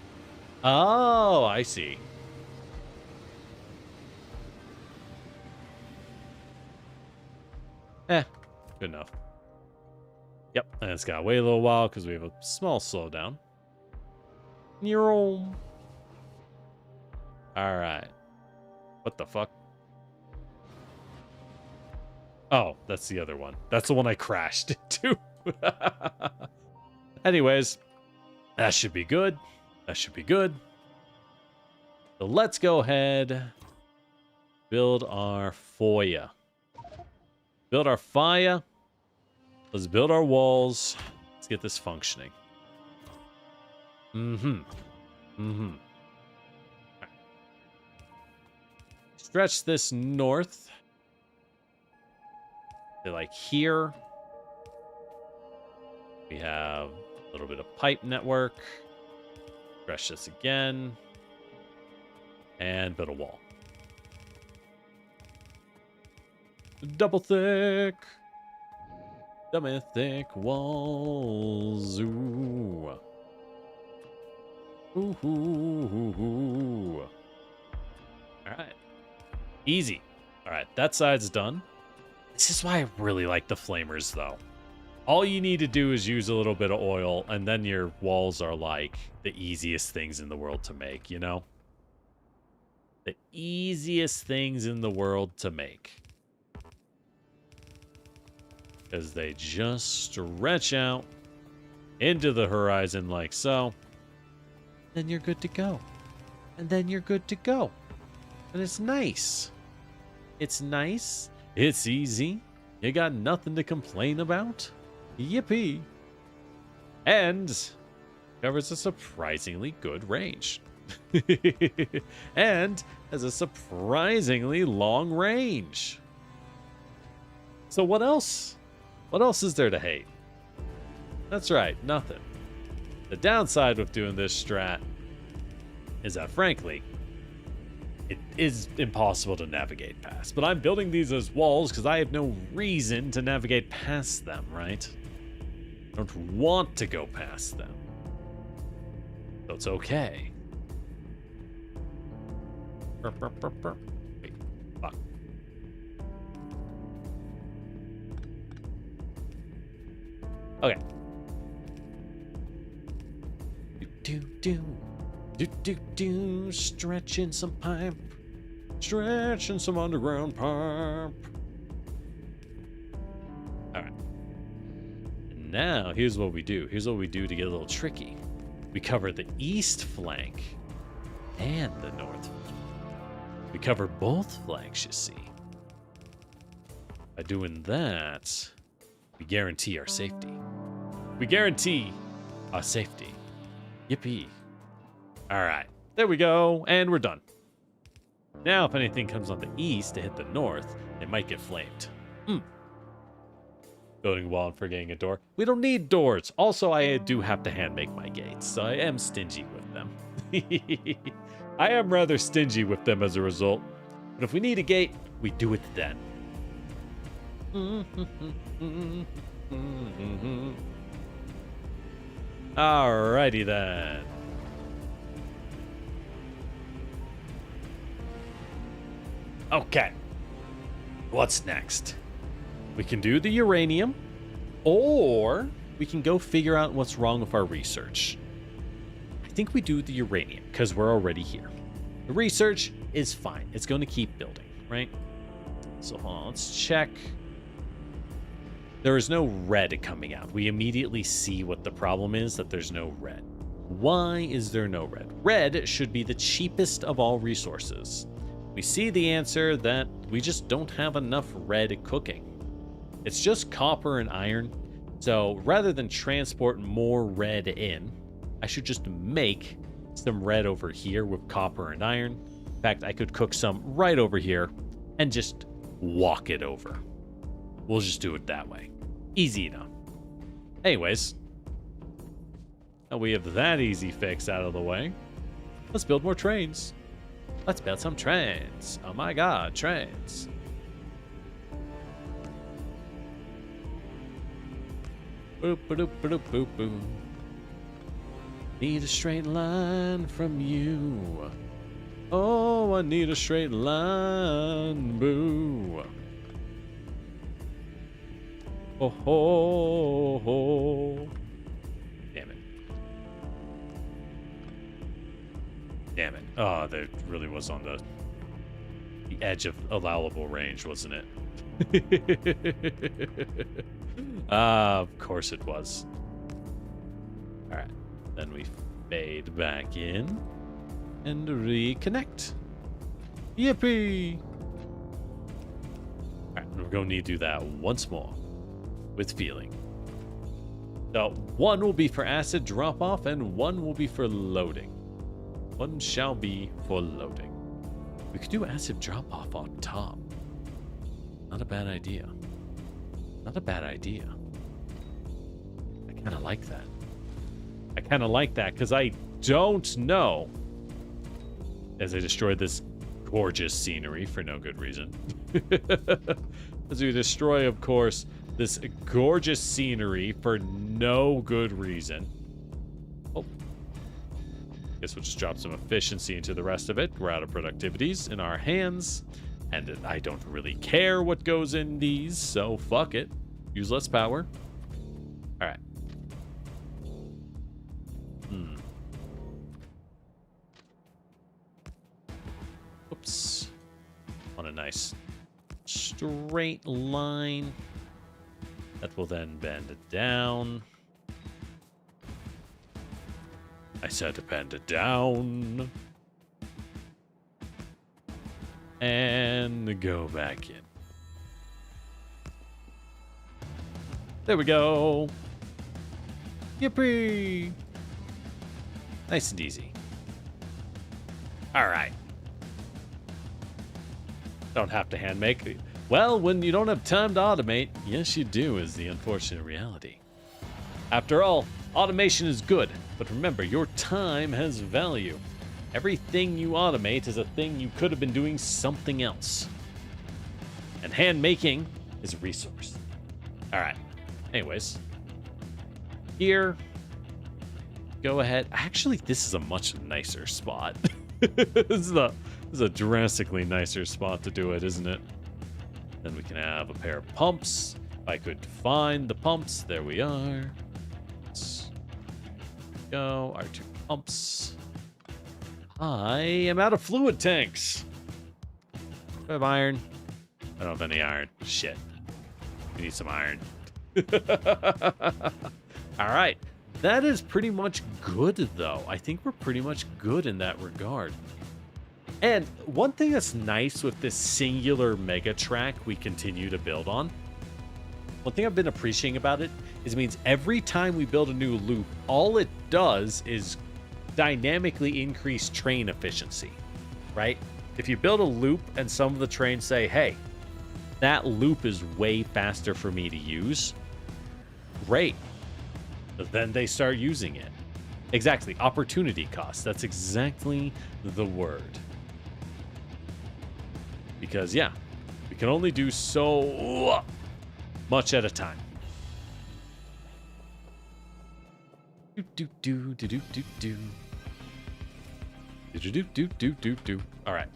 Speaker 1: Oh, I see. Good enough. Yep, and it's gotta wait a little while because we have a small slowdown. All right. What the fuck? Oh, that's the other one. That's the one I crashed into. Anyways, that should be good. That should be good. So let's go ahead. Build our foyer. Build our fire. Let's build our walls. Let's get this functioning. Stretch this north. To like here. We have a little bit of pipe network. Stretch this again. And build a wall. Double thick walls. Ooh. Ooh. All right. Easy. All right, that side's done. This is why I really like the flamers, though. All you need to do is use a little bit of oil, and then your walls are like the easiest things in the world to make, you know? The easiest things in the world to make. Because they just stretch out into the horizon like so. Then you're good to go. And then you're good to go. And it's nice. It's nice. It's easy. You got nothing to complain about. Yippee. And covers a surprisingly good range. And has a surprisingly long range. So what else? What else is there to hate? That's right, nothing. The downside with doing this strat is that, frankly, it is impossible to navigate past. But I'm building these as walls because I have no reason to navigate past them, right? I don't want to go past them. So it's okay. Wait, fuck. Okay. Stretching some pipe. Stretching some underground pipe. Alright. Now, here's what we do. Here's what we do to get a little tricky. We cover the east flank and the north. We cover both flanks, you see. By doing that, we guarantee our safety. We guarantee our safety. Yippee. Alright, there we go, and we're done. Now, if anything comes on the east to hit the north, it might get flamed. Building a wall and forgetting a door. We don't need doors. Also, I do have to hand make my gates, so I am stingy with them. I am rather stingy with them as a result. But if we need a gate, we do it then. Alrighty then. Okay. What's next? We can do the uranium, or we can go figure out what's wrong with our research. I think we do the uranium, because we're already here. The research is fine. It's going to keep building, right? So hold on, let's check. There is no red coming out. We immediately see what the problem is, that there's no red. Why is there no red? Red should be the cheapest of all resources. We see the answer that we just don't have enough red cooking. It's just copper and iron. So rather than transport more red in, I should just make some red over here with copper and iron. fact, I could cook some right over here and just walk it over. We'll just do it that way. Easy enough. Anyways, now we have that easy fix out of the way. Let's build more trains. Let's build some trains. Oh my god, trains. Boop, boop, boop, boop, boop. Need a straight line from you. Oh, I need a straight line. Boo. Oh, ho, ho. Damn it. Damn it. Oh, that really was on the edge of allowable range, wasn't it? Of course it was. All right. Then we fade back in and reconnect. Yippee! All right, we're going to need to do that once more with feeling. So one will be for acid drop off and one will be for loading. One shall be for loading. We could do acid drop off on top. Not a bad idea. Not a bad idea. I kind of like that. I kind of like that because I don't know, as I destroyed this gorgeous scenery for no good reason. As we destroy, of course, this gorgeous scenery for no good reason. Oh. Guess we'll just drop some efficiency into the rest of it. We're out of productivities in our hands. And I don't really care what goes in these, so fuck it. Use less power. All right. Oops. On a nice straight line. That will then bend it down. I said to bend it down. And go back in. There we go. Yippee! Nice and easy. All right. Don't have to hand make. Well, when you don't have time to automate, yes, you do, is the unfortunate reality. After all, automation is good, but remember, your time has value. Everything you automate is a thing you could have been doing something else. And hand making is a resource. All right. Anyways, here, go ahead. Actually, this is a much nicer spot. This is a drastically nicer spot to do it, isn't it? Then we can have a pair of pumps. If I could find the pumps, there we are. Let's go. Our two pumps. I am out of fluid tanks. Do I have iron? I don't have any iron. Shit. We need some iron. All right. That is pretty much good, though. I think we're pretty much good in that regard. And one thing that's nice with this singular mega track we continue to build on, one thing I've been appreciating about it is it means every time we build a new loop, all it does is dynamically increase train efficiency, right? If you build a loop and some of the trains say, hey, that loop is way faster for me to use, great. Then they start using it. Exactly. Opportunity cost. That's exactly the word. Because, yeah, we can only do so much at a time. Do do do do do do do. Do do do do do do. All right.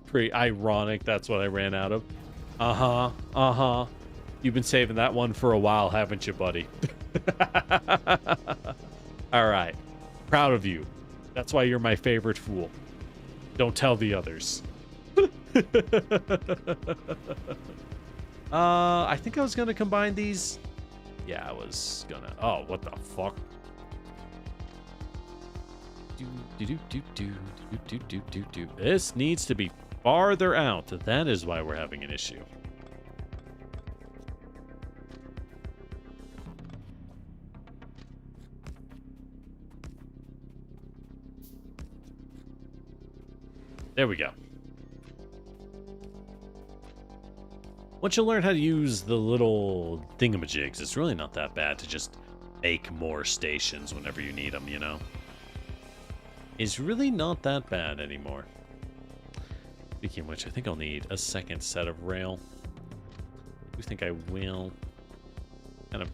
Speaker 1: Pretty ironic. That's what I ran out of. Uh-huh. You've been saving that one for a while, haven't you, buddy? All right. Proud of you. That's why you're my favorite fool. Don't tell the others. I think I was going to combine these. Yeah, I was going to. Oh, what the fuck? This needs to be farther out. That is why we're having an issue. There we go. Once you learn how to use the little thingamajigs, it's really not that bad to just make more stations whenever you need them, you know? It's really not that bad anymore. Speaking of which, I think I'll need a second set of rail. I do think I will. Kind of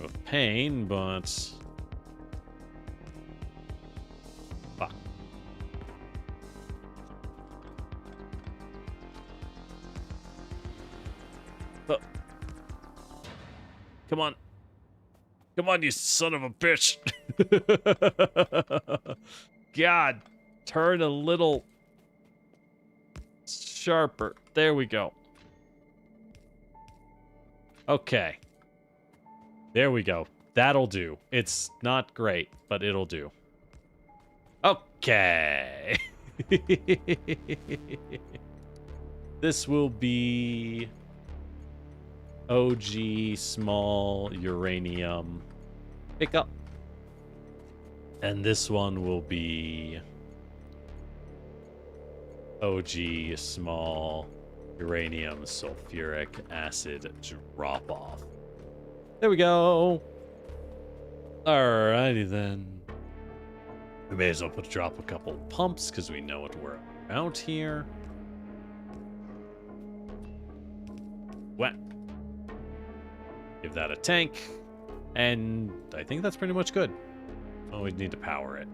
Speaker 1: a pain, but... Fuck. Oh. Come on. Come on, you son of a bitch. God. Turn a little sharper. There we go. Okay. There we go. That'll do. It's not great, but it'll do. Okay. This will be OG small uranium pickup. And this one will be OG small uranium sulfuric acid drop off. There we go. Alrighty then. We may as well drop a couple pumps because we know what we're out here. Wet. Give that a tank. And I think that's pretty much good. Oh, we need to power it.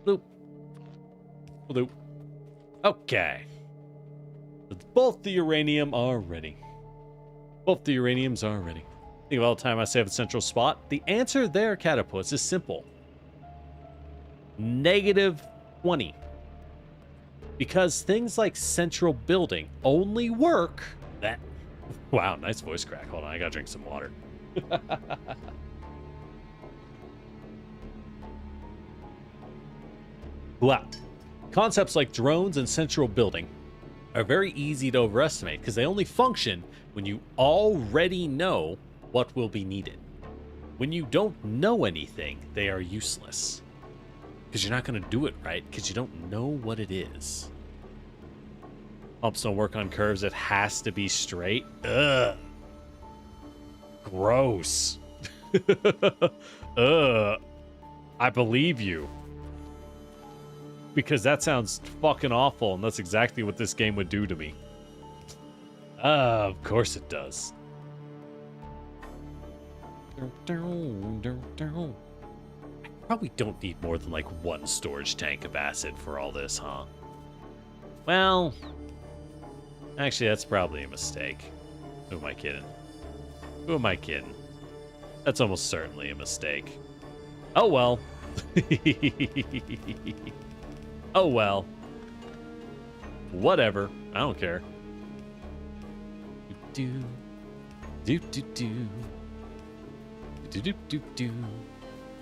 Speaker 1: Loop. Loop. Okay. Both the uranium are ready. Both the uraniums are ready. Think of all the time I save the central spot. The answer there, Catapults, is simple. -20. Because things like central building only work that... Wow, nice voice crack. Hold on, I gotta drink some water. Wow. Concepts like drones and central building are very easy to overestimate because they only function when you already know what will be needed. When you don't know anything, they are useless. Because you're not going to do it right because you don't know what it is. Pumps don't work on curves. It has to be straight. Ugh. Gross. Ugh. I believe you. Because that sounds fucking awful, and that's exactly what this game would do to me. Of course it does. I probably don't need more than like one storage tank of acid for all this, huh? Well, actually, that's probably a mistake. Who am I kidding? Who am I kidding? That's almost certainly a mistake. Oh well. Oh well. Whatever. I don't care. Do do do do do do do do.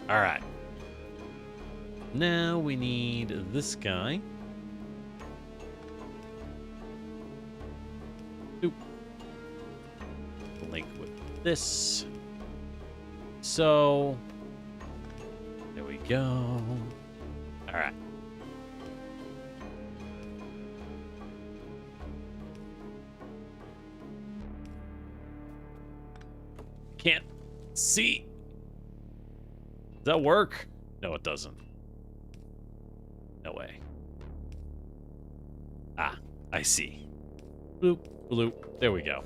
Speaker 1: All right. Now we need this guy. Oop. Link with this. So there we go. All right. Can't see. Does that work? No, it doesn't. No way. Ah, I see. Bloop, bloop. There we go.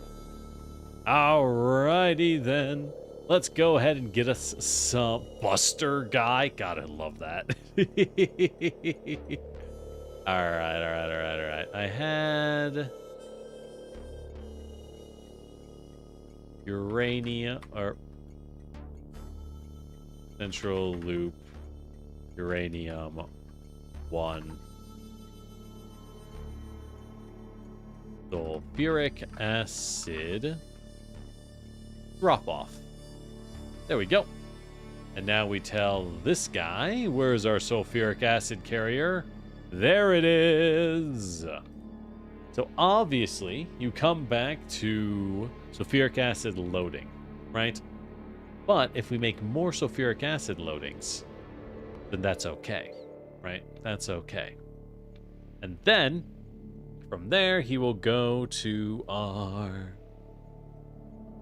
Speaker 1: Alrighty then. Let's go ahead and get us some Buster guy. God, I love that. Alright. I had uranium or central loop uranium 1 sulfuric acid drop off. There we go. And now we tell this guy, where's our sulfuric acid carrier? There it is. So obviously, you come back to sulfuric acid loading, right? But if we make more sulfuric acid loadings, then that's okay, right? That's okay. And then, from there, he will go to our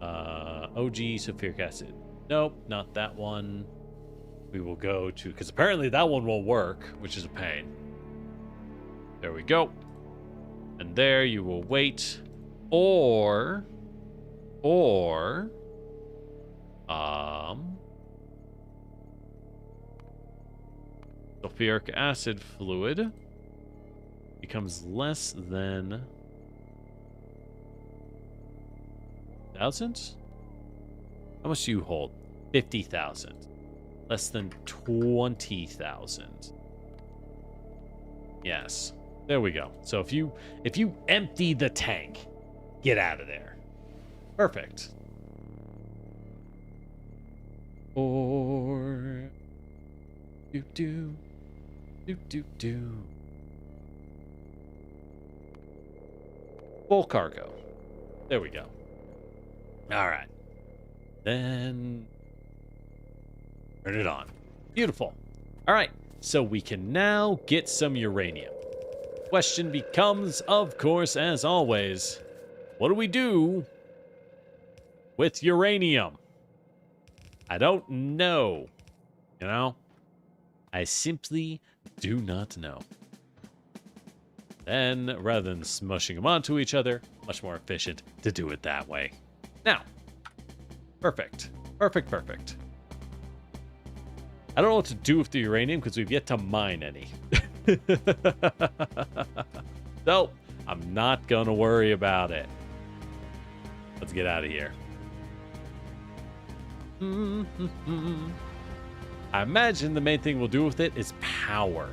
Speaker 1: OG sulfuric acid. Nope, not that one. We will go to, because apparently that one won't work, which is a pain. There we go. And there you will wait. Or sulfuric acid fluid becomes less than 1,000? How much do you hold? 50,000. Less than 20,000. Yes. There we go. So if you empty the tank, get out of there. Perfect. Or do. Full cargo. There we go. All right. Then turn it on. Beautiful. All right. So we can now get some uranium. Question becomes, of course, as always, what do we do with uranium? I don't know. You know? I simply do not know. Then, rather than smushing them onto each other, much more efficient to do it that way. Now, perfect. Perfect. I don't know what to do with the uranium because we've yet to mine any. So, I'm not going to worry about it. Let's get out of here. I imagine the main thing we'll do with it is power.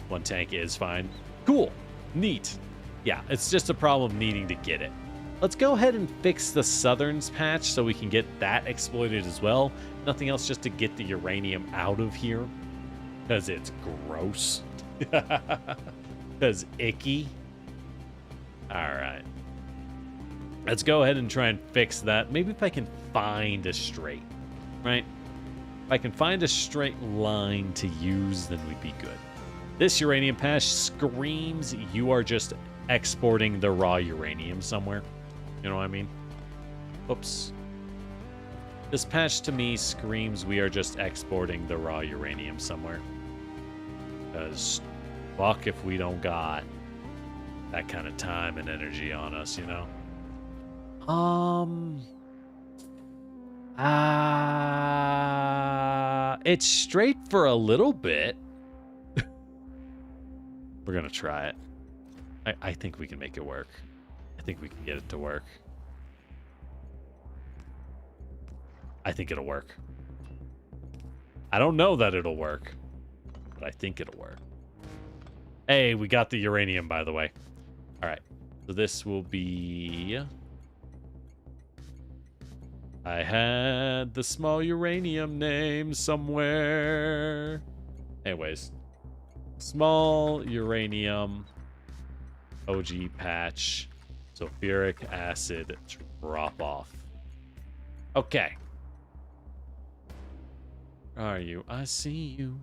Speaker 1: One tank is fine. Cool. Neat. Yeah, it's just a problem of needing to get it. Let's go ahead and fix the Southerns patch so we can get that exploited as well. Nothing else, just to get the uranium out of here. Because it's gross. Because icky. Alright. Let's go ahead and try and fix that. Maybe if I can find a straight. Right? If I can find a straight line to use, then we'd be good. This uranium patch screams you are just exporting the raw uranium somewhere. You know what I mean? Oops. This patch to me screams we are just exporting the raw uranium somewhere. Because fuck if we don't got that kind of time and energy on us, you know? It's straight for a little bit. We're gonna try it. I think we can make it work. I think we can get it to work. I think it'll work. I don't know that it'll work, but I think it'll work. Hey, we got the uranium, by the way. All right. So this will be... I had the small uranium name somewhere. Anyways. Small uranium OG patch. Sulfuric acid drop off. Okay. Where are you? I see you.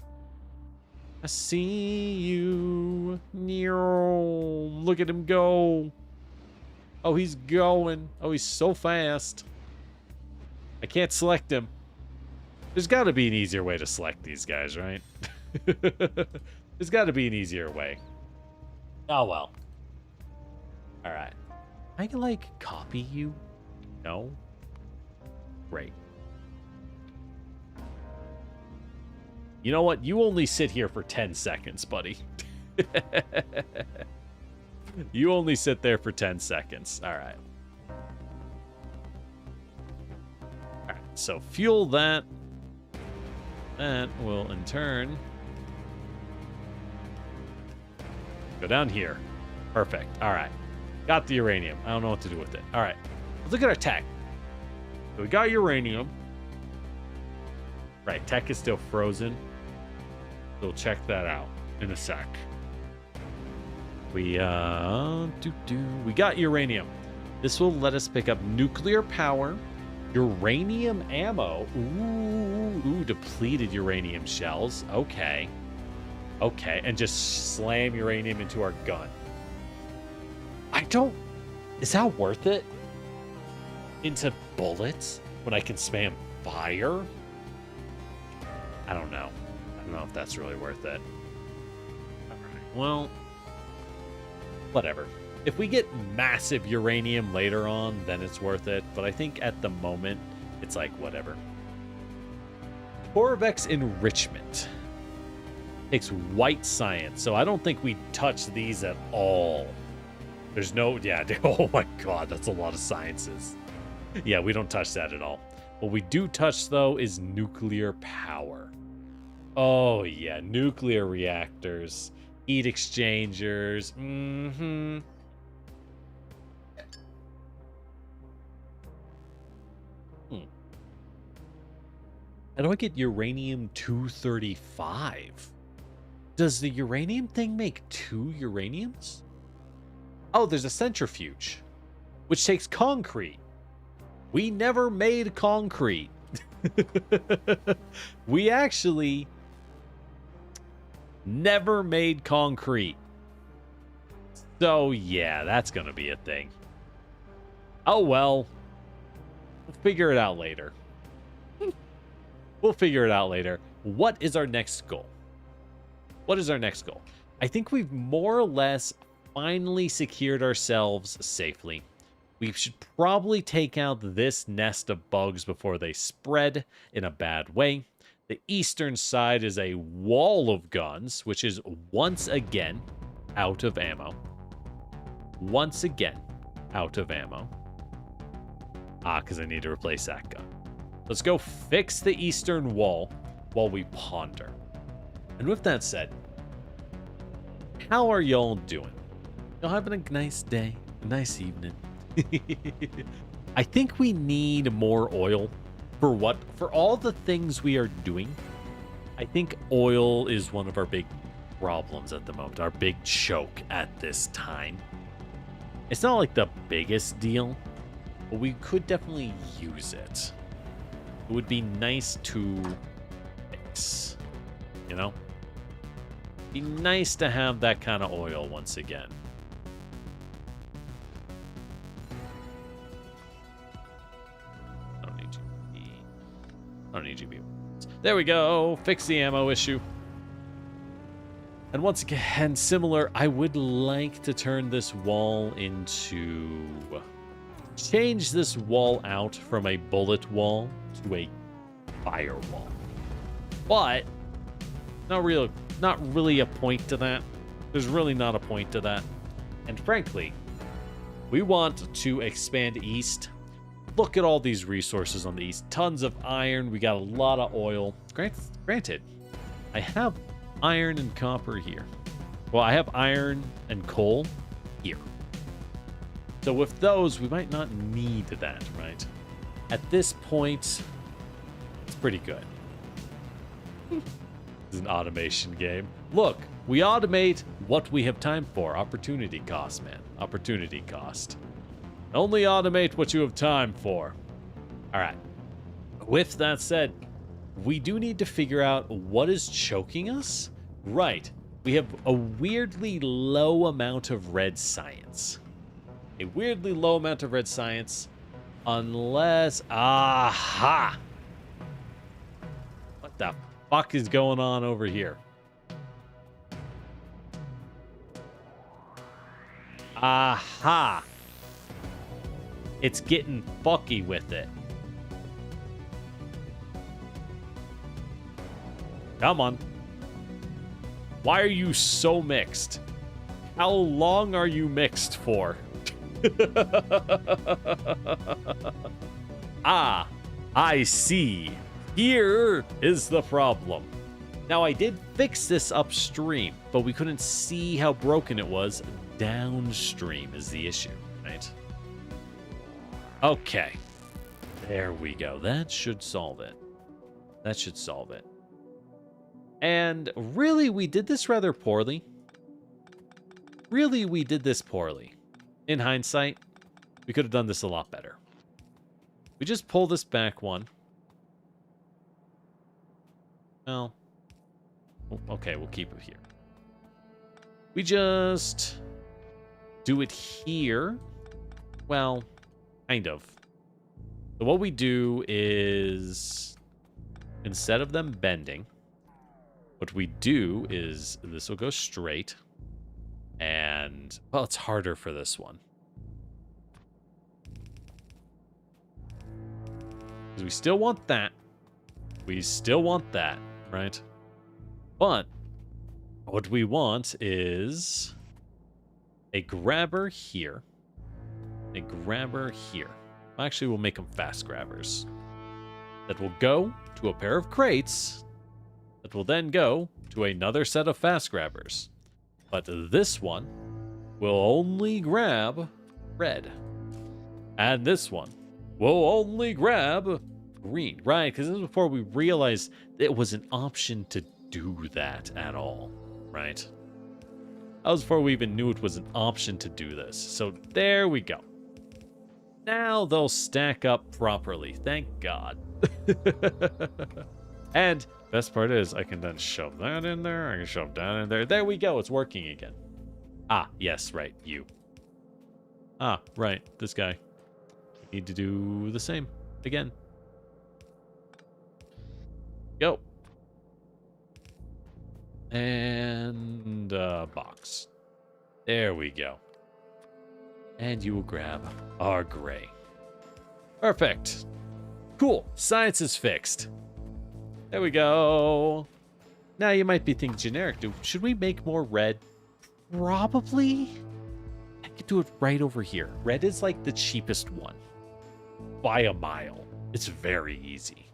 Speaker 1: I see you. Look at him go. Oh, he's going. Oh, he's so fast. I can't select him. There's got to be an easier way to select these guys, right? There's got to be an easier way. Oh, well. All right. I can, like, copy you? No? Great. You know what? You only sit here for 10 seconds, buddy. You only sit there for 10 seconds. All right. All right. So fuel that. That will, in turn, go down here. Perfect. All right. Got the uranium. I don't know what to do with it. All right. Let's look at our tech. So we got uranium. Right. Tech is still frozen. We'll check that out in a sec. We got uranium. This will let us pick up nuclear power Uranium ammo. Ooh, depleted uranium shells. Okay. Okay, and just slam uranium into our gun. I don't... Is that worth it? Into bullets? When I can spam fire? I don't know. I don't know if that's really worth it. Alright, well... Whatever. If we get massive uranium later on, then it's worth it. But I think at the moment, it's like, whatever. Corvex Enrichment. Takes white science, so I don't think we touch these at all. There's no... Yeah, oh my god, that's a lot of sciences. Yeah, we don't touch that at all. What we do touch, though, is nuclear power. Oh, yeah, nuclear reactors. Heat exchangers. Mm-hmm. How do I get uranium-235? Does the uranium thing make 2 uraniums? Oh, there's a centrifuge, which takes concrete. We never made concrete. We actually never made concrete. So, yeah, that's going to be a thing. Oh, well. We'll figure it out later. We'll figure it out later. What is our next goal? What is our next goal? I think we've more or less finally secured ourselves safely. We should probably take out this nest of bugs before they spread in a bad way. The eastern side is a wall of guns, which is once again out of ammo. Once again out of ammo. Ah, because I need to replace that gun. Let's go fix the eastern wall while we ponder. And with that said, how are y'all doing? Y'all having a nice day, a nice evening? I think we need more oil for what? For all the things we are doing. I think oil is one of our big problems at the moment, our big choke at this time. It's not like the biggest deal, but we could definitely use it. It would be nice to fix, you know? Be nice to have that kind of oil once again. I don't need GP. I don't need GP. There we go. Fix the ammo issue. And once again, similar, I would like to turn this wall into... Change this wall out from a bullet wall to a firewall. But not really a point to that. There's really not a point to that. And frankly, we want to expand east. Look at all these resources on the east. Tons of iron. We got a lot of oil. Granted, I have iron and copper here. Well, I have iron and coal here. So with those, we might not need that, right? At this point, it's pretty good. This is an automation game. Look, we automate what we have time for. Opportunity cost, man. Opportunity cost. Only automate what you have time for. All right. With that said, we do need to figure out what is choking us. Right. We have a weirdly low amount of red science. A weirdly low amount of red science. Unless... Aha! What the fuck is going on over here? Aha! It's getting fucky with it. Come on. Why are you so mixed? How long are you mixed for? Ah, I see. Here is the problem. Now, I did fix this upstream, but we couldn't see how broken it was. Downstream is the issue, right? Okay. There we go. That should solve it. That should solve it. And really, we did this rather poorly. Really, we did this poorly. In hindsight, we could have done this a lot better. We just pull this back one. Well, okay, we'll keep it here. We just do it here. Well, kind of. So what we do is, instead of them bending, what we do is this will go straight. And, well, it's harder for this one. Because we still want that. We still want that, right? But what we want is a grabber here. A grabber here. Actually, we'll make them fast grabbers. That will go to a pair of crates. That will then go to another set of fast grabbers. But this one will only grab red. And this one will only grab green. Right, because this is before we realized it was an option to do that at all. Right? That was before we even knew it was an option to do this. So there we go. Now they'll stack up properly. Thank God. And best part is I can then shove that in there. I can shove that in there. There we go. It's working again. Ah, yes, right. You. Ah, right. This guy. We need to do the same again. Go. And box. There we go. And you will grab our gray. Perfect. Cool. Science is fixed. There we go. Now you might be thinking generic. Should we make more red? Probably. I could do it right over here. Red is like the cheapest one. By a mile. It's very easy.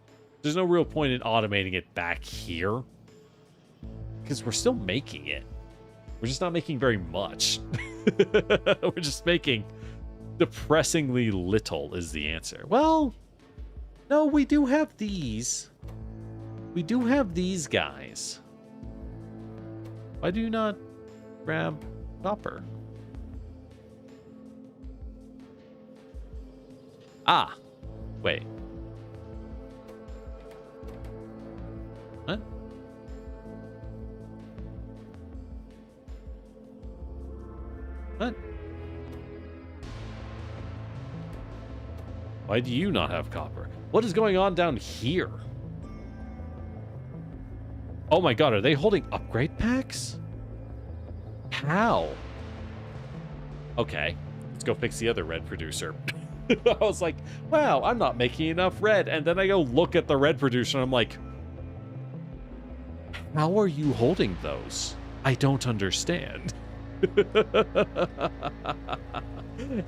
Speaker 1: There's no real point in automating it back here. Because we're still making it. We're just not making very much. We're just making depressingly little is the answer. Well, no, we do have these. We do have these guys. Why do you not grab copper? Ah, wait. What? What? Why do you not have copper? What is going on down here? Oh my god, are they holding upgrade packs? How? Okay, let's go fix the other red producer. I was like, wow, I'm not making enough red. And then I go look at the red producer and I'm like, how are you holding those? I don't understand.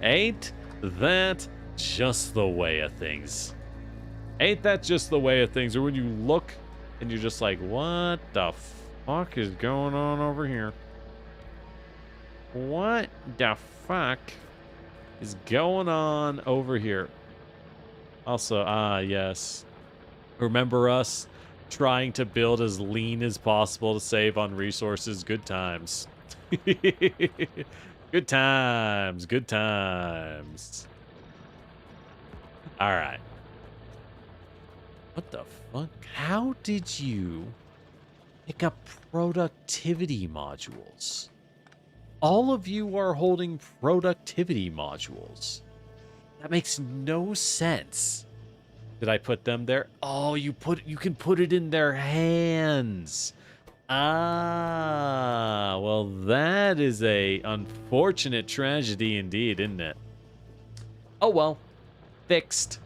Speaker 1: Ain't that just the way of things? Ain't that just the way of things? Or when you look and you're just like, what the fuck is going on over here? What the fuck is going on over here? Also, yes. Remember us trying to build as lean as possible to save on resources? Good times. Good times. Good times. All right. What the fuck? How did you pick up productivity modules? All of you are holding productivity modules. That makes no sense. Did I put them there? Oh, you can put it in their hands. Ah, well, that is a unfortunate tragedy indeed, isn't it? Oh well, fixed.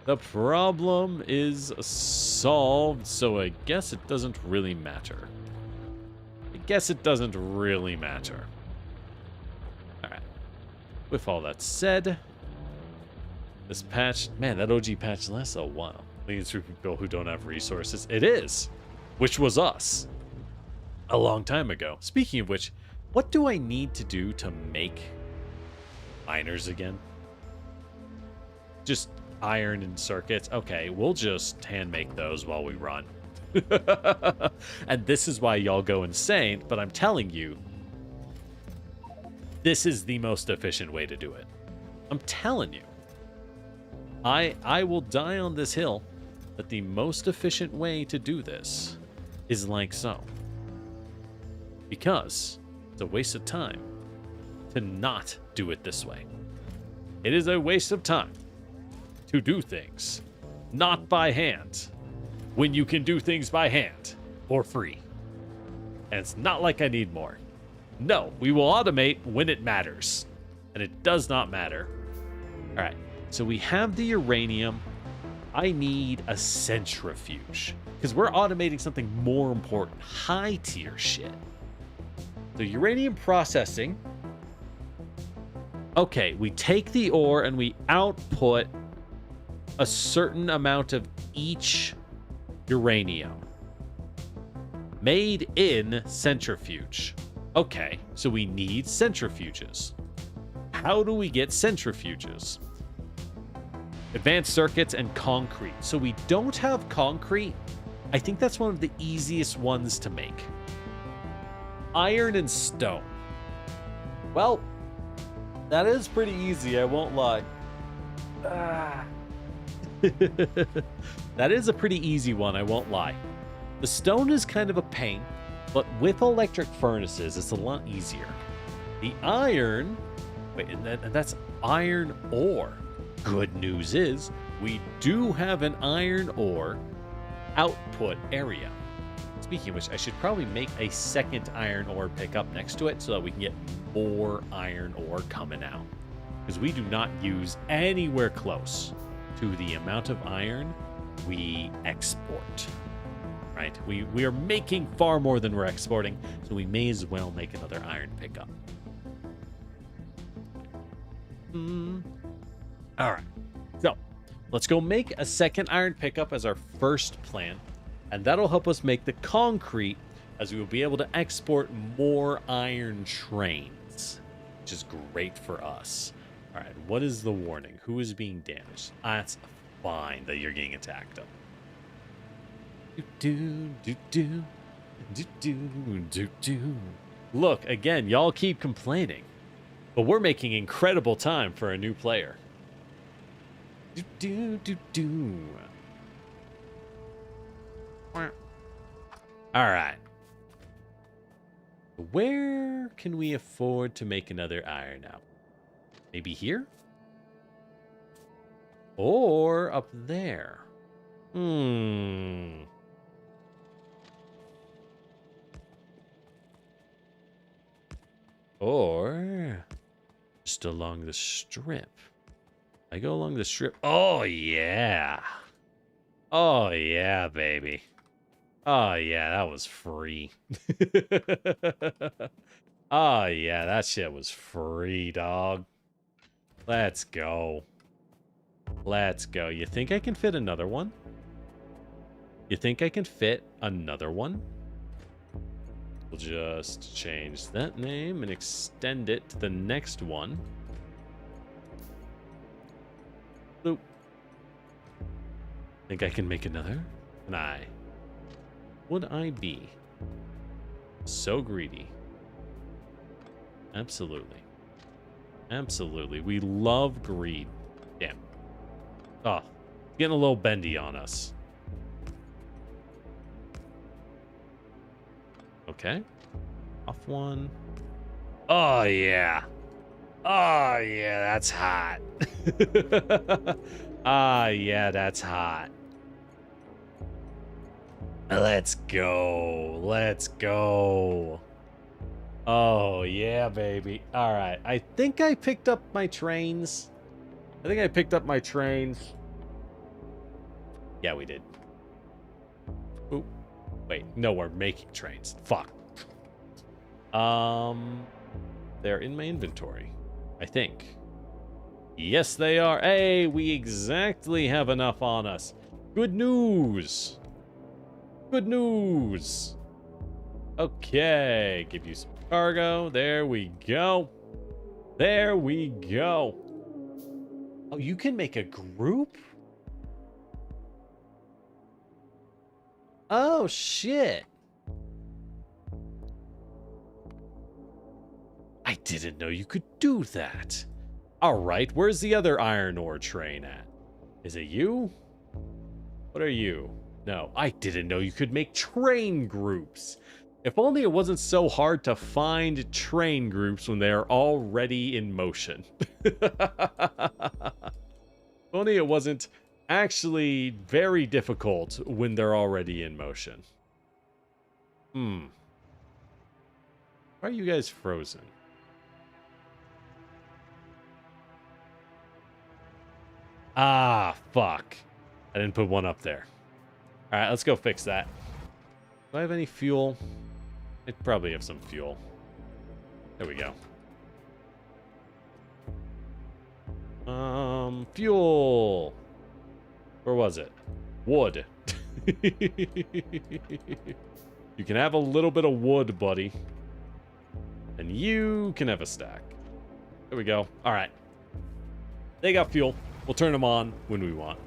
Speaker 1: The problem is solved, so I guess it doesn't really matter. Alright. With all that said, this patch, man, that OG patch lasts a while. Leads through people who don't have resources. It is, which was us a long time ago. Speaking of which, what do I need to do to make miners again? Just iron and circuits. Okay, we'll just hand make those while we run. And this is why y'all go insane, but I'm telling you, this is the most efficient way to do it. I'm telling you. I will die on this hill that the most efficient way to do this is like so. Because it's a waste of time to not do it this way. It is a waste of time to do things not by hand when you can do things by hand for free. And it's not like I need more. No, we will automate when it matters. And it does not matter. All right, so we have the uranium. I need a centrifuge because we're automating something more important, high tier shit. The uranium processing. Okay, we take the ore and we output a certain amount of each uranium made in centrifuge. Okay, so we need centrifuges. How do we get centrifuges? Advanced circuits and concrete. So we don't have concrete. I think that's one of the easiest ones to make. Iron and stone. Well, that is pretty easy, I won't lie. That is a pretty easy one, I won't lie. The stone is kind of a pain, but with electric furnaces, it's a lot easier. The iron, wait, and that's iron ore. Good news is, we do have an iron ore output area. Speaking of which, I should probably make a second iron ore pickup next to it so that we can get more iron ore coming out. Because we do not use anywhere close to the amount of iron we export. Right? We are making far more than we're exporting, so we may as well make another iron pickup. All right. So let's go make a second iron pickup as our first plan. And that'll help us make the concrete as we will be able to export more iron trains, which is great for us. All right, what is the warning? Who is being damaged? That's fine that you're getting attacked up. Look, again, y'all keep complaining, but we're making incredible time for a new player. All right. Where can we afford to make another iron out? Maybe here? Or up there? Or just along the strip. I go along the strip. Oh, yeah. Oh, yeah, baby. Oh, yeah, that was free. Oh, yeah, that shit was free, dog. Let's go. Let's go. You think I can fit another one? You think I can fit another one? We'll just change that name and extend it to the next one. Boop. Think I can make another? Can I? Would I be so greedy? Absolutely. Absolutely. We love greed. Damn. Oh, getting a little bendy on us. Okay. Off one. Oh, yeah. Oh, yeah, that's hot. Ah, yeah, that's hot. Let's go. Let's go. Oh, yeah, baby. All right. I think I picked up my trains. Yeah, we did. Oop. Wait, no, we're making trains. Fuck. They're in my inventory, I think. Yes, they are. Hey, we exactly have enough on us. Good news. Good news. Okay, give you some cargo. There we go. There we go. Oh, you can make a group? Oh, shit. I didn't know you could do that. All right, where's the other iron ore train at? Is it you? What are you? No, I didn't know you could make train groups. If only it wasn't so hard to find train groups when they're already in motion. If only it wasn't actually very difficult when they're already in motion. Why are you guys frozen? Ah, fuck. I didn't put one up there. Alright, let's go fix that. Do I have any fuel? I probably have some fuel. There we go. Fuel. Where was it? Wood. You can have a little bit of wood, buddy. And you can have a stack. There we go. All right. They got fuel. We'll turn them on when we want.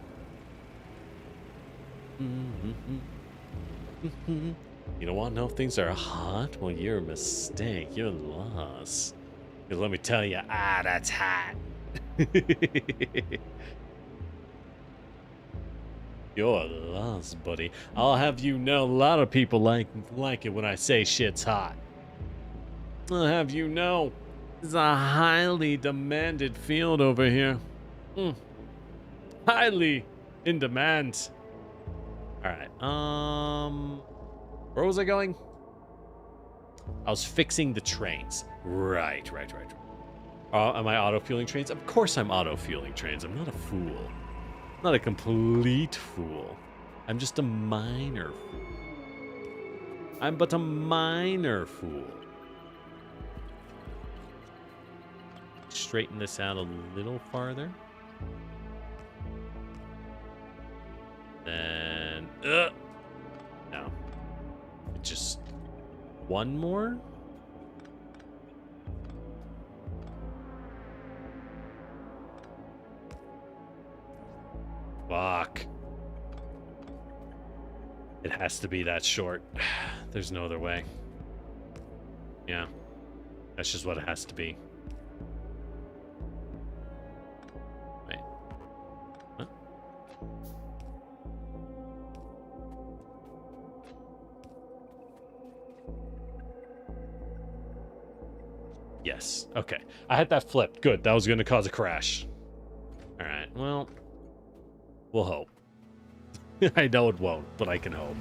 Speaker 1: You don't want to know if things are hot? Well, you're a mistake. You're lost. Because let me tell you, that's hot. You're lost, buddy. I'll have you know a lot of people like it when I say shit's hot. I'll have you know it's a highly demanded field over here. Highly in demand. Alright, where was I going? I was fixing the trains. Right. Am I auto-fueling trains? Of course I'm auto-fueling trains. I'm not a fool. I'm not a complete fool. I'm just a minor fool. I'm but a minor fool. Straighten this out a little farther. Then, no. Just one more? Fuck. It has to be that short. There's no other way. Yeah. That's just what it has to be. Wait. What? Yes. Okay. I had that flipped. Good. That was going to cause a crash. All right. Well, we'll hope. I know it won't, but I can hope.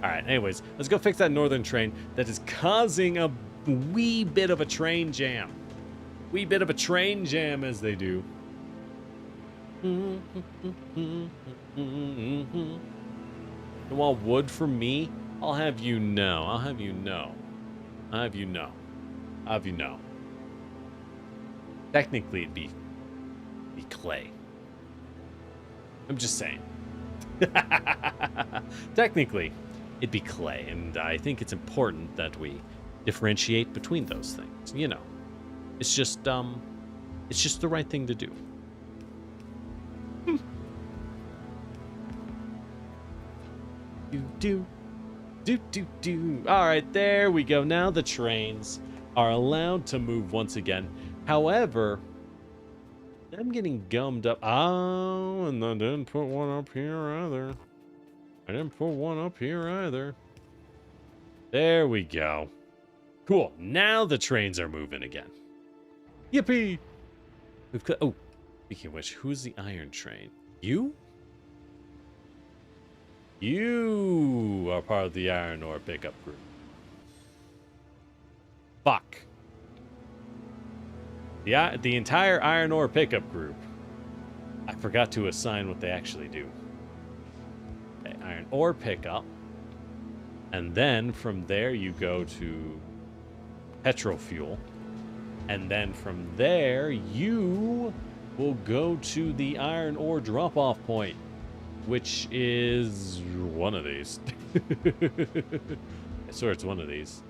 Speaker 1: All right. Anyways, let's go fix that northern train that is causing a wee bit of a train jam. Wee bit of a train jam, as they do. You want wood from me? I'll have you know. I'll have you know. I'll have you know. I'll have you know. Technically, it'd be clay. I'm just saying. Technically, it'd be clay, and I think it's important that we differentiate between those things. You know, it's just the right thing to do. Do. All right, there we go. Now the trains are allowed to move once again. However, I'm getting gummed up. Oh, and I didn't put one up here either. There we go. Cool. Now the trains are moving again. Yippee! Oh, speaking of which, who's the iron train? You? You are part of the iron ore pickup group. Fuck. The entire iron ore pickup group. I forgot to assign what they actually do. Okay, iron ore pickup. And then from there you go to petrol fuel. And then from there you will go to the iron ore drop-off point, which is one of these. I swear it's one of these.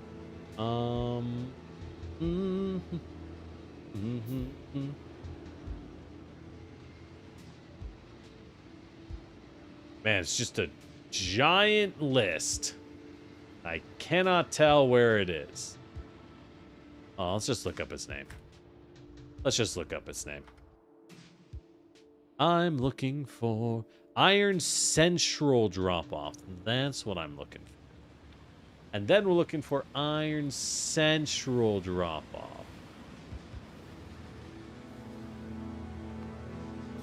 Speaker 1: Man, it's just a giant list. I cannot tell where it is. Oh, let's just look up its name. I'm looking for Iron Central drop-off. That's what I'm looking for. And then we're looking for Iron Central drop-off.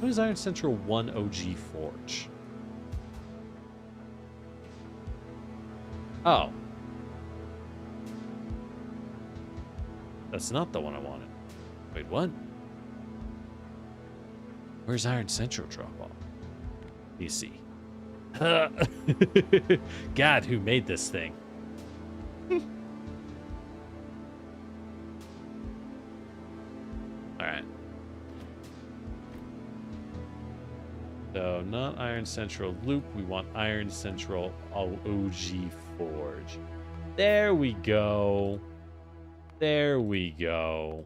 Speaker 1: What is Iron Central 1 OG Forge? Oh. That's not the one I wanted. Wait, what? Where's Iron Central drop-off? You see. God, who made this thing? Alright. So, not Iron Central Loop. We want Iron Central OG Forge. There we go. There we go.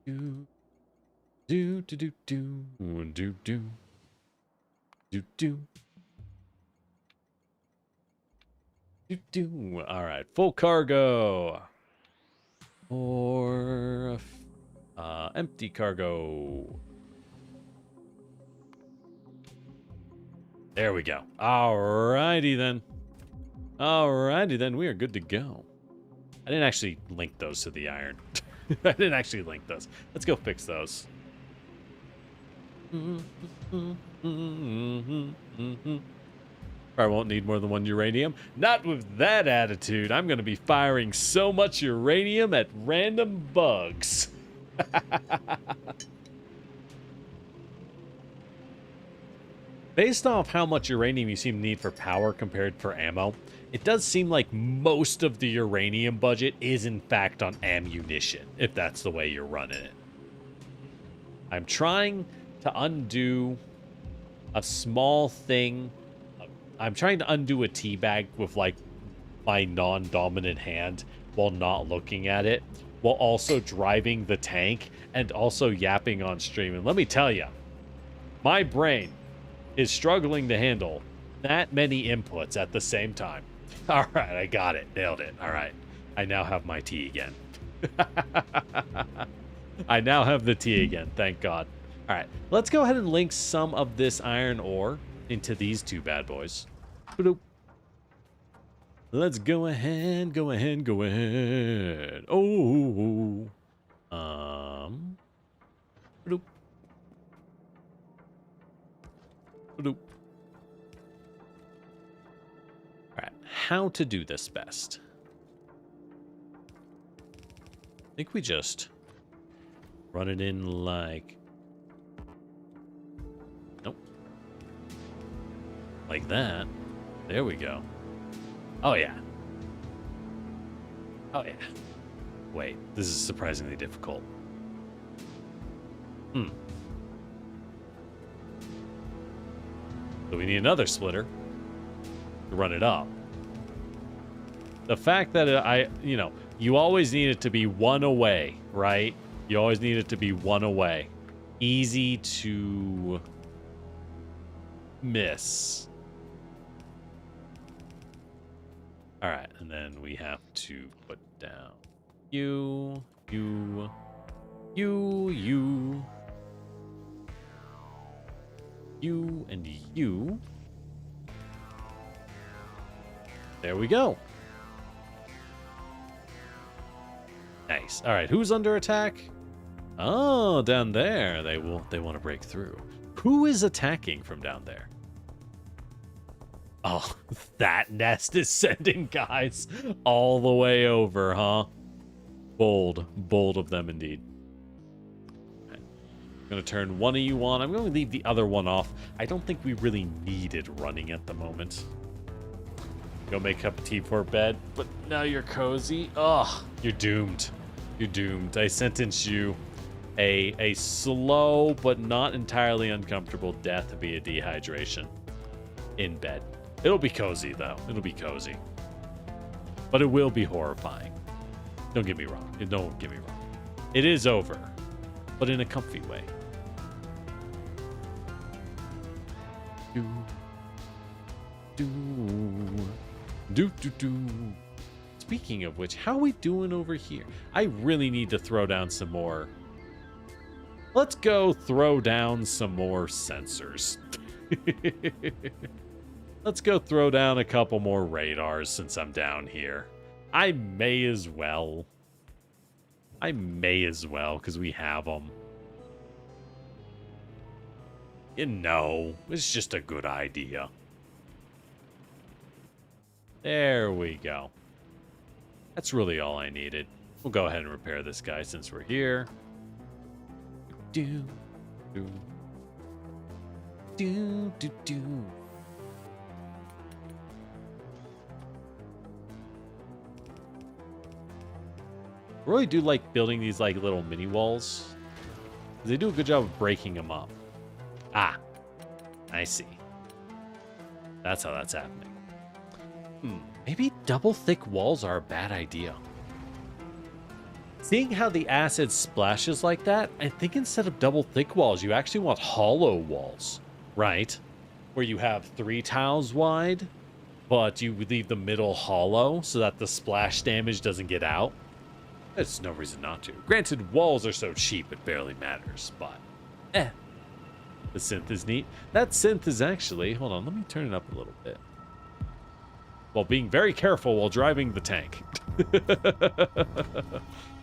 Speaker 1: Do do do do do do do do do do do. All right, full cargo or empty cargo. There we go. Alrighty then. Alrighty then, we are good to go. I didn't actually link those to the iron. I didn't actually link those. Let's go fix those. I won't need more than one uranium. Not with that attitude. I'm going to be firing so much uranium at random bugs. Based off how much uranium you seem to need for power compared for ammo, it does seem like most of the uranium budget is in fact on ammunition, if that's the way you're running it. I'm trying to undo a small thing. I'm trying to undo a teabag with like my non-dominant hand while not looking at it, while also driving the tank and also yapping on stream. And let me tell you, my brain is struggling to handle that many inputs at the same time. All right, I got it. Nailed it. All right. I now have my tea again. I now have the tea again. Thank God. All right. Let's go ahead and link some of this iron ore into these two bad boys. Let's go ahead. Go ahead. Go ahead. Oh. Bloop. Bloop. Alright, how to do this best? I think we just run it in like... Nope. Like that. There we go. Oh, yeah. Oh, yeah. Wait, this is surprisingly difficult. So we need another splitter to run it up. The fact that you always need it to be one away, right? You always need it to be one away. Easy to miss. All right, and then we have to put down you, and you. There we go. Nice. All right, who's under attack? Oh, down there. They want to break through. Who is attacking from down there? Oh, that nest is sending guys all the way over, huh? Bold of them indeed. Going to turn one of you on. I'm going to leave the other one off. I don't think we really need it running at the moment. Go make a cup of tea for bed, but now you're cozy. Ugh, you're doomed. You're doomed. I sentence you a slow but not entirely uncomfortable death via dehydration in bed. It'll be cozy though. It'll be cozy. But it will be horrifying. Don't get me wrong. Don't get me wrong. It is over, but in a comfy way. Speaking of which, how are we doing over here? I really need to throw down some more Let's go throw down some more sensors. Let's go throw down a couple more radars since I'm down here. I may as well. Because we have them. You know, it's just a good idea. There we go. That's really all I needed. We'll go ahead and repair this guy since we're here. Do, do, do, do, do. I really do like building these like little mini walls. They do a good job of breaking them up. Ah, I see. That's how that's happening. Maybe double thick walls are a bad idea. Seeing how the acid splashes like that, I think instead of double thick walls, you actually want hollow walls, right? Where you have 3 tiles wide, but you leave the middle hollow so that the splash damage doesn't get out. There's no reason not to. Granted, walls are so cheap it barely matters, but the synth is neat. That synth is actually, hold on, let me turn it up a little bit. While being very careful while driving the tank.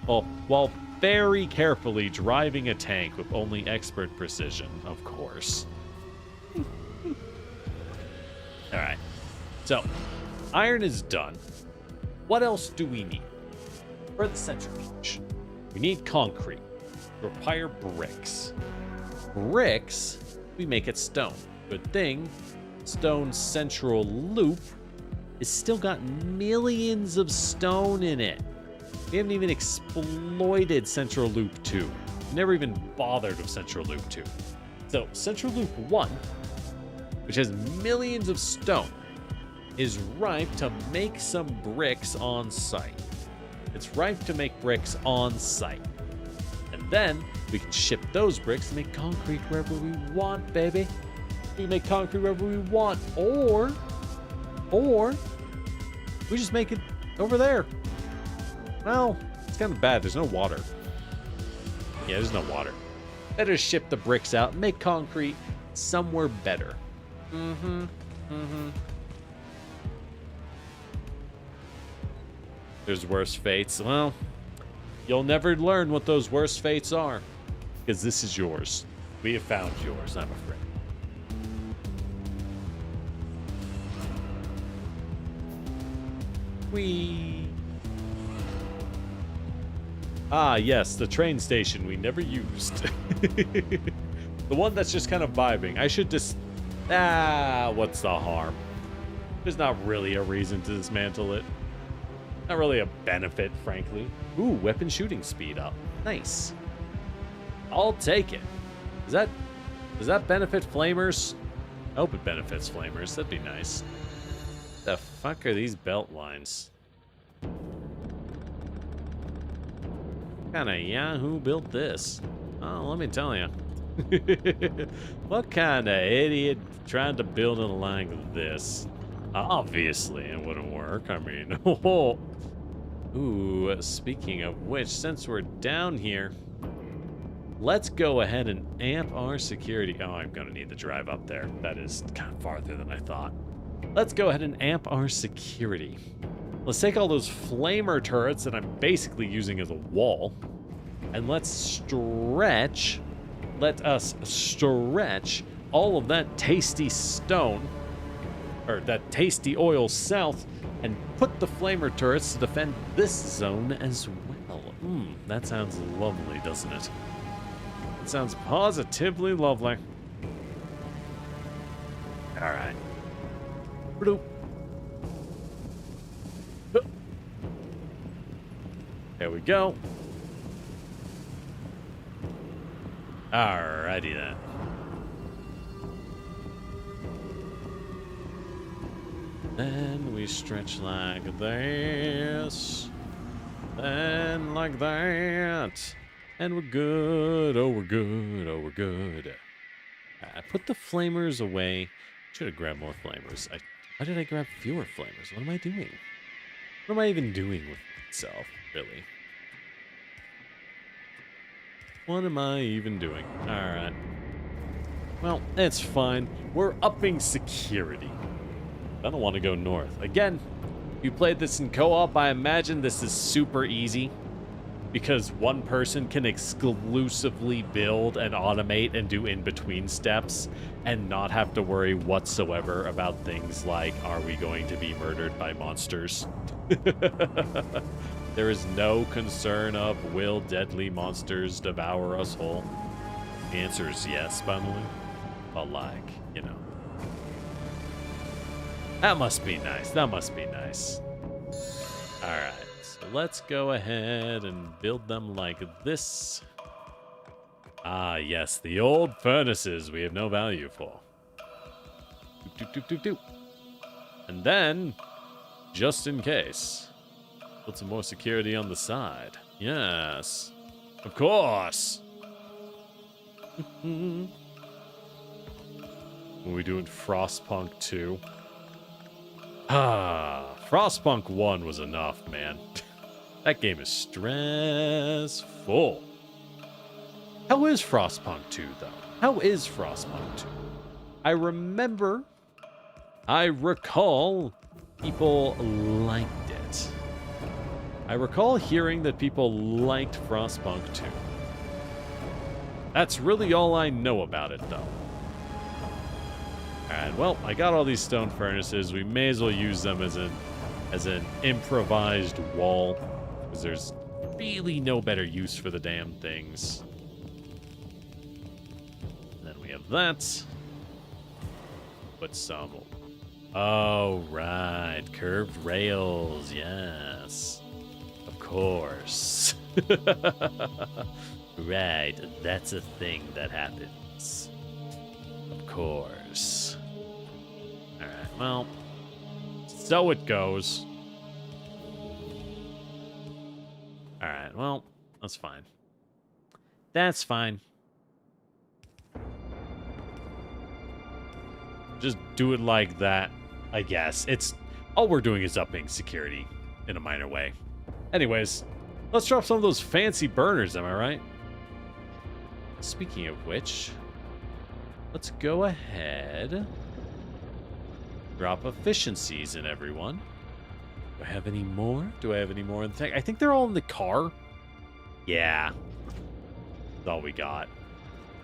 Speaker 1: While very carefully driving a tank with only expert precision, of course. Alright. So, iron is done. What else do we need? For the centrifuge, we need concrete. We require bricks. Bricks, we make it stone. Good thing, stone's central loop has still got millions of stone in it. We haven't even exploited Central Loop 2. Never even bothered with Central Loop 2. So Central Loop 1, which has millions of stone, is ripe to make some bricks on site. It's ripe to make bricks on site. And then we can ship those bricks and make concrete wherever we want, baby. We can make concrete wherever we want. Or we just make it over there. Well, it's kind of bad. There's no water. Yeah, there's no water. Better ship the bricks out and make concrete somewhere better. There's worse fates. Well, you'll never learn what those worst fates are. Because this is yours. We have found yours, I'm afraid. Ah, yes, the train station we never used. The one that's just kind of vibing. I should just... what's the harm? There's not really a reason to dismantle it. Not really a benefit, frankly. Ooh, weapon shooting speed up. Nice. I'll take it. Does that benefit flamers? I hope it benefits flamers. That'd be nice. The fuck are these belt lines? What kind of Yahoo built this? Oh, let me tell you. What kind of idiot tried to build a line like this? Obviously, it wouldn't work. I mean, ooh, speaking of which, since we're down here, let's go ahead and amp our security. Oh, I'm gonna need to drive up there. That is kind of farther than I thought. Let's go ahead and amp our security. Let's take all those flamer turrets that I'm basically using as a wall, and let us stretch all of that tasty stone, or that tasty oil south, and put the flamer turrets to defend this zone as well. That sounds lovely, doesn't it? It sounds positively lovely. All right. There we go. Alrighty then. Then we stretch like this. Then like that. And we're good. Oh, we're good. Oh, we're good. I put the flamers away. Should have grabbed more flamers. Why did I grab fewer flamers? What am I doing? What am I even doing with myself, really? What am I even doing? Alright. Well, it's fine. We're upping security. I don't want to go north. Again, if you played this in co-op, I imagine this is super easy. Because one person can exclusively build and automate and do in-between steps and not have to worry whatsoever about things like, are we going to be murdered by monsters? There is no concern of, will deadly monsters devour us whole? The answer is yes, by the way. But like, you know. That must be nice. That must be nice. Alright. Let's go ahead and build them like this. Ah, yes, the old furnaces we have no value for. Doop, doop, doop, doop. And then, just in case, put some more security on the side. Yes, of course. What are we doing? Frostpunk 2? Ah, Frostpunk 1 was enough, man. That game is stressful. How is Frostpunk 2, though? How is Frostpunk 2? I recall people liked it. I recall hearing that people liked Frostpunk 2. That's really all I know about it, though. Alright, well, I got all these stone furnaces. We may as well use them as an improvised wall. Because there's really no better use for the damn things. And then we have that. Put some... Oh, right. Curved rails. Yes. Of course. Right. That's a thing that happens. Of course. Alright, well. So it goes. Alright, well, that's fine. That's fine. Just do it like that, I guess. It's all we're doing is upping security in a minor way. Anyways, let's drop some of those fancy burners, am I right? Speaking of which, let's go ahead. Drop efficiencies in everyone. Do I have any more? Do I have any more in the tank? I think they're all in the car. Yeah. That's all we got.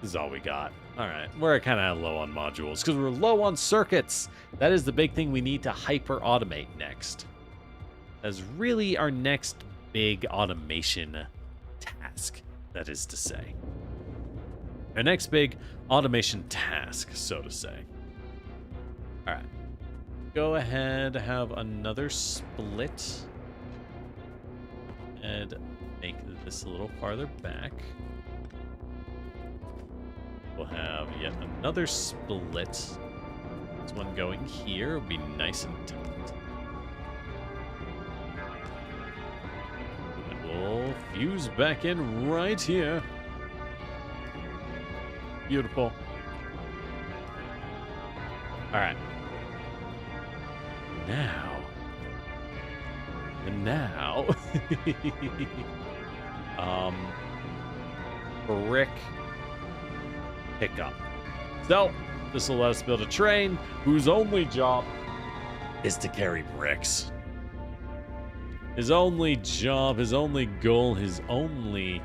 Speaker 1: This is all we got. Alright, we're kind of low on modules because we're low on circuits. That is the big thing we need to hyper-automate next. That's really our next big automation task, that is to say. Our next big automation task, so to say. Alright. Go ahead, have another split. And make this a little farther back. We'll have yet another split. This one going here will be nice and tight. And we'll fuse back in right here. Beautiful. Alright. Now, brick pickup. So, this will let us build a train whose only job is to carry bricks. His only job, his only goal, the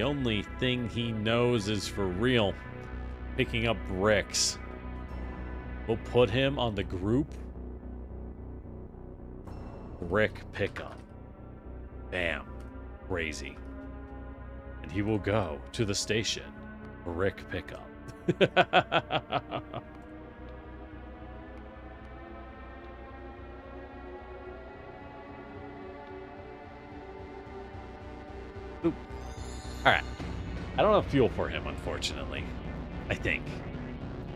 Speaker 1: only thing he knows is for real. Picking up bricks. We'll put him on the group brick pickup. Bam. Crazy. And he will go to the station. Brick pickup. Oop. Alright. I don't have fuel for him, unfortunately. I think.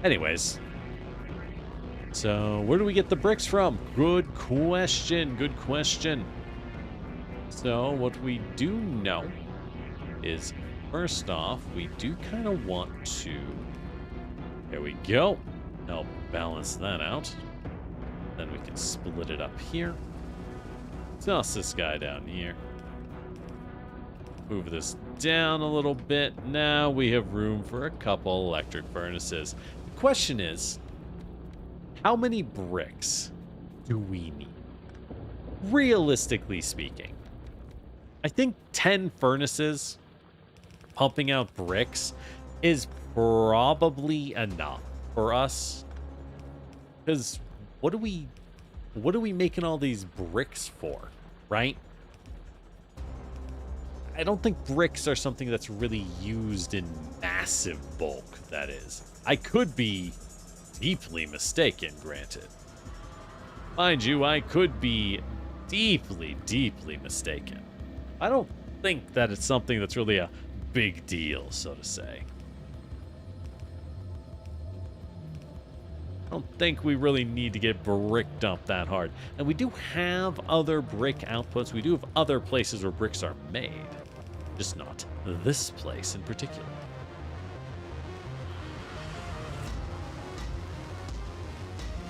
Speaker 1: Anyways. So, where do we get the bricks from? Good question. Good question. So, what we do know is, first off, we do kind of want to... There we go. Help balance that out. Then we can split it up here. Toss this guy down here. Move this down a little bit. Now we have room for a couple electric furnaces. The question is, how many bricks do we need? Realistically speaking, I think 10 furnaces pumping out bricks is probably enough for us. Because what are we making all these bricks for, right? I don't think bricks are something that's really used in massive bulk, that is. I could be deeply mistaken, granted. Mind you, I could be deeply, deeply mistaken. I don't think that it's something that's really a big deal, so to say. I don't think we really need to get brick dumped that hard. And we do have other brick outputs. We do have other places where bricks are made. Just not this place in particular.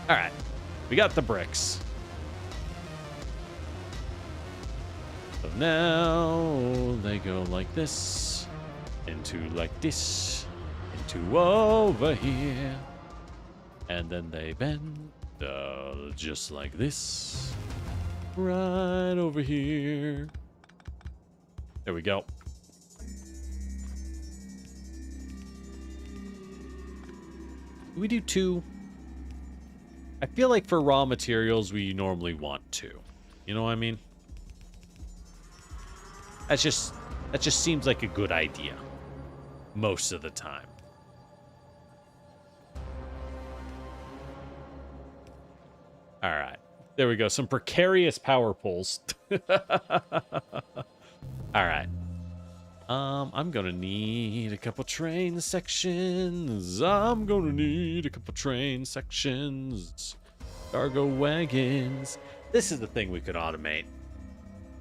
Speaker 1: All right. We got the bricks. So now they go like this, into like this, into over here. And then they bend just like this, right over here. There we go. Do we do 2? I feel like for raw materials, we normally want 2. You know what I mean? That just seems like a good idea most of the time. All right. There we go. Some precarious power poles. All right. I'm gonna need a couple train sections. Cargo wagons. This is the thing we could automate.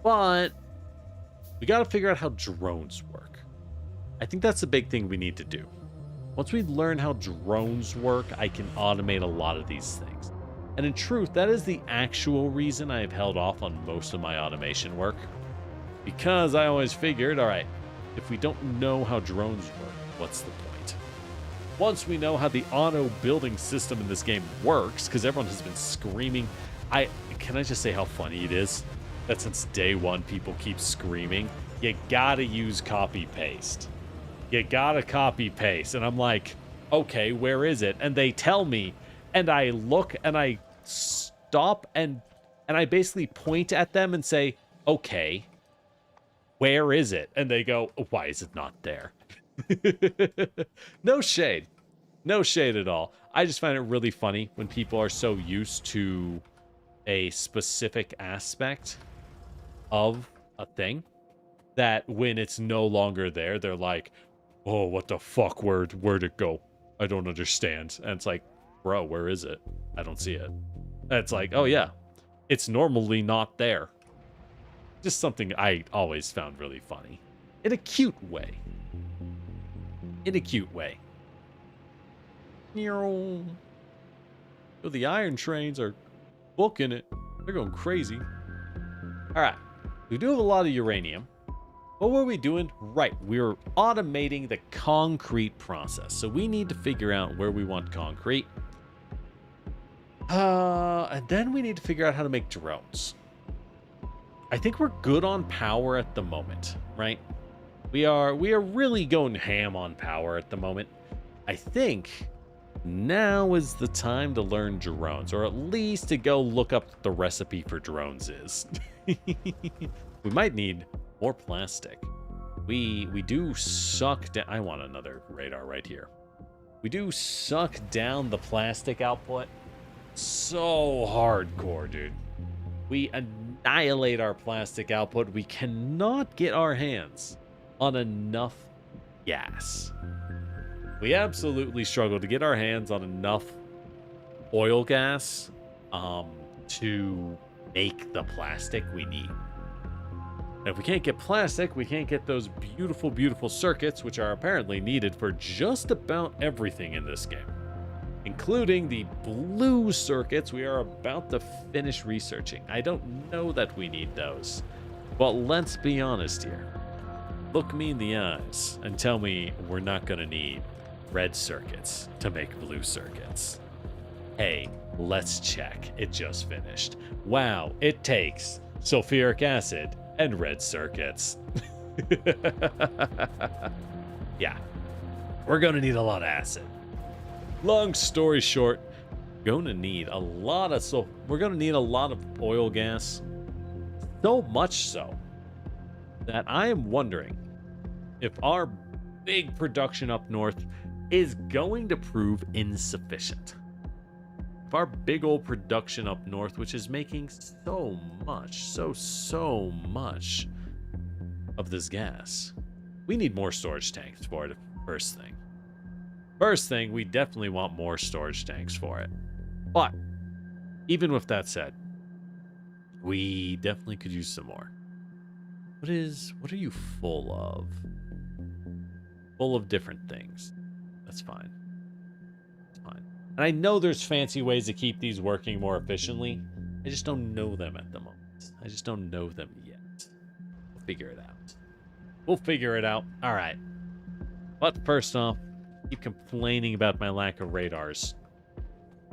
Speaker 1: But we gotta figure out how drones work. I think that's the big thing we need to do. Once we learn how drones work, I can automate a lot of these things. And in truth, that is the actual reason I have held off on most of my automation work. Because I always figured, all right, if we don't know how drones work, what's the point? Once we know how the auto building system in this game works, because everyone has been screaming, can I just say how funny it is that since day one people keep screaming, you gotta use copy paste. You gotta copy paste. And I'm like, okay, where is it? And they tell me, and I look and I stop and I basically point at them and say, okay, where is it? And they go, why is it not there? No shade. No shade at all. I just find it really funny when people are so used to a specific aspect of a thing that when it's no longer there, they're like, oh, what the fuck? Where'd it go? I don't understand. And it's like, bro, where is it? I don't see it. And it's like, oh yeah, it's normally not there. Just something I always found really funny. In a cute way. In a cute way. Oh, the iron trains are booking it. They're going crazy. Alright. We do have a lot of uranium. What were we doing? Right, we were automating the concrete process. So we need to figure out where we want concrete. And then we need to figure out how to make drones. I think we're good on power at the moment, right? We are really going ham on power at the moment. I think now is the time to learn drones, or at least to go look up what the recipe for drones is. We might need more plastic. We do suck down. I want another radar right here. We do suck down the plastic output so hardcore, dude. We annihilate our plastic output. We cannot get our hands on enough gas. We absolutely struggle to get our hands on enough oil gas to make the plastic we need. And if we can't get plastic, we can't get those beautiful, beautiful circuits, which are apparently needed for just about everything in this game, including the blue circuits we are about to finish researching. I don't know that we need those, but let's be honest here. look me in the eyes and tell me we're not going to need red circuits to make blue circuits. Hey, let's check. It just finished. Wow, it takes sulfuric acid and red circuits. Yeah, we're going to need a lot of acid. Long story short, we're going to need a lot of oil gas. So much so that I am wondering if our big production up north is going to prove insufficient. If our big old production up north, which is making so much of this gas, we need more storage tanks for it. First thing, we definitely want more storage tanks for it. But even with that said, we definitely could use some more. What are you full of? Full of different things. That's fine. That's fine. And I know there's fancy ways to keep these working more efficiently. I just don't know them at the moment. I just don't know them yet. We'll figure it out. All right. But first off, keep complaining about my lack of radars.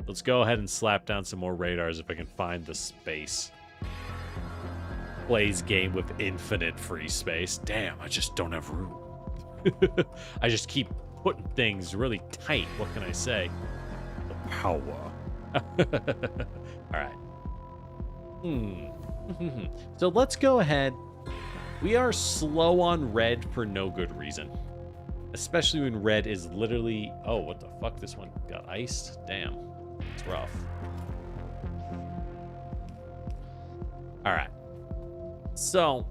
Speaker 1: Let's go ahead and slap down some more radars if I can find the space. Plays game with infinite free space. Damn, I just don't have room. I just keep putting things really tight. What can I say? The power. All right. So let's go ahead. We are slow on red for no good reason. Especially when red is literally... Oh, what the fuck? This one got iced? Damn. It's rough. Alright. So,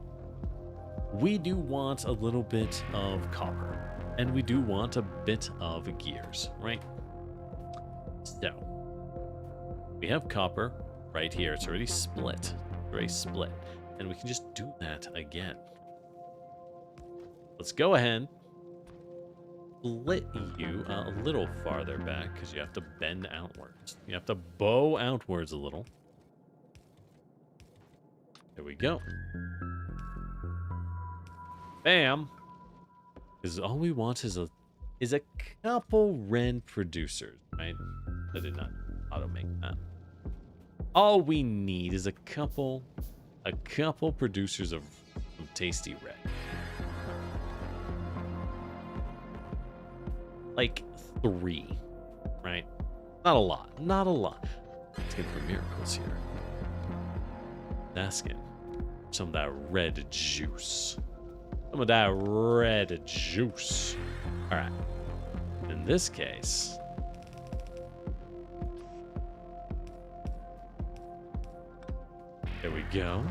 Speaker 1: we do want a little bit of copper. And we do want a bit of gears, right? So, we have copper right here. It's already split. And we can just do that again. Let's go ahead. Split you a little farther back because you have to bend outwards. You have to bow outwards a little. There we go. Bam. Because all we want is a couple red producers, right? I did not auto-make that. All we need is a couple producers of some tasty red. Like 3, right? Not a lot. Let's get for miracles here. Asking some of that red juice. All right. In this case, there we go.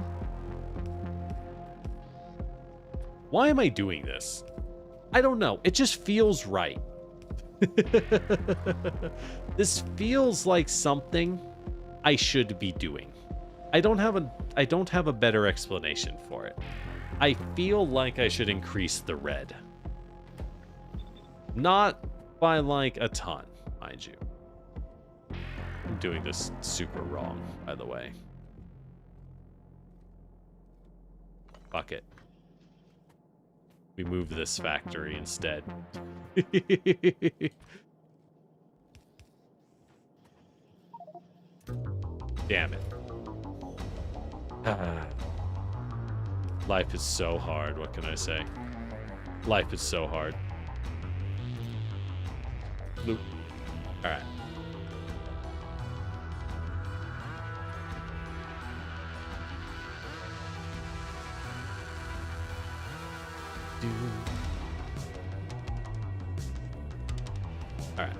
Speaker 1: Why am I doing this? I don't know. It just feels right. This feels like something I should be doing. I don't have a better explanation for it. I feel like I should increase the red. Not by like a ton, mind you. I'm doing this super wrong, by the way. Fuck it. We move this factory instead. Damn it. Life is so hard, what can I say? Life is so hard. Bloop. Alright. Alright.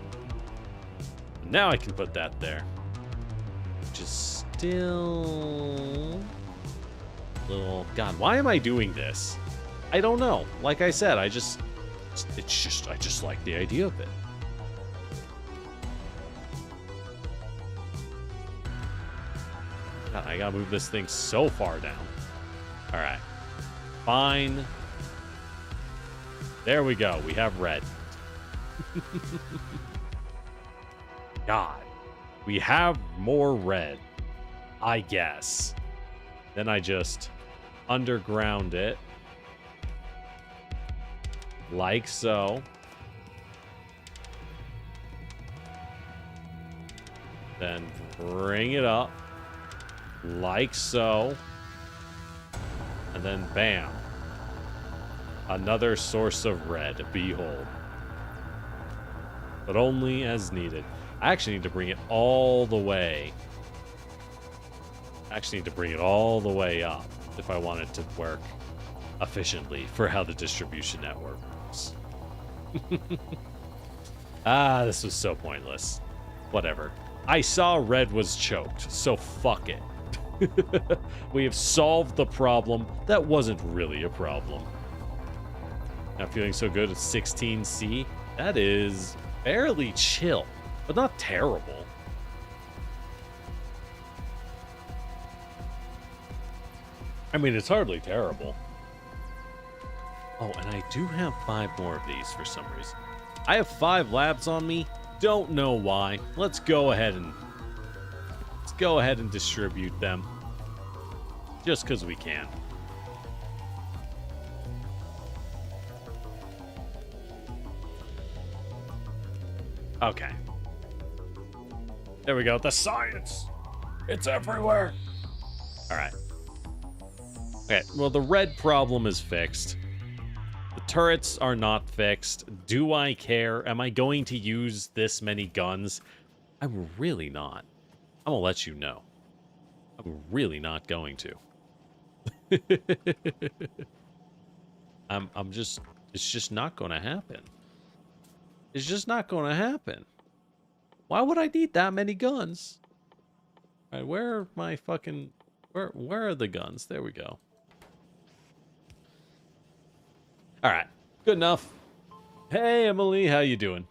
Speaker 1: Now I can put that there. Which is still... little... God, why am I doing this? I don't know. Like I said, I just like the idea of it. God, I gotta move this thing so far down. Alright. Fine. There we go. We have red. God. We have more red. I guess. Then I just underground it. Like so. Then bring it up. Like so. And then bam. Another source of red. Behold. But only as needed. I actually need to bring it all the way. I actually need to bring it all the way up if I want it to work efficiently for how the distribution network works. This was so pointless. Whatever. I saw red was choked, so fuck it. We have solved the problem that wasn't really a problem. Not feeling so good at 16C? That is fairly chill, but not terrible. I mean, it's hardly terrible. Oh, and I do have 5 more of these for some reason. I have 5 labs on me. Don't know why. Let's go ahead and distribute them. Just because we can. Okay. There we go. The science. It's everywhere. All right. Okay, well, the red problem is fixed. The turrets are not fixed. Do I care? Am I going to use this many guns? I'm really not. I'm gonna let you know. I'm really not going to. It's just not gonna happen. It's just not gonna happen. Why would I need that many guns? All right, where are my fucking... Where are the guns? There we go. All right, good enough. Hey, Emily, how you doing?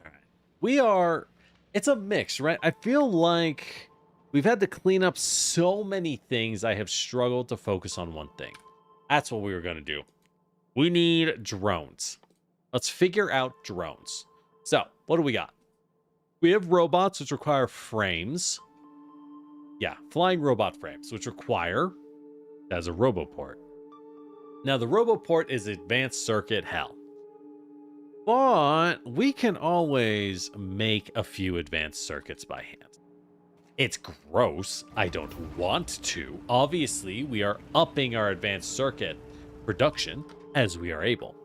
Speaker 1: All right, we are... It's a mix, right? I feel like we've had to clean up so many things. I have struggled to focus on one thing. That's what we were going to do. We need drones. Let's figure out drones. So, what do we got? We have robots, which require frames. Yeah, flying robot frames, which require... as a roboport. Now, the roboport is advanced circuit hell. But we can always make a few advanced circuits by hand. It's gross. I don't want to. Obviously, we are upping our advanced circuit production as we are able.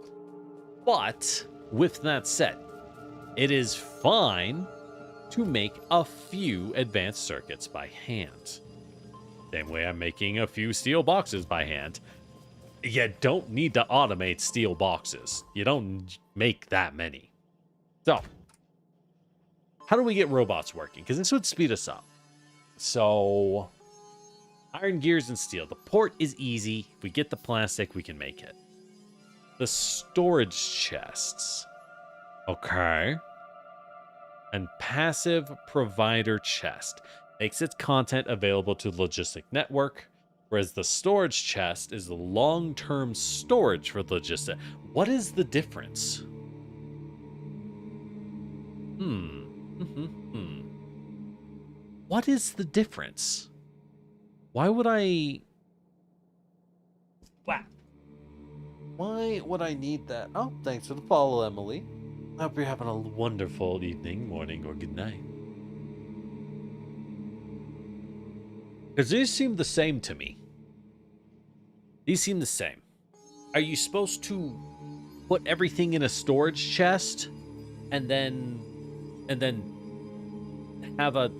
Speaker 1: But with that said, it is fine to make a few advanced circuits by hand. Same way I'm making a few steel boxes by hand. You don't need to automate steel boxes. You don't make that many. So, how do we get robots working? Because this would speed us up. So, iron gears and steel. The port is easy. If we get the plastic, we can make it. The storage chests. Okay. And passive provider chest. Makes its content available to the logistic network. Whereas the storage chest is the long-term storage for logistic. What is the difference? What is the difference? Why would I... Wow. Why would I need that? Oh, thanks for the follow, Emily. I hope you're having a wonderful evening, morning, or good night. Because these seem the same to me. These seem the same. Are you supposed to put everything in a storage chest and then have a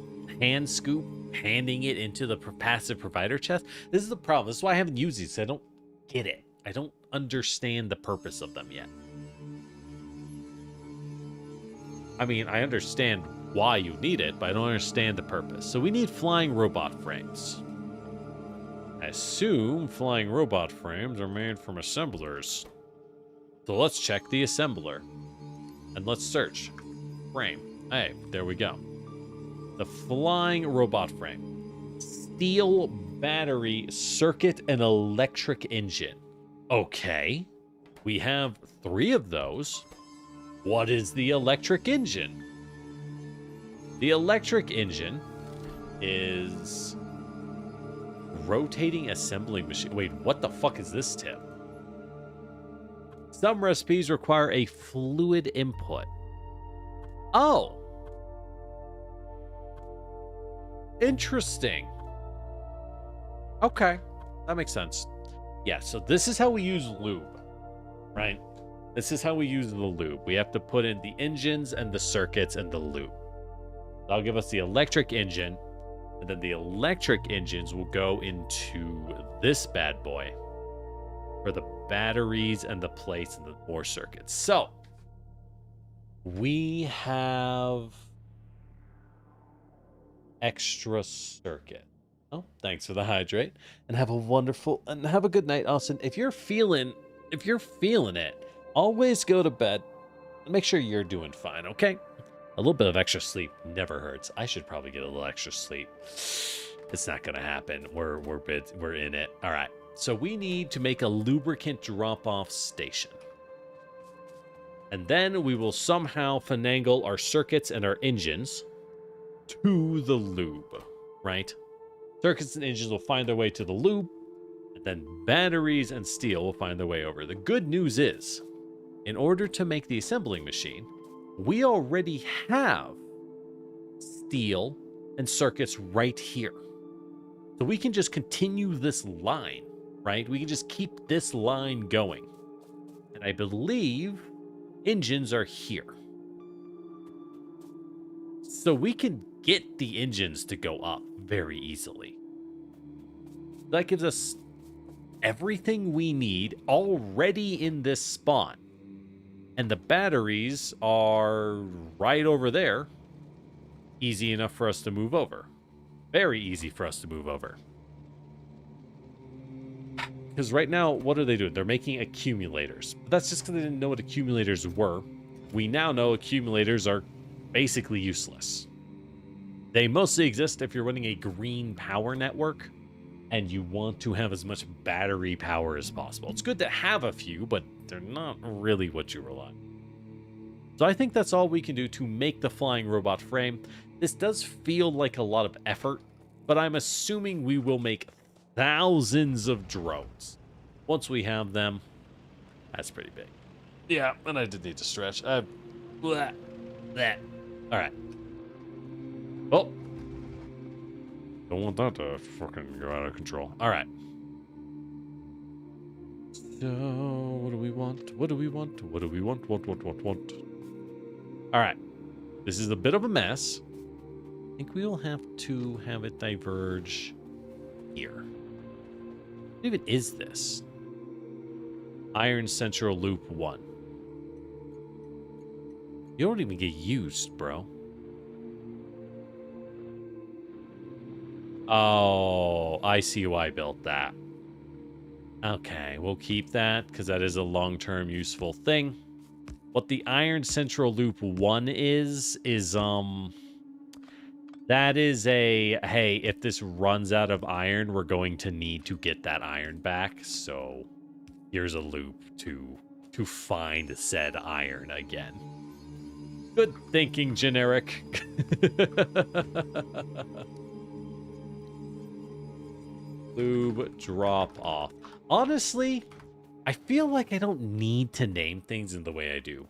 Speaker 1: hand scoop handing it into the passive provider chest? This is the problem. This is why I haven't used these. I don't get it. I don't understand the purpose of them yet. I mean, I understand why you need it, but I don't understand the purpose. So we need flying robot frames. I assume flying robot frames are made from assemblers. So let's check the assembler. And let's search. Frame. Hey, there we go. The flying robot frame. Steel battery circuit and electric engine. Okay. We have 3 of those. What is the electric engine? The electric engine is... rotating assembling machine. Wait, what the fuck is this tip? Some recipes require a fluid input. Oh. Interesting. Okay. That makes sense. Yeah, so this is how we use lube, right? This is how we use the lube. We have to put in the engines and the circuits and the lube. That'll give us the electric engine, and then the electric engines will go into this bad boy for the batteries and the plates and the more circuits. So we have extra circuit. Oh, thanks for the hydrate, and have a good night, Austin. If you're feeling it, always go to bed and make sure you're doing fine, okay? A little bit of extra sleep never hurts. I should probably get a little extra sleep. It's not gonna happen. We're in it. All right. So we need to make a lubricant drop-off station. And then we will somehow finagle our circuits and our engines to the lube, right? Circuits and engines will find their way to the lube, and then batteries and steel will find their way over. The good news is, in order to make the assembling machine, we already have steel and circuits right here. So we can just continue this line, right? We can just keep this line going. And I believe engines are here. So we can get the engines to go up very easily. That gives us everything we need already in this spawn. And the batteries are right over there. Easy enough for us to move over. Very easy for us to move over. Because right now, what are they doing? They're making accumulators. But that's just because they didn't know what accumulators were. We now know accumulators are basically useless. They mostly exist if you're running a green power network and you want to have as much battery power as possible. It's good to have a few, but they're not really what you rely on. So I think that's all we can do to make the flying robot frame. This does feel like a lot of effort, but I'm assuming we will make thousands of drones. Once we have them, that's pretty big. Yeah, and I did need to stretch. All right. Oh. Don't want that to fucking go out of control. All right. So, what do we want? What do we want? What do we want? Want? All right. This is a bit of a mess. I think we will have to have it diverge here. What even is this? Iron Central Loop 1. You don't even get used, bro. Oh, I see why I built that. Okay, we'll keep that because that is a long-term useful thing. What the Iron Central Loop 1 is that is a, hey, if this runs out of iron, we're going to need to get that iron back. So here's a loop to find said iron again. Good thinking, generic. Lube drop off. Honestly, I feel like I don't need to name things in the way I do.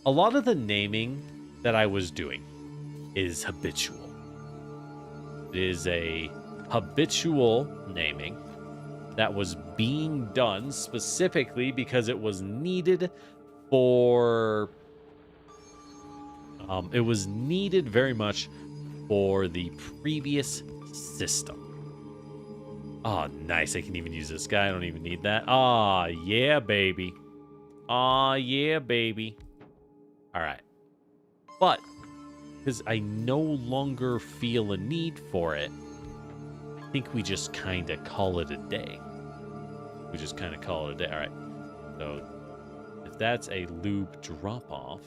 Speaker 1: A lot of the naming that I was doing is habitual. It is a habitual naming that was being done specifically because it was needed for... it was needed very much for the previous system. Oh, nice. I can even use this guy. I don't even need that. Ah, yeah, baby. Ah, yeah, baby. All right. But, because I no longer feel a need for it, I think we just kind of call it a day. We just kind of call it a day. All right. So, if that's a lube drop-off,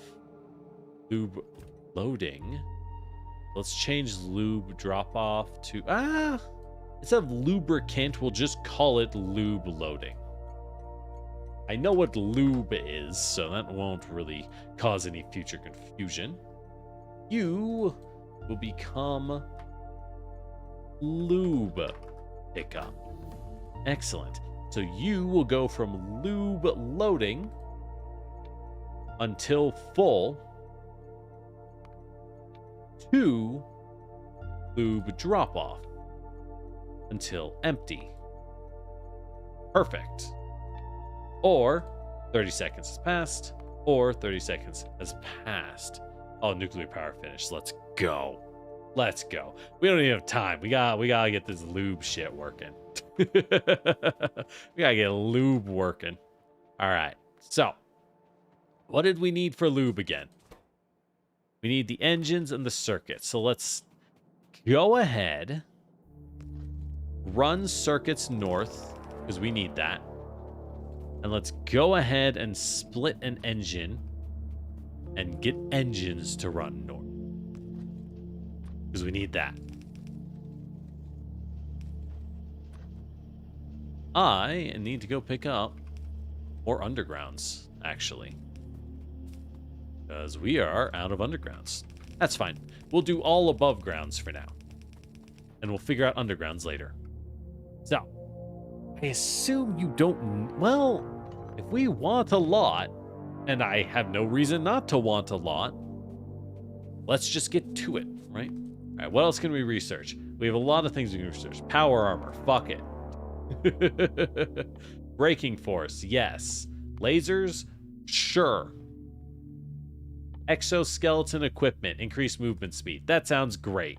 Speaker 1: lube loading, let's change lube drop-off to... Instead of lubricant, we'll just call it lube loading. I know what lube is, so that won't really cause any future confusion. You will become lube pickup. Excellent. So you will go from lube loading until full. 2, lube drop off until empty. Perfect. Or 30 seconds has passed, or 30 seconds has passed. Oh, nuclear power finish. Let's go. Let's go. We don't even have time. We gotta get this lube shit working. We gotta get lube working. All right. So, what did we need for lube again? We need the engines and the circuits. So let's go ahead, run circuits north, because we need that. And let's go ahead and split an engine and get engines to run north, because we need that. I need to go pick up more undergrounds, actually, because we are out of undergrounds. That's fine. We'll do all above grounds for now, and we'll figure out undergrounds later. So, I assume you don't... Well, if we want a lot, and I have no reason not to want a lot, let's just get to it, right? All right, what else can we research? We have a lot of things we can research. Power armor, fuck it. Braking force, yes. Lasers, sure. Exoskeleton equipment, increased movement speed. That sounds great.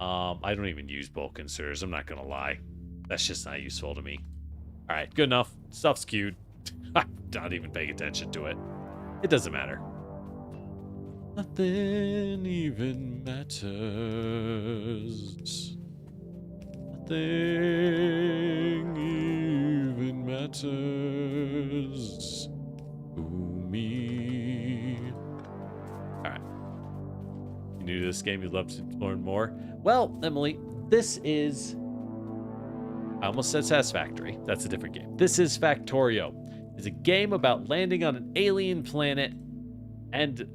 Speaker 1: I don't even use bulk inserters, I'm not gonna lie. That's just not useful to me. All right, good enough. Stuff's queued. I'm not even paying attention to it. It doesn't matter. Nothing even matters. Nothing even matters to me. All right. You new to this game, you'd love to learn more. Well, Emily, this is... I almost said Satisfactory. That's a different game. This is Factorio. It's a game about landing on an alien planet and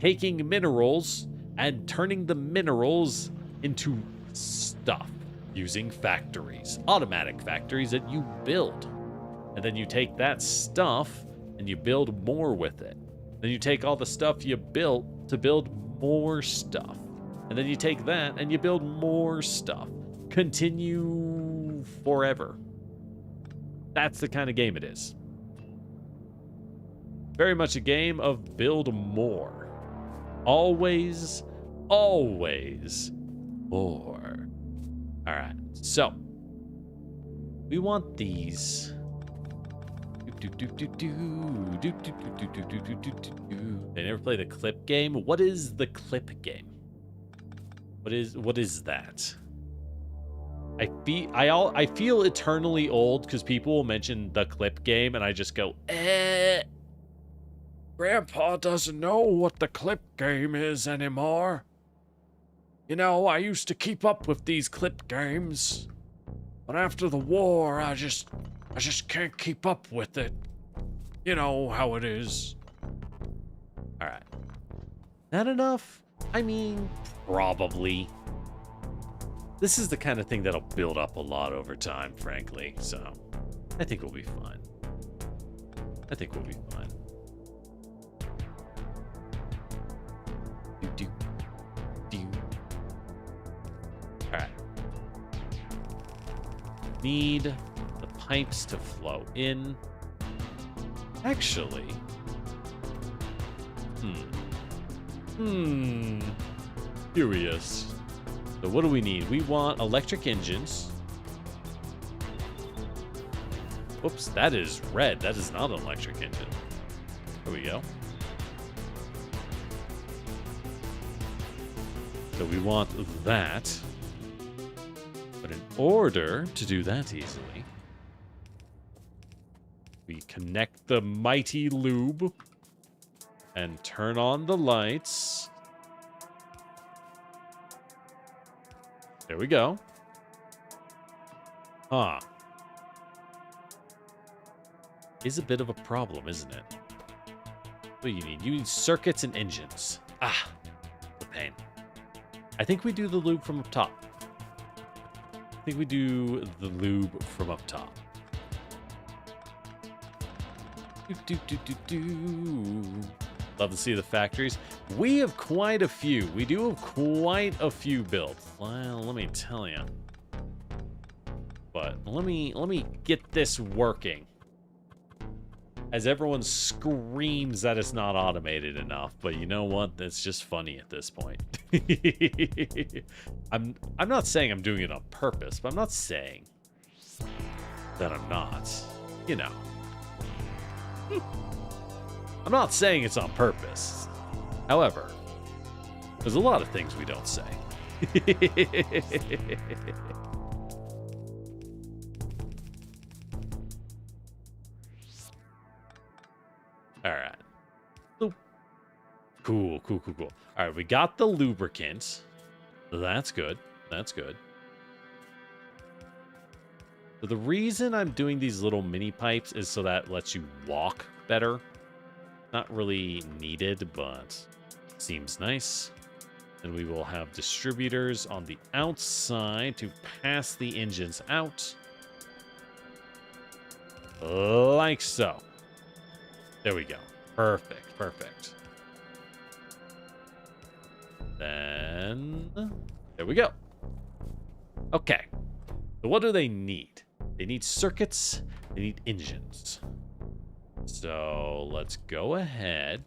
Speaker 1: taking minerals and turning the minerals into stuff using factories, automatic factories that you build. And then you take that stuff and you build more with it. Then you take all the stuff you built to build more stuff. And then you take that and you build more stuff. Continue forever. That's the kind of game it is. Very much a game of build more. Always, always more. All right, so we want these. They never played the clip game. What is the clip game? What is that? I feel eternally old because people will mention the clip game and I just go, Grandpa doesn't know what the clip game is anymore. You know, I used to keep up with these clip games, but after the war, I just can't keep up with it. You know how it is. All right. Not enough? I mean, probably. This is the kind of thing that'll build up a lot over time, frankly. So, I think we'll be fine. I think we'll be fine. All right. Need the pipes to flow in. Actually. Curious. So what do we need? We want electric engines. Oops, that is red. That is not an electric engine. There we go. So we want that. But in order to do that easily, we connect the mighty lube and turn on the lights. There we go. Huh. Is a bit of a problem, isn't it? What do you need? You need circuits and engines. Ah, the pain. I think we do the lube from up top. I think we do the lube from up top. Love to see the factories. We have quite a few. We do have quite a few built. Well, let me tell you. But let me get this working. As everyone screams that it's not automated enough, but you know what? It's just funny at this point. I'm not saying I'm doing it on purpose, but I'm not saying that I'm not. You know. I'm not saying it's on purpose. However, there's a lot of things we don't say. All right. Cool. All right, we got the lubricant. That's good. That's good. So the reason I'm doing these little mini pipes is so that lets you walk better. Not really needed, but seems nice. And we will have distributors on the outside to pass the engines out. Like so. There we go. Perfect. Then, there we go. Okay. So what do they need? They need circuits. They need engines. So let's go ahead.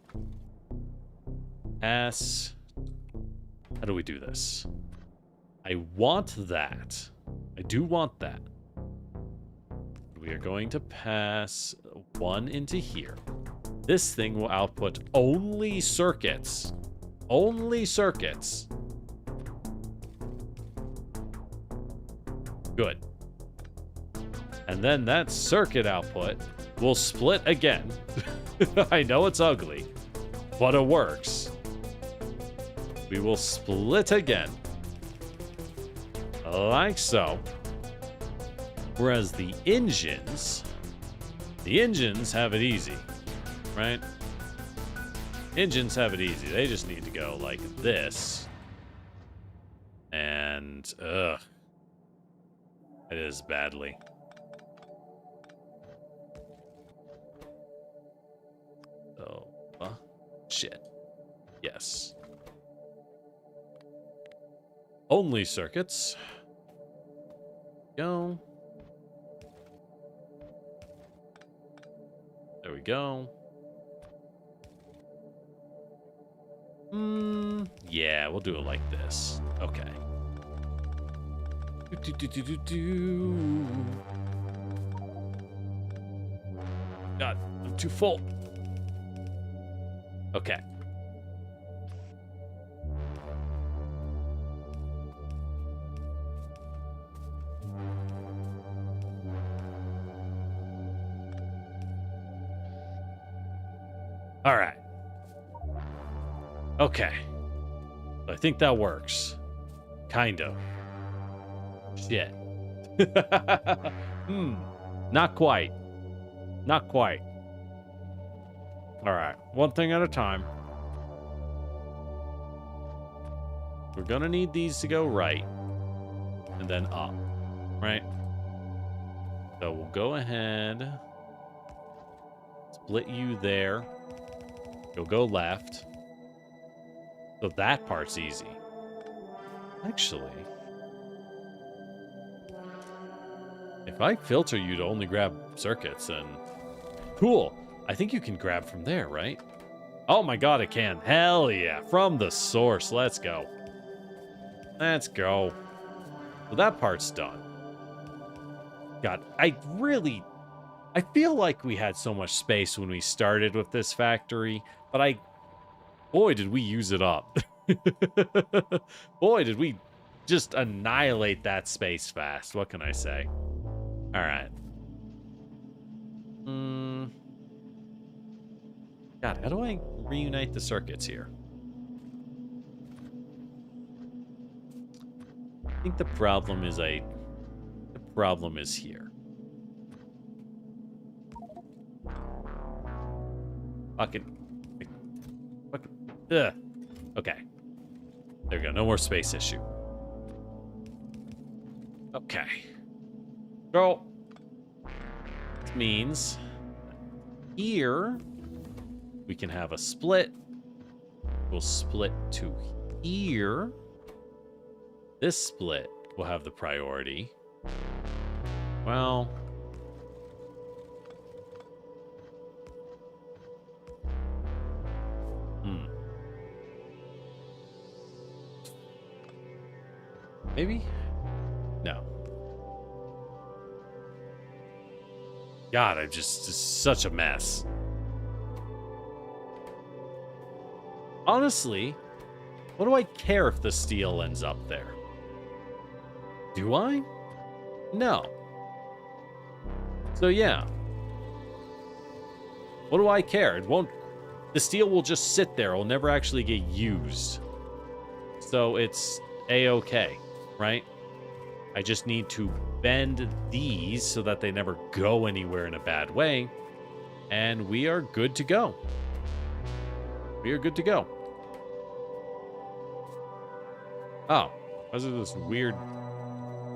Speaker 1: Pass. How do we do this? I want that. I do want that. We are going to pass one into here. This thing will output only circuits. Only circuits. Good. And then that circuit output will split again. I know it's ugly, but it works. We will split again. Like so. Whereas the engines have it easy, right? Engines have it easy. They just need to go like this. And, ugh. It is badly. So, shit. Yes. Only circuits. Go. There we go. Yeah, we'll do it like this. Okay. God, I'm too full. Okay. All right. Okay. I think that works. Kind of. Shit. Not quite. Not quite. All right. One thing at a time. We're gonna need these to go right. And then up. Right? So we'll go ahead. Split you there. You'll go left. So that part's easy. Actually, if I filter you to only grab circuits, then cool. I think you can grab from there, right? Oh my god, it can. Hell yeah. From the source. Let's go. Let's go. So that part's done. God, I feel like we had so much space when we started with this factory, but boy, did we use it up. Boy, did we just annihilate that space fast. What can I say? All right. God, how do I reunite the circuits here? I think the problem is here. Fucking. Ugh. Okay. There we go. No more space issue. Okay. So, this means here. We can have a split. We'll split to here. This split will have the priority. Well, maybe? No. God, I'm just such a mess. Honestly, what do I care if the steel ends up there? Do I? No. So yeah. What do I care? It won't... The steel will just sit there. It'll never actually get used. So it's A-okay, right? I just need to bend these so that they never go anywhere in a bad way. And we are good to go. We are good to go. Oh, those are this weird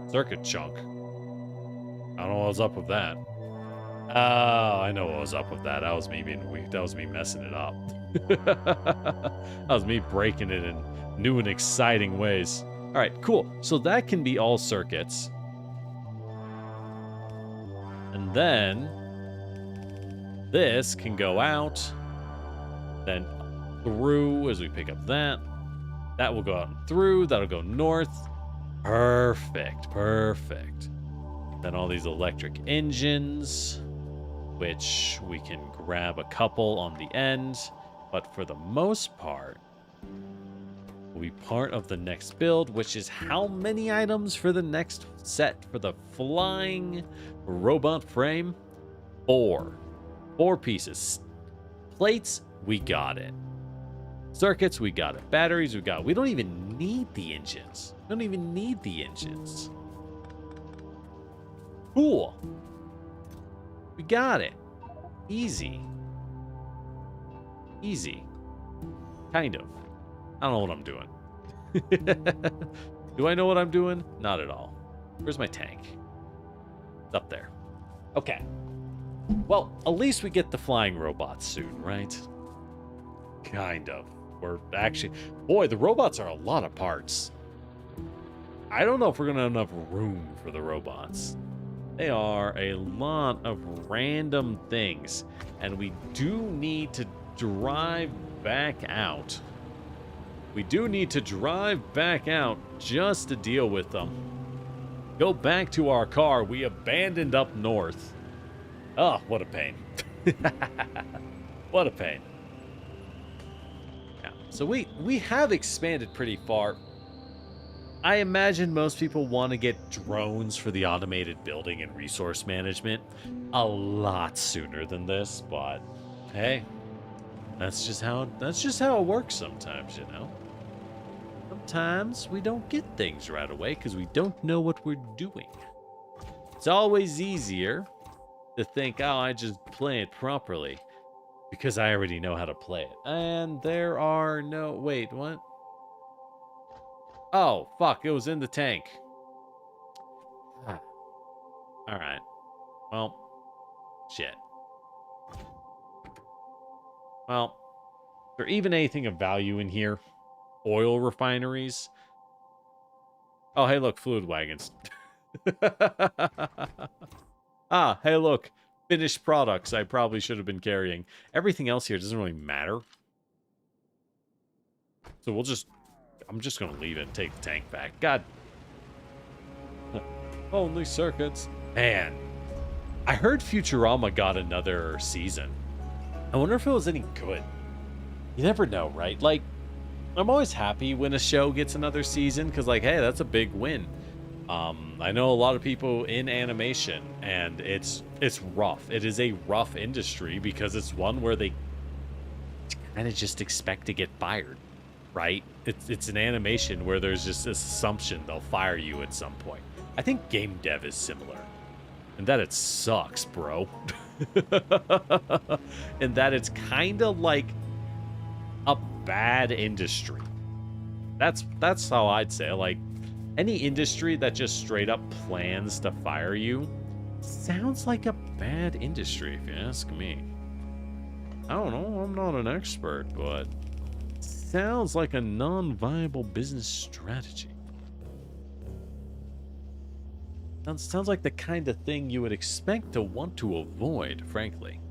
Speaker 1: circuit chunk. I don't know what was up with that. Oh, I know what was up with that. That was me being weak. That was me messing it up. That was me breaking it in new and exciting ways. All right, cool. So that can be all circuits. And then this can go out. Then through as we pick up that. That will go out and through. That'll go north. Perfect. Perfect. Then all these electric engines, which we can grab a couple on the end. But for the most part, will be part of the next build, which is how many items for the next set for the flying robot frame? 4. 4 pieces. Plates, we got it. Circuits, we got it. Batteries, we got it. We don't even need the engines. We don't even need the engines. Cool. We got it. Easy. Easy. Kind of. I don't know what I'm doing. Do I know what I'm doing? Not at all. Where's my tank? It's up there. Okay. Well, at least we get the flying robots soon, right? Kind of. We're actually... Boy, the robots are a lot of parts. I don't know if we're going to have enough room for the robots. They are a lot of random things. And we do need to drive back out. We do need to drive back out just to deal with them. Go back to our car we abandoned up north. Oh, what a pain. What a pain. Yeah, so we have expanded pretty far. I imagine most people want to get drones for the automated building and resource management a lot sooner than this, but hey, that's just how it works sometimes, you know. Sometimes we don't get things right away because we don't know what we're doing. It's always easier to think, oh, I just play it properly because I already know how to play it. And there are no... Wait, what? Oh, fuck, it was in the tank. All right. Well, shit. Well, is there even anything of value in here? Oil refineries? Oh, hey, look, fluid wagons. Ah, hey, look, finished products I probably should have been carrying. Everything else here doesn't really matter. So I'm just going to leave it and take the tank back. God. Only circuits. Man, I heard Futurama got another season. I wonder if it was any good. You never know, right? Like, I'm always happy when a show gets another season because, like, hey, that's a big win. I know a lot of people in animation, and it's rough. It is a rough industry because it's one where they kind of just expect to get fired, right? It's an animation where there's just this assumption they'll fire you at some point. I think game dev is similar, in that it sucks, bro. In that it's kind of like a bad industry. That's how I'd say. Like, any industry that just straight up plans to fire you sounds like a bad industry, if you ask me. I don't know, I'm not an expert, but sounds like a non-viable business strategy. Sounds like the kind of thing you would expect to want to avoid, frankly.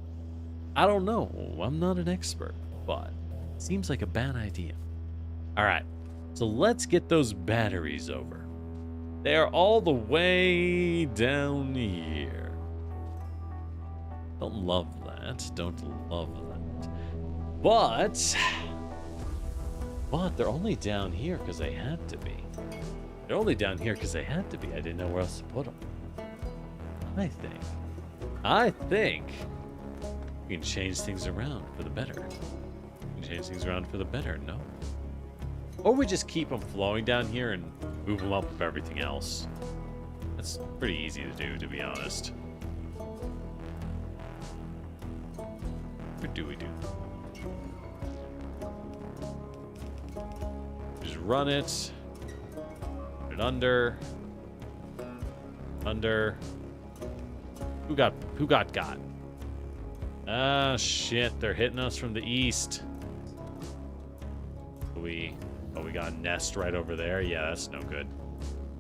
Speaker 1: I don't know, I'm not an expert, but seems like a bad idea. Alright, so let's get those batteries over. They are all the way down here. Don't love that, don't love that. But they're only down here because they had to be. They're only down here because they had to be. I didn't know where else to put them. I think we can change things around for the better. We can change things around for the better, no? Or we just keep them flowing down here and move them up with everything else. That's pretty easy to do, to be honest. What do we do? Just run it. Put it under. Under. Who got? Ah, shit. They're hitting us from the east. We got a nest right over there. Yeah, that's no good.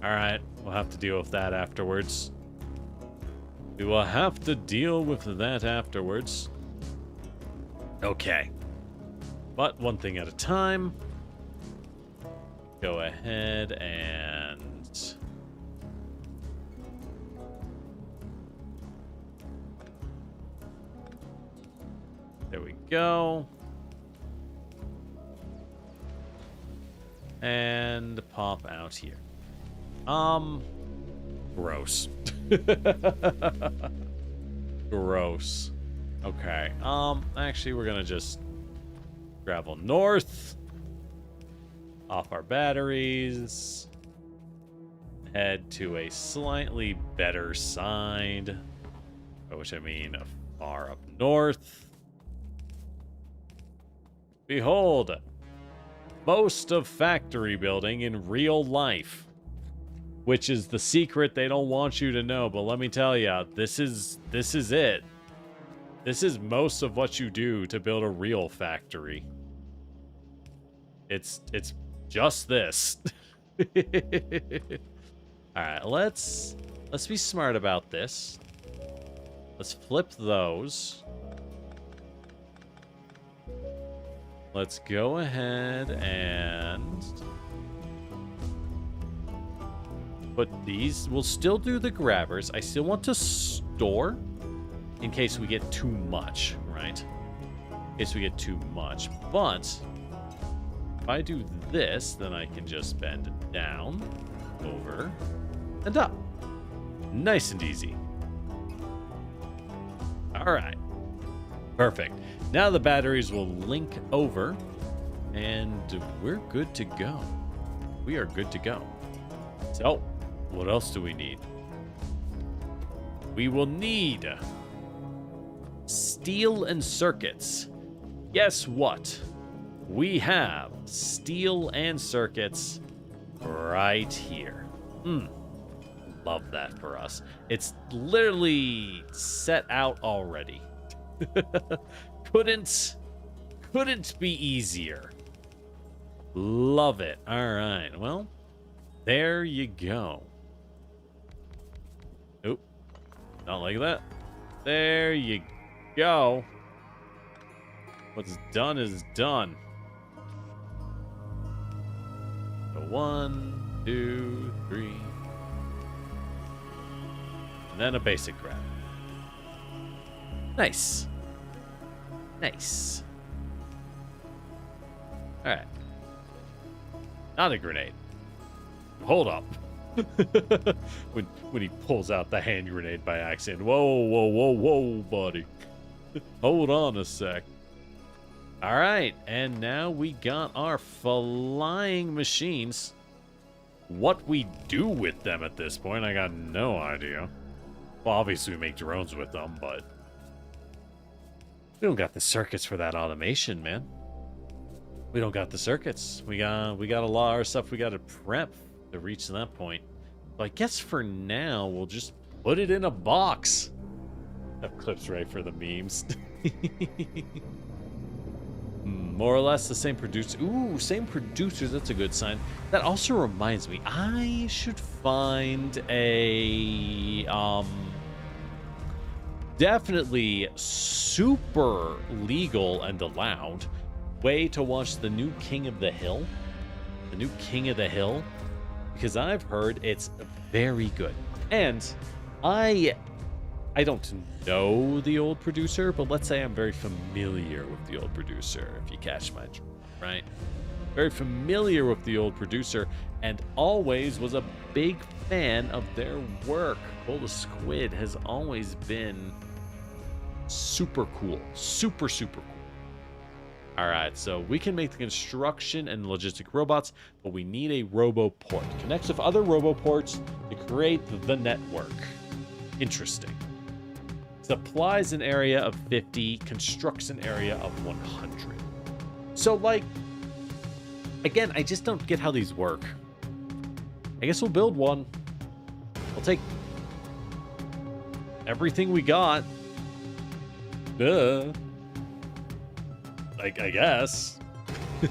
Speaker 1: Alright, we'll have to deal with that afterwards. We will have to deal with that afterwards. Okay. But one thing at a time. Go ahead and... There we go. And pop out here. Gross. Gross. Okay. Actually, we're gonna just travel north. Off our batteries. Head to a slightly better side. By which I mean far up north. Behold! Most of factory building in real life. Which is the secret they don't want you to know, but let me tell you, this is it. This is most of what you do to build a real factory. It's just this. Alright, let's be smart about this. Let's flip those. Let's go ahead and put these. We'll still do the grabbers. I still want to store in case we get too much, right? In case we get too much. But if I do this, then I can just bend it down, over, and up. Nice and easy. All right. Perfect. Now the batteries will link over, and we're good to go. We are good to go. So, what else do we need? We will need steel and circuits. Guess what? We have steel and circuits right here. Love that for us. It's literally set out already. Couldn't be easier. Love it. All right. Well, there you go. Oop. Not like that. There you go. What's done is done. So 1, 2, 3. And then a basic grab. Nice. Nice. Alright. Not a grenade. Hold up. when he pulls out the hand grenade by accident. Whoa, buddy. Hold on a sec. Alright, and now we got our flying machines. What we do with them at this point, I got no idea. Well, obviously we make drones with them, but we don't got the circuits for that automation, man. We don't got the circuits. We got a lot of stuff we got to prep to reach that point. So I guess for now, we'll just put it in a box. That clip's right for the memes. More or less the same producer. Ooh, same producers. That's a good sign. That also reminds me, I should find a definitely super legal and allowed way to watch the new King of the Hill. The new King of the Hill, because I've heard it's very good. And I don't know the old producer, but let's say I'm very familiar with the old producer, if you catch my drift, right? Very familiar with the old producer, and always was a big fan of their work. Bowl the Squid has always been super cool. Super, super cool. All right, so we can make the construction and logistic robots, but we need a roboport. Connects with other roboports to create the network. Interesting. Supplies an area of 50, constructs an area of 100. So, like, again, I just don't get how these work. I guess we'll build one. We'll take everything we got. Duh. Like, I guess.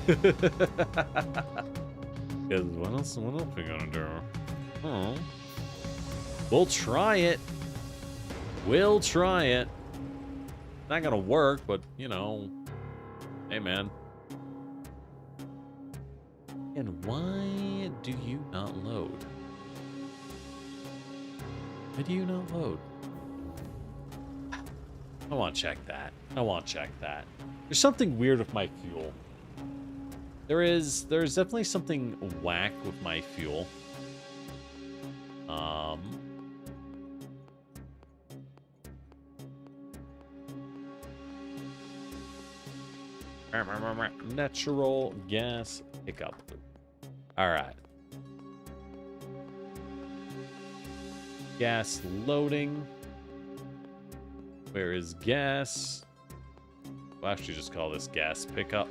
Speaker 1: Because what else we gonna do? Oh. We'll try it. We'll try it. Not gonna work, but, you know. Hey, man. And why do you not load? Why do you not load? I want to check that. I want to check that. There's something weird with my fuel. There's definitely something whack with my fuel. Natural gas pickup. All right. Gas loading. Where is gas? We'll actually just call this gas pickup.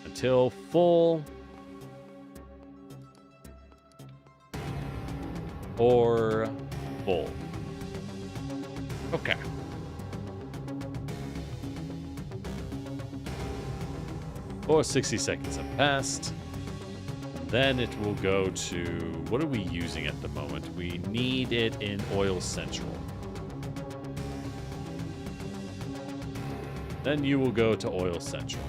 Speaker 1: Until full. Or full. Okay. Or 60 seconds have passed. Then it will go to, what are we using at the moment? We need it in Oil Central. Then you will go to Oil Central.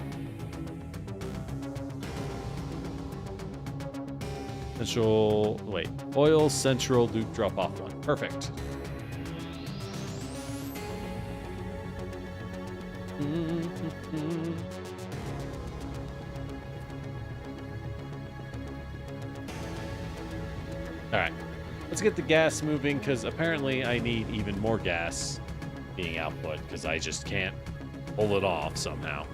Speaker 1: Oil Central loot drop off one. Perfect. All right, let's get the gas moving, because apparently I need even more gas being output, because I just can't pull it off somehow. All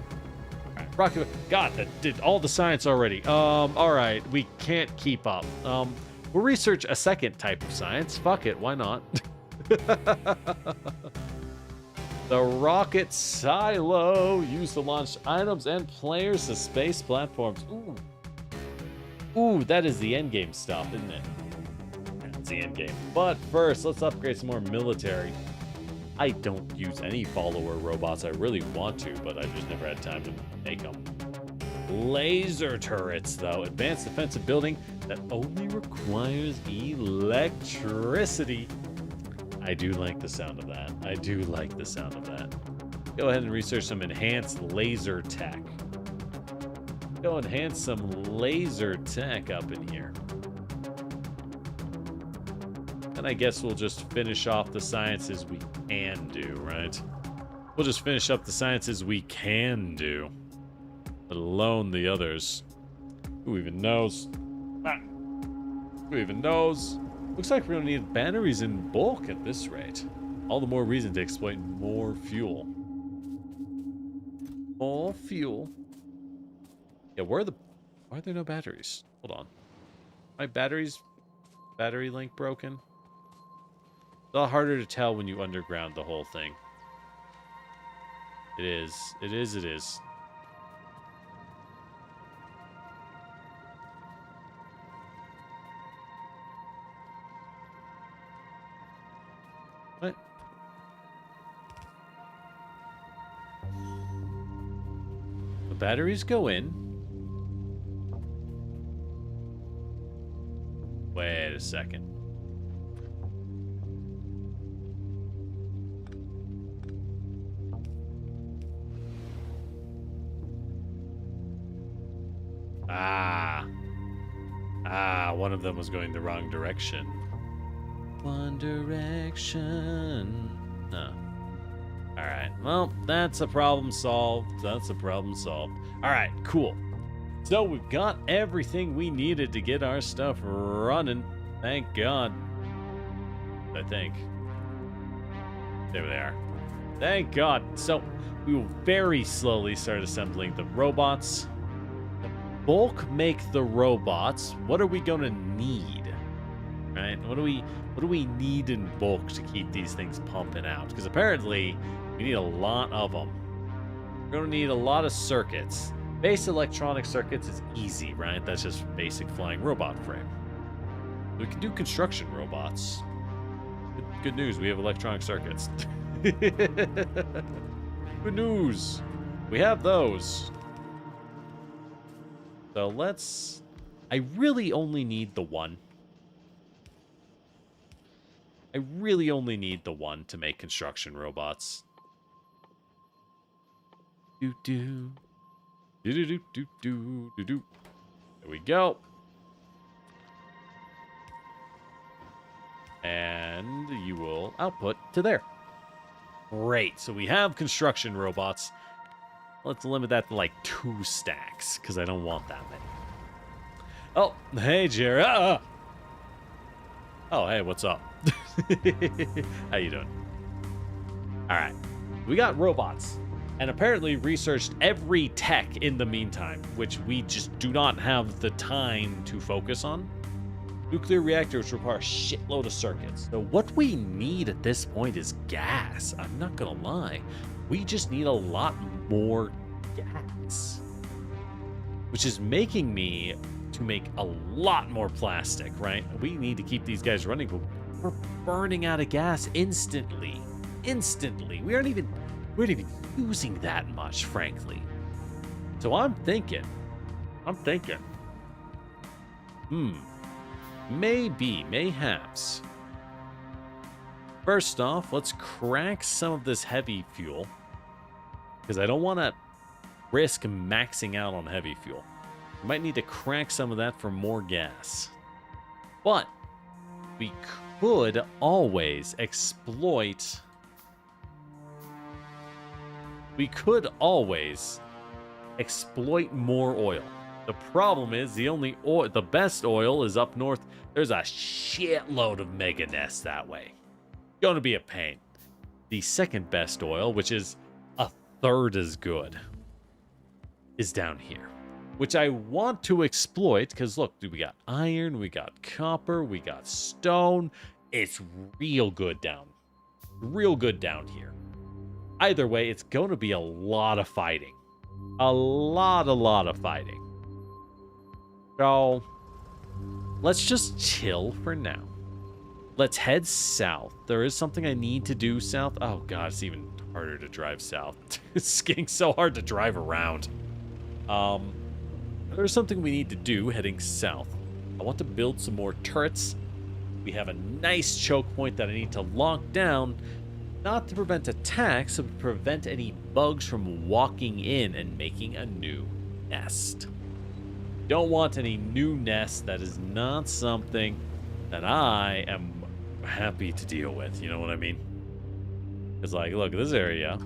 Speaker 1: right, rocket. God, that did all the science already. All right, we can't keep up. We'll research a second type of science. Fuck it, why not? The rocket silo used to launch items and players to space platforms. Ooh. Ooh, that is the end game stuff, isn't it? That's the end game. But first, let's upgrade some more military. I don't use any follower robots. I really want to, but I've just never had time to make them. Laser turrets, though. Advanced defensive building that only requires electricity. I do like the sound of that. I do like the sound of that. Go ahead and research some enhanced laser tech. Go enhance some laser tech up in here. And I guess we'll just finish off the sciences we can do, right? We'll just finish up the sciences we can do. Let alone the others. Who even knows? Who even knows? Looks like we're going to need batteries in bulk at this rate. All the more reason to exploit more fuel. More fuel. Yeah, why are there no batteries? Hold on. My battery link broken? It's a lot harder to tell when you underground the whole thing. It is. It is. It is. What? batteries go in. Wait a second. One of them was going the wrong direction. One direction. Huh. Alright, well, that's a problem solved. That's a problem solved. Alright, cool. So we've got everything we needed to get our stuff running. Thank God. I think. There they are. Thank God. So we will very slowly start assembling the robots. Bulk make the robots. What are we gonna need? Right? What do we need in bulk to keep these things pumping out? Because apparently we need a lot of them. We're gonna need a lot of circuits. Base electronic circuits is easy, right? That's just basic flying robot frame. We can do construction robots. Good news, we have electronic circuits. Good news. We have those. So let's... I really only need the one. I really only need the one to make construction robots. Do-do. Do-do-do-do-do-do-do. There we go. And you will output to there. Great. So we have construction robots. Let's limit that to like 2 stacks, because I don't want that many. Oh, hey, Jerry. Oh, hey, what's up? How you doing? All right. We got robots. And apparently researched every tech in the meantime, which we just do not have the time to focus on. Nuclear reactors require a shitload of circuits. So what we need at this point is gas. I'm not gonna lie. We just need a lot more gas. Which is making me to make a lot more plastic, right? We need to keep these guys running, but we're burning out of gas instantly. Instantly. We aren't even using that much, frankly. So I'm thinking. Mayhaps. First off, let's crack some of this heavy fuel, because I don't want to risk maxing out on heavy fuel. We might need to crack some of that for more gas. But we could always exploit... more oil. The problem is the best oil is up north. There's a shitload of mega nests that way. Gonna be a pain. The second best oil, which is a third as good, is down here, which I want to exploit, because look, dude, we got iron, we got copper, we got stone. It's real good down here. Either way, it's going to be a lot of fighting. A lot of fighting. So, let's just chill for now. Let's head south. There is something I need to do south. Oh god, it's even harder to drive south. It's getting so hard to drive around. There's something we need to do heading south. I want to build some more turrets. We have a nice choke point that I need to lock down. Not to prevent attacks, but to prevent any bugs from walking in and making a new nest. Don't want any new nests. That is not something that I am happy to deal with. You know what I mean? It's like, look, this area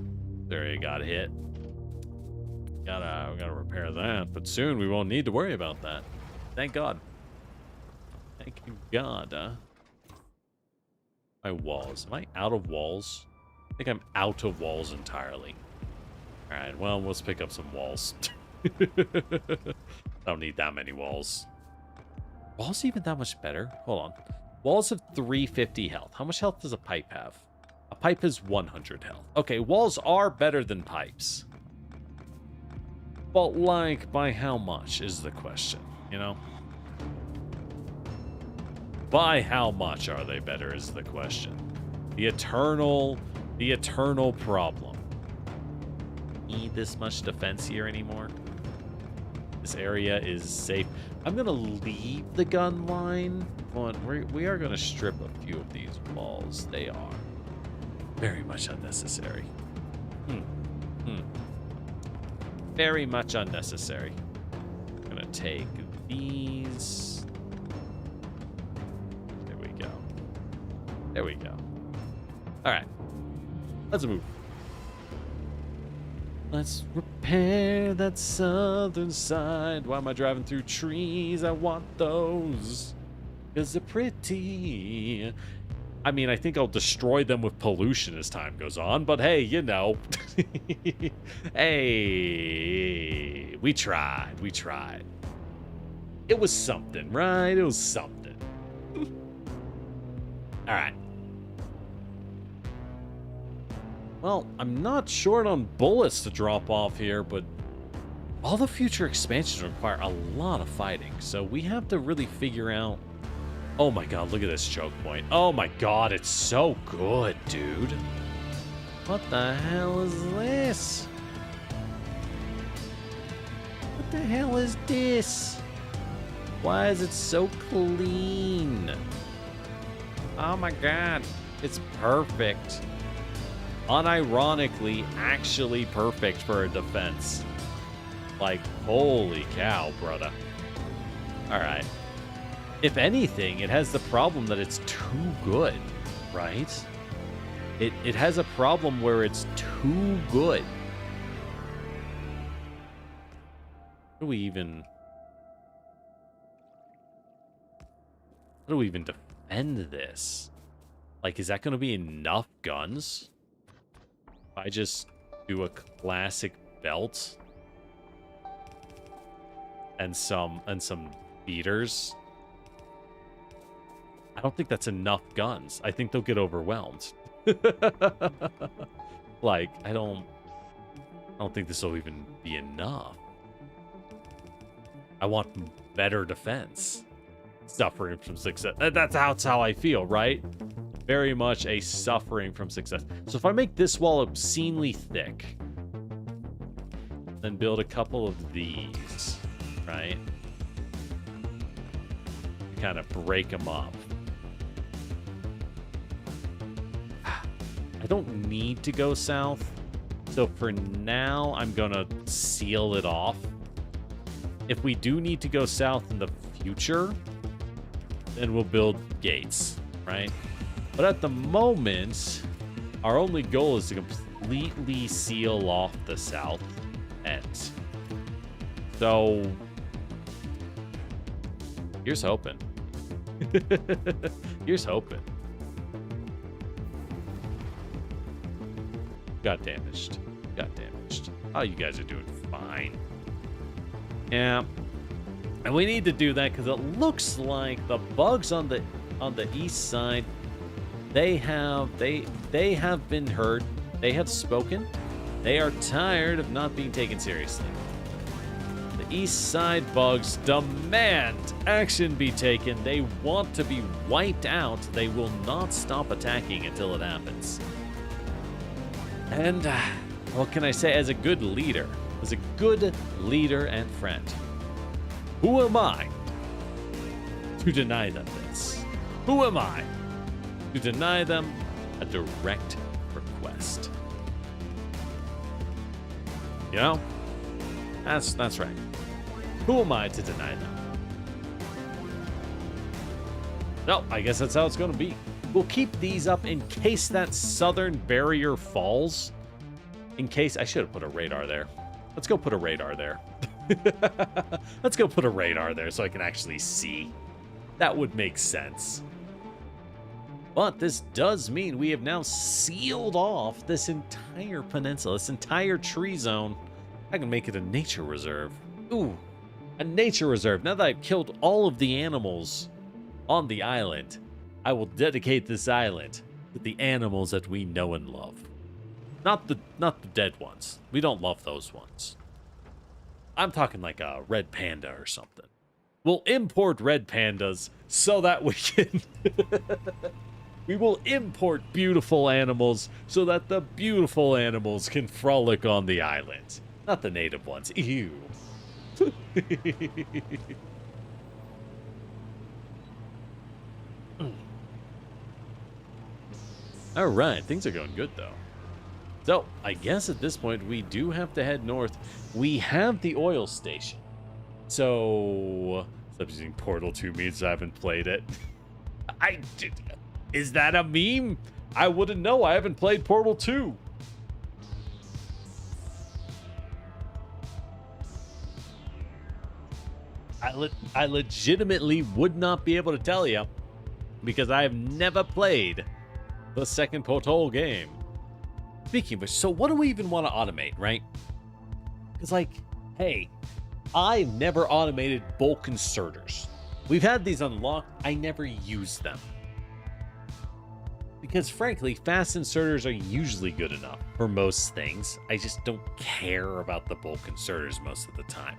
Speaker 1: got hit. We gotta repair that, but soon we won't need to worry about that. Thank God. Thank you, God. My walls. Am I out of walls? I think I'm out of walls entirely. Alright, well, let's pick up some walls. Don't need that many walls. Walls even that much better? Hold on. Walls have 350 health. How much health does a pipe have? A pipe has 100 health. Okay, walls are better than pipes. But, like, by how much is the question, you know? By how much are they better is the question. The eternal problem. need this much defense here anymore. This area is safe. I'm going to leave the gun line, but we are going to strip a few of these walls. They are very much unnecessary. Very much unnecessary. I'm going to take these. There we go. There we go. All right. Let's move. Let's repair that southern side. Why am I driving through trees? I want those. Because they're pretty. I mean, I think I'll destroy them with pollution as time goes on. But hey, you know. Hey, we tried. We tried. It was something, right? It was something. All right. Well, I'm not short on bullets to drop off here, but all the future expansions require a lot of fighting, so we have to really figure out... Oh my god, look at this choke point. Oh my god, it's so good, dude. What the hell is this? What the hell is this? Why is it so clean? Oh my god, it's perfect. Unironically, actually perfect for a defense. Like, holy cow, brother. Alright. If anything, it has the problem that it's too good, right? It has a problem where it's too good. How do we even defend this? Like, is that going to be enough guns? If I just do a classic belt and some beaters, I don't think that's enough guns. I think they'll get overwhelmed. Like, I don't think this will even be enough. I want better defense. Suffering from success. That's how I feel, right? Very much a suffering from success. So if I make this wall obscenely thick, then build a couple of these, right? Kind of break them up. I don't need to go south, so for now, I'm gonna seal it off. If we do need to go south in the future, then we'll build gates, right? But at the moment, our only goal is to completely seal off the south end. So, here's hoping. Here's hoping. Got damaged. Got damaged. Oh, you guys are doing fine. Yeah. And we need to do that because it looks like the bugs on the east side, they have been heard. They have spoken. They are tired of not being taken seriously. The east side bugs demand action be taken. They want to be wiped out. They will not stop attacking until it happens. And what can I say as a good leader? As a good leader and friend, who am I to deny them this? Who am I to deny them a direct request? You know? That's right. Who am I to deny them? No, I guess that's how it's going to be. We'll keep these up in case that southern barrier falls. In case... I should have put a radar there. Let's go put a radar there. Let's go put a radar there so I can actually see. That would make sense. But this does mean we have now sealed off this entire peninsula, this entire tree zone. I can make it a nature reserve. Ooh, a nature reserve. Now that I've killed all of the animals on the island, I will dedicate this island to the animals that we know and love. Not the dead ones. We don't love those ones. I'm talking like a red panda or something. We'll import red pandas so that we can We will import beautiful animals so that the beautiful animals can frolic on the island. Not the native ones. Ew. All right, things are going good though. So I guess at this point we do have to head north. We have the oil station. So stop using Portal 2 means I haven't played it. Is that a meme? I wouldn't know. I haven't played Portal 2. I legitimately would not be able to tell you because I have never played the second Portal game. Speaking of which, so what do we even want to automate, right? Because, like, hey, I never automated bulk inserters. We've had these unlocked. I never used them. Because, frankly, fast inserters are usually good enough for most things. I just don't care about the bulk inserters most of the time.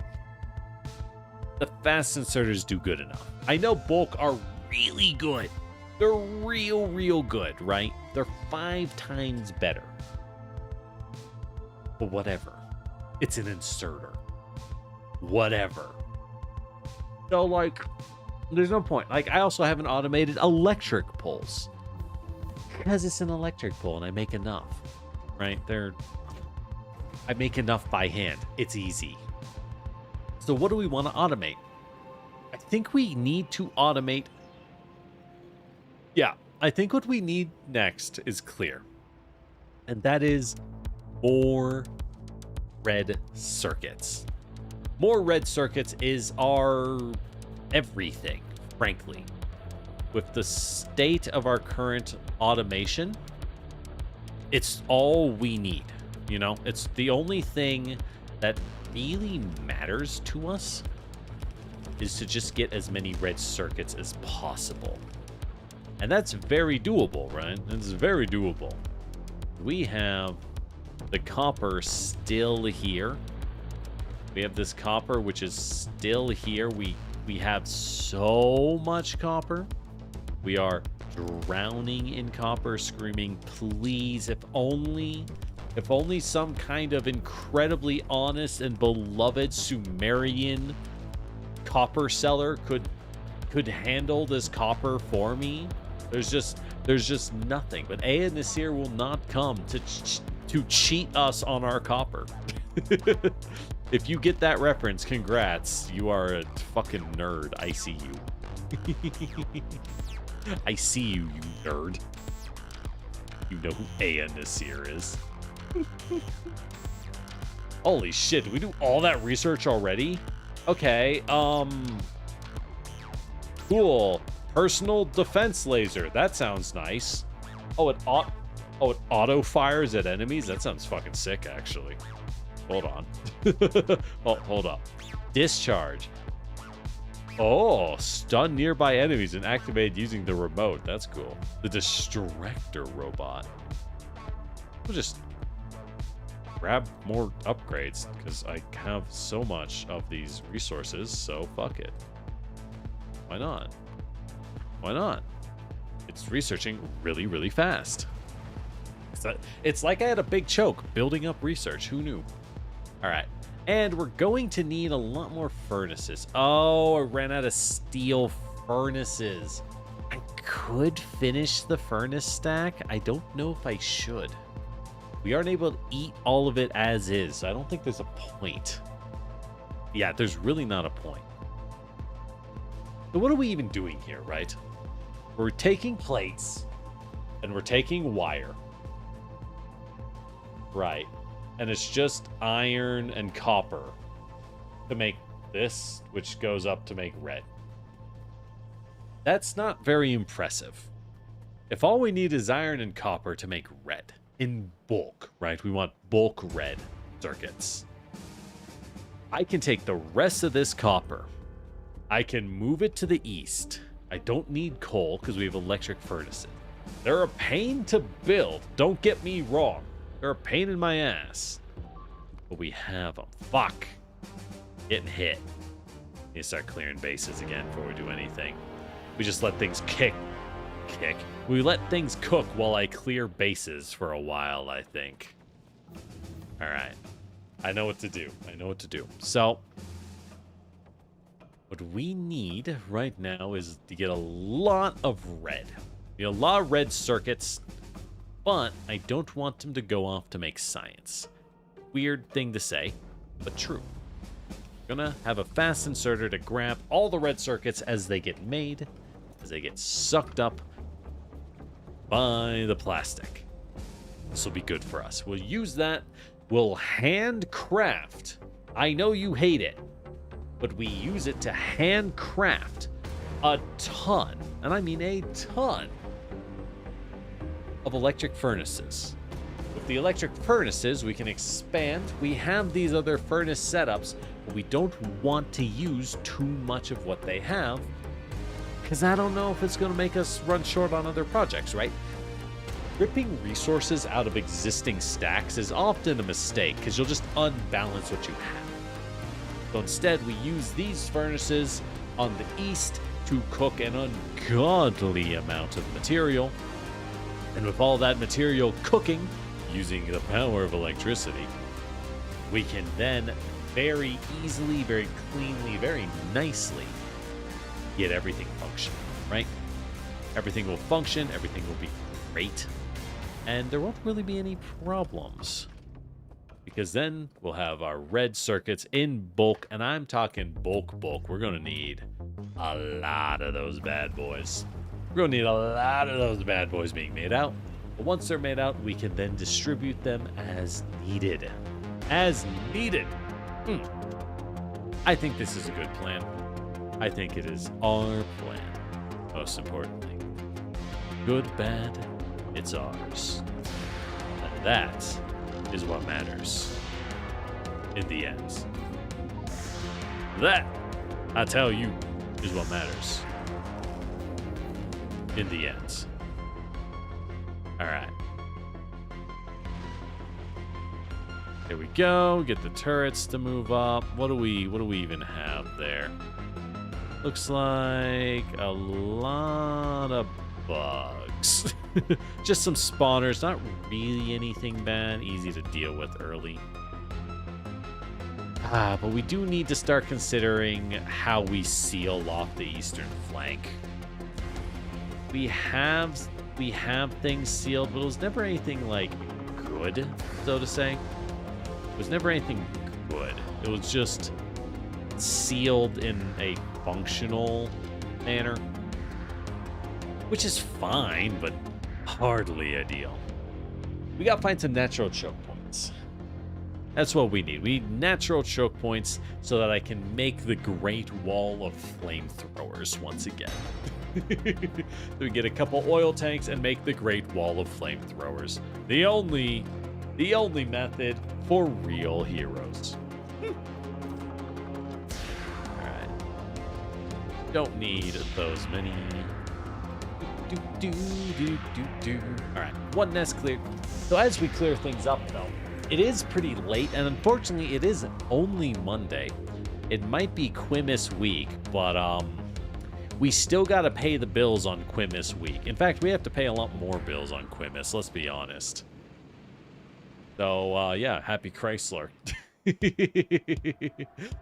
Speaker 1: The fast inserters do good enough. I know bulk are really good. They're real good, right? They're 5 times better. But whatever. It's an inserter. Whatever. So, like, there's no point. Like, I also have an automated electric pulse. Because it's an electric pull and I make enough. Right? I make enough by hand. It's easy. So what do we want to automate? I think we need to automate. Yeah, I think what we need next is clear. And that is more red circuits. More red circuits is our everything, frankly. With the state of our current automation, it's all we need. You know, it's the only thing that really matters to us is to just get as many red circuits as possible. And that's very doable, right? It's very doable. We have the copper still here. We have this copper, which is still here. We have so much copper. We are drowning in copper, screaming, please, if only some kind of incredibly honest and beloved Sumerian copper seller could handle this copper for me. There's just nothing. But Aya Nasir will not come to cheat us on our copper. If you get that reference, congrats. You are a fucking nerd. I see you. I see you, you nerd. You know who Aya Nasir is. Holy shit, did we do all that research already? Okay, cool. Personal defense laser. That sounds nice. Oh, it auto fires at enemies? That sounds fucking sick, actually. Hold on. Oh, hold up. Discharge. Oh, stun nearby enemies and activate using the remote. That's cool. The distractor robot. We'll just grab more upgrades because I have so much of these resources, so fuck it. Why not? Why not? It's researching really fast. It's like I had a big choke building up research. Who knew? All right. And we're going to need a lot more furnaces. Oh, I ran out of steel furnaces. I could finish the furnace stack. I don't know if I should. We aren't able to eat all of it as is, so I don't think there's a point. Yeah, there's really not a point. So what are we even doing here, right? We're taking plates, and we're taking wire. Right. And it's just iron and copper to make this, which goes up to make red. That's not very impressive. If all we need is iron and copper to make red in bulk, right? We want bulk red circuits. I can take the rest of this copper. I can move it to the east. I don't need coal because we have electric furnaces. They're a pain to build. Don't get me wrong. They're a pain in my ass. But we have them. Fuck. Getting hit. Need to start clearing bases again before we do anything. We just let things kick kick. We let things cook while I clear bases for a while, I think. All right. I know what to do. I know what to do. So, what we need right now is to get a lot of red. We have a lot of red circuits, but I don't want them to go off to make science. Weird thing to say, but true. Gonna have a fast inserter to grab all the red circuits as they get made, as they get sucked up by the plastic. This will be good for us. We'll use that. We'll handcraft. I know you hate it, but we use it to handcraft a ton, and I mean a ton, of electric furnaces. With the electric furnaces, we can expand. We have these other furnace setups, but we don't want to use too much of what they have, because I don't know if it's going to make us run short on other projects, right? Ripping resources out of existing stacks is often a mistake, because you'll just unbalance what you have. So instead, we use these furnaces on the east to cook an ungodly amount of material. And with all that material cooking, using the power of electricity, we can then very easily, very cleanly, very nicely get everything functioning, right? Everything will function, everything will be great, and there won't really be any problems. Because then we'll have our red circuits in bulk, and I'm talking bulk. We're going to need a lot of those bad boys. We're going to need a lot of those bad boys being made out. But once they're made out, we can then distribute them as needed. As needed. I think this is a good plan. I think it is our plan, most importantly. Good, bad, it's ours. And that is what matters in the end. That, I tell you, is what matters in the end. All right. There we go. Get the turrets to move up. What do we even have there? Looks like a lot of bugs. Just some spawners, not really anything bad, easy to deal with early. But we do need to start considering how we seal off the eastern flank. We have things sealed, but it was never anything like good, so to say. It was never anything good. It was just sealed in a functional manner, which is fine, but hardly ideal. We gotta find some natural choke points. That's what we need. We need natural choke points so that I can make the Great Wall of Flamethrowers once again. So we get a couple oil tanks and make the Great Wall of Flamethrowers. The only method for real heroes. Alright. Don't need those many. Alright, one nest cleared. So as we clear things up though, it is pretty late, and unfortunately it is only Monday. It might be Quimus week, but we still gotta pay the bills on Quimus week. In fact, we have to pay a lot more bills on Quimus, let's be honest. So, yeah, happy Chrysler.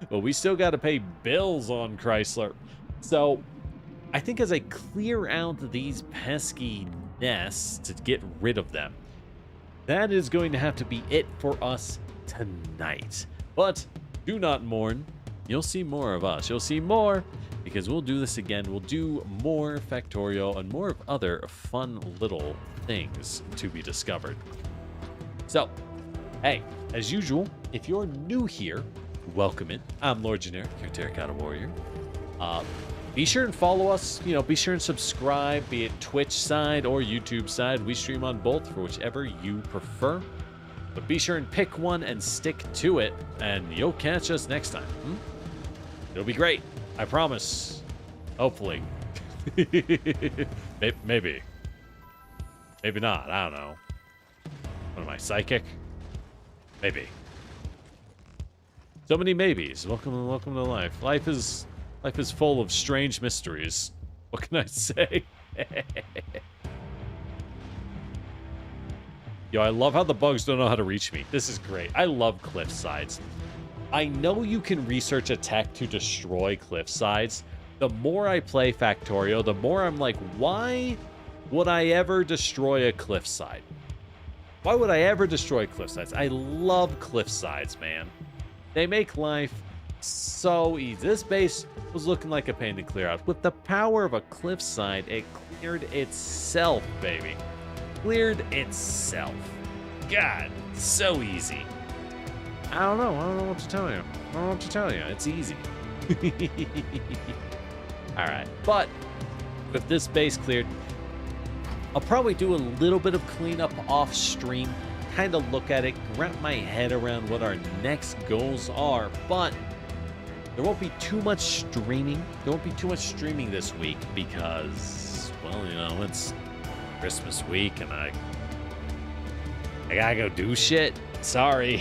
Speaker 1: But we still gotta pay bills on Chrysler. So, I think as I clear out these pesky nests to get rid of them, that is going to have to be it for us tonight. But do not mourn. You'll see more of us. You'll see more because we'll do this again. We'll do more Factorio and more of other fun little things to be discovered. So, hey, as usual, if you're new here, welcome in. I'm Lord Generic, your Terracotta Warrior. Be sure and follow us. Be sure and subscribe, be it Twitch side or YouTube side. We stream on both for whichever you prefer. But be sure and pick one and stick to it, and you'll catch us next time. It'll be great. I promise. Hopefully. Maybe. Maybe not. I don't know. What am I, psychic? Maybe. So many maybes. Welcome to life. Life is full of strange mysteries. What can I say? Yo, I love how the bugs don't know how to reach me. This is great. I love cliff sides. I know you can research a tech to destroy cliff sides. The more I play Factorio, the more I'm like, why would I ever destroy a cliff side? Why would I ever destroy cliff sides? I love cliff sides, man. They make life so easy. This base was looking like a pain to clear out. With the power of a cliff side, it cleared itself, baby. Cleared itself. God, so easy. I don't know what to tell you. I don't know what to tell you. It's easy. All right, but with this base cleared, I'll probably do a little bit of cleanup off stream, kind of look at it, wrap my head around what our next goals are, but there won't be too much streaming. There won't be too much streaming this week because, well, you know, it's Christmas week and I gotta go do shit. Sorry.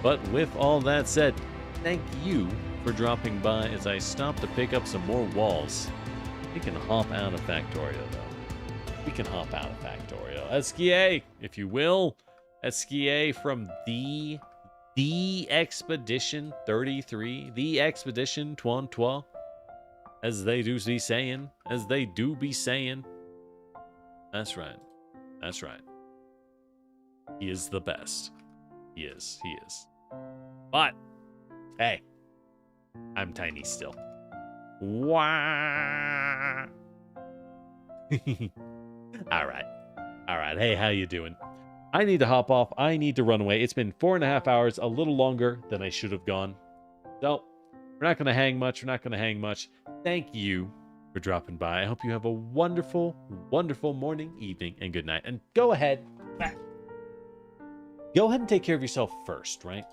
Speaker 1: But with all that said, thank you for dropping by as I stop to pick up some more walls. We can hop out of Factorio, though. We can hop out of Factorio. Esquier, if you will. Esquier from the Expedition 33. The Expedition 23. As they do be saying. As they do be saying. That's right. That's right. He is the best. He is. He is. But, hey. I'm tiny still. Wah. All right. All right. Hey, how you doing? I need to hop off. I need to run away. It's been 4.5 hours, a little longer than I should have gone. So, we're not going to hang much. We're not going to hang much. Thank you for dropping by. I hope you have a wonderful, wonderful morning, evening, and good night. And go ahead. Go ahead and take care of yourself first, right?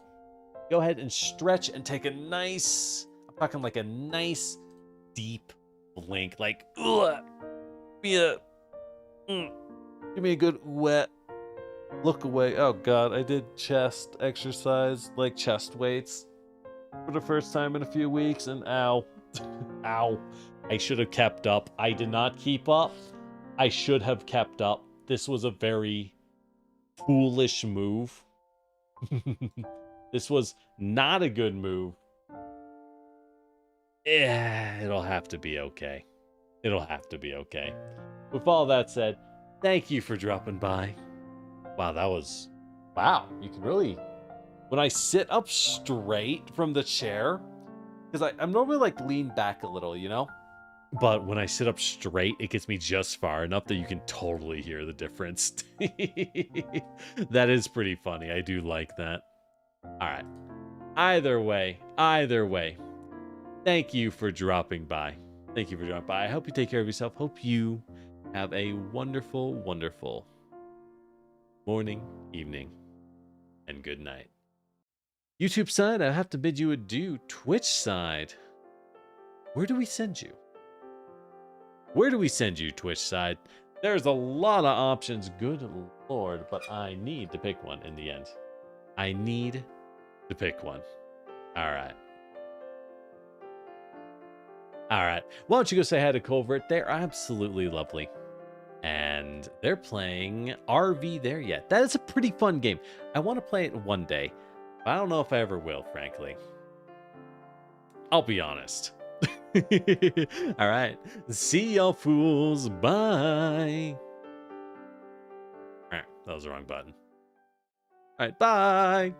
Speaker 1: Go ahead and stretch and take a nice, I'm talking like a nice, deep blink. Like, ugh. Give me a good wet look away. Oh, God, I did chest exercise, like chest weights, for the first time in a few weeks, and ow. Ow. I should have kept up. I did not keep up. I should have kept up. This was a very foolish move. This was not a good move. Yeah, it'll have to be okay. It'll have to be okay. With all that said, thank you for dropping by. Wow, that was... Wow, you can really... When I sit up straight from the chair, because I'm normally like lean back a little, you know? But when I sit up straight, it gets me just far enough that you can totally hear the difference. That is pretty funny. I do like that. All right. Either way, thank you for dropping by. Thank you for dropping by. I hope you take care of yourself. Hope you have a wonderful, wonderful morning, evening, and good night. YouTube side, I have to bid you adieu. Twitch side, where do we send you? Where do we send you, Twitch side? There's a lot of options, good lord, but I need to pick one in the end. I need to pick one. All right. All right. Why don't you go say hi to Culvert? They're absolutely lovely. And they're playing RV There Yet. That is a pretty fun game. I want to play it one day. But I don't know if I ever will, frankly. I'll be honest. All right. See y'all fools. Bye. All right. That was the wrong button. All right. Bye.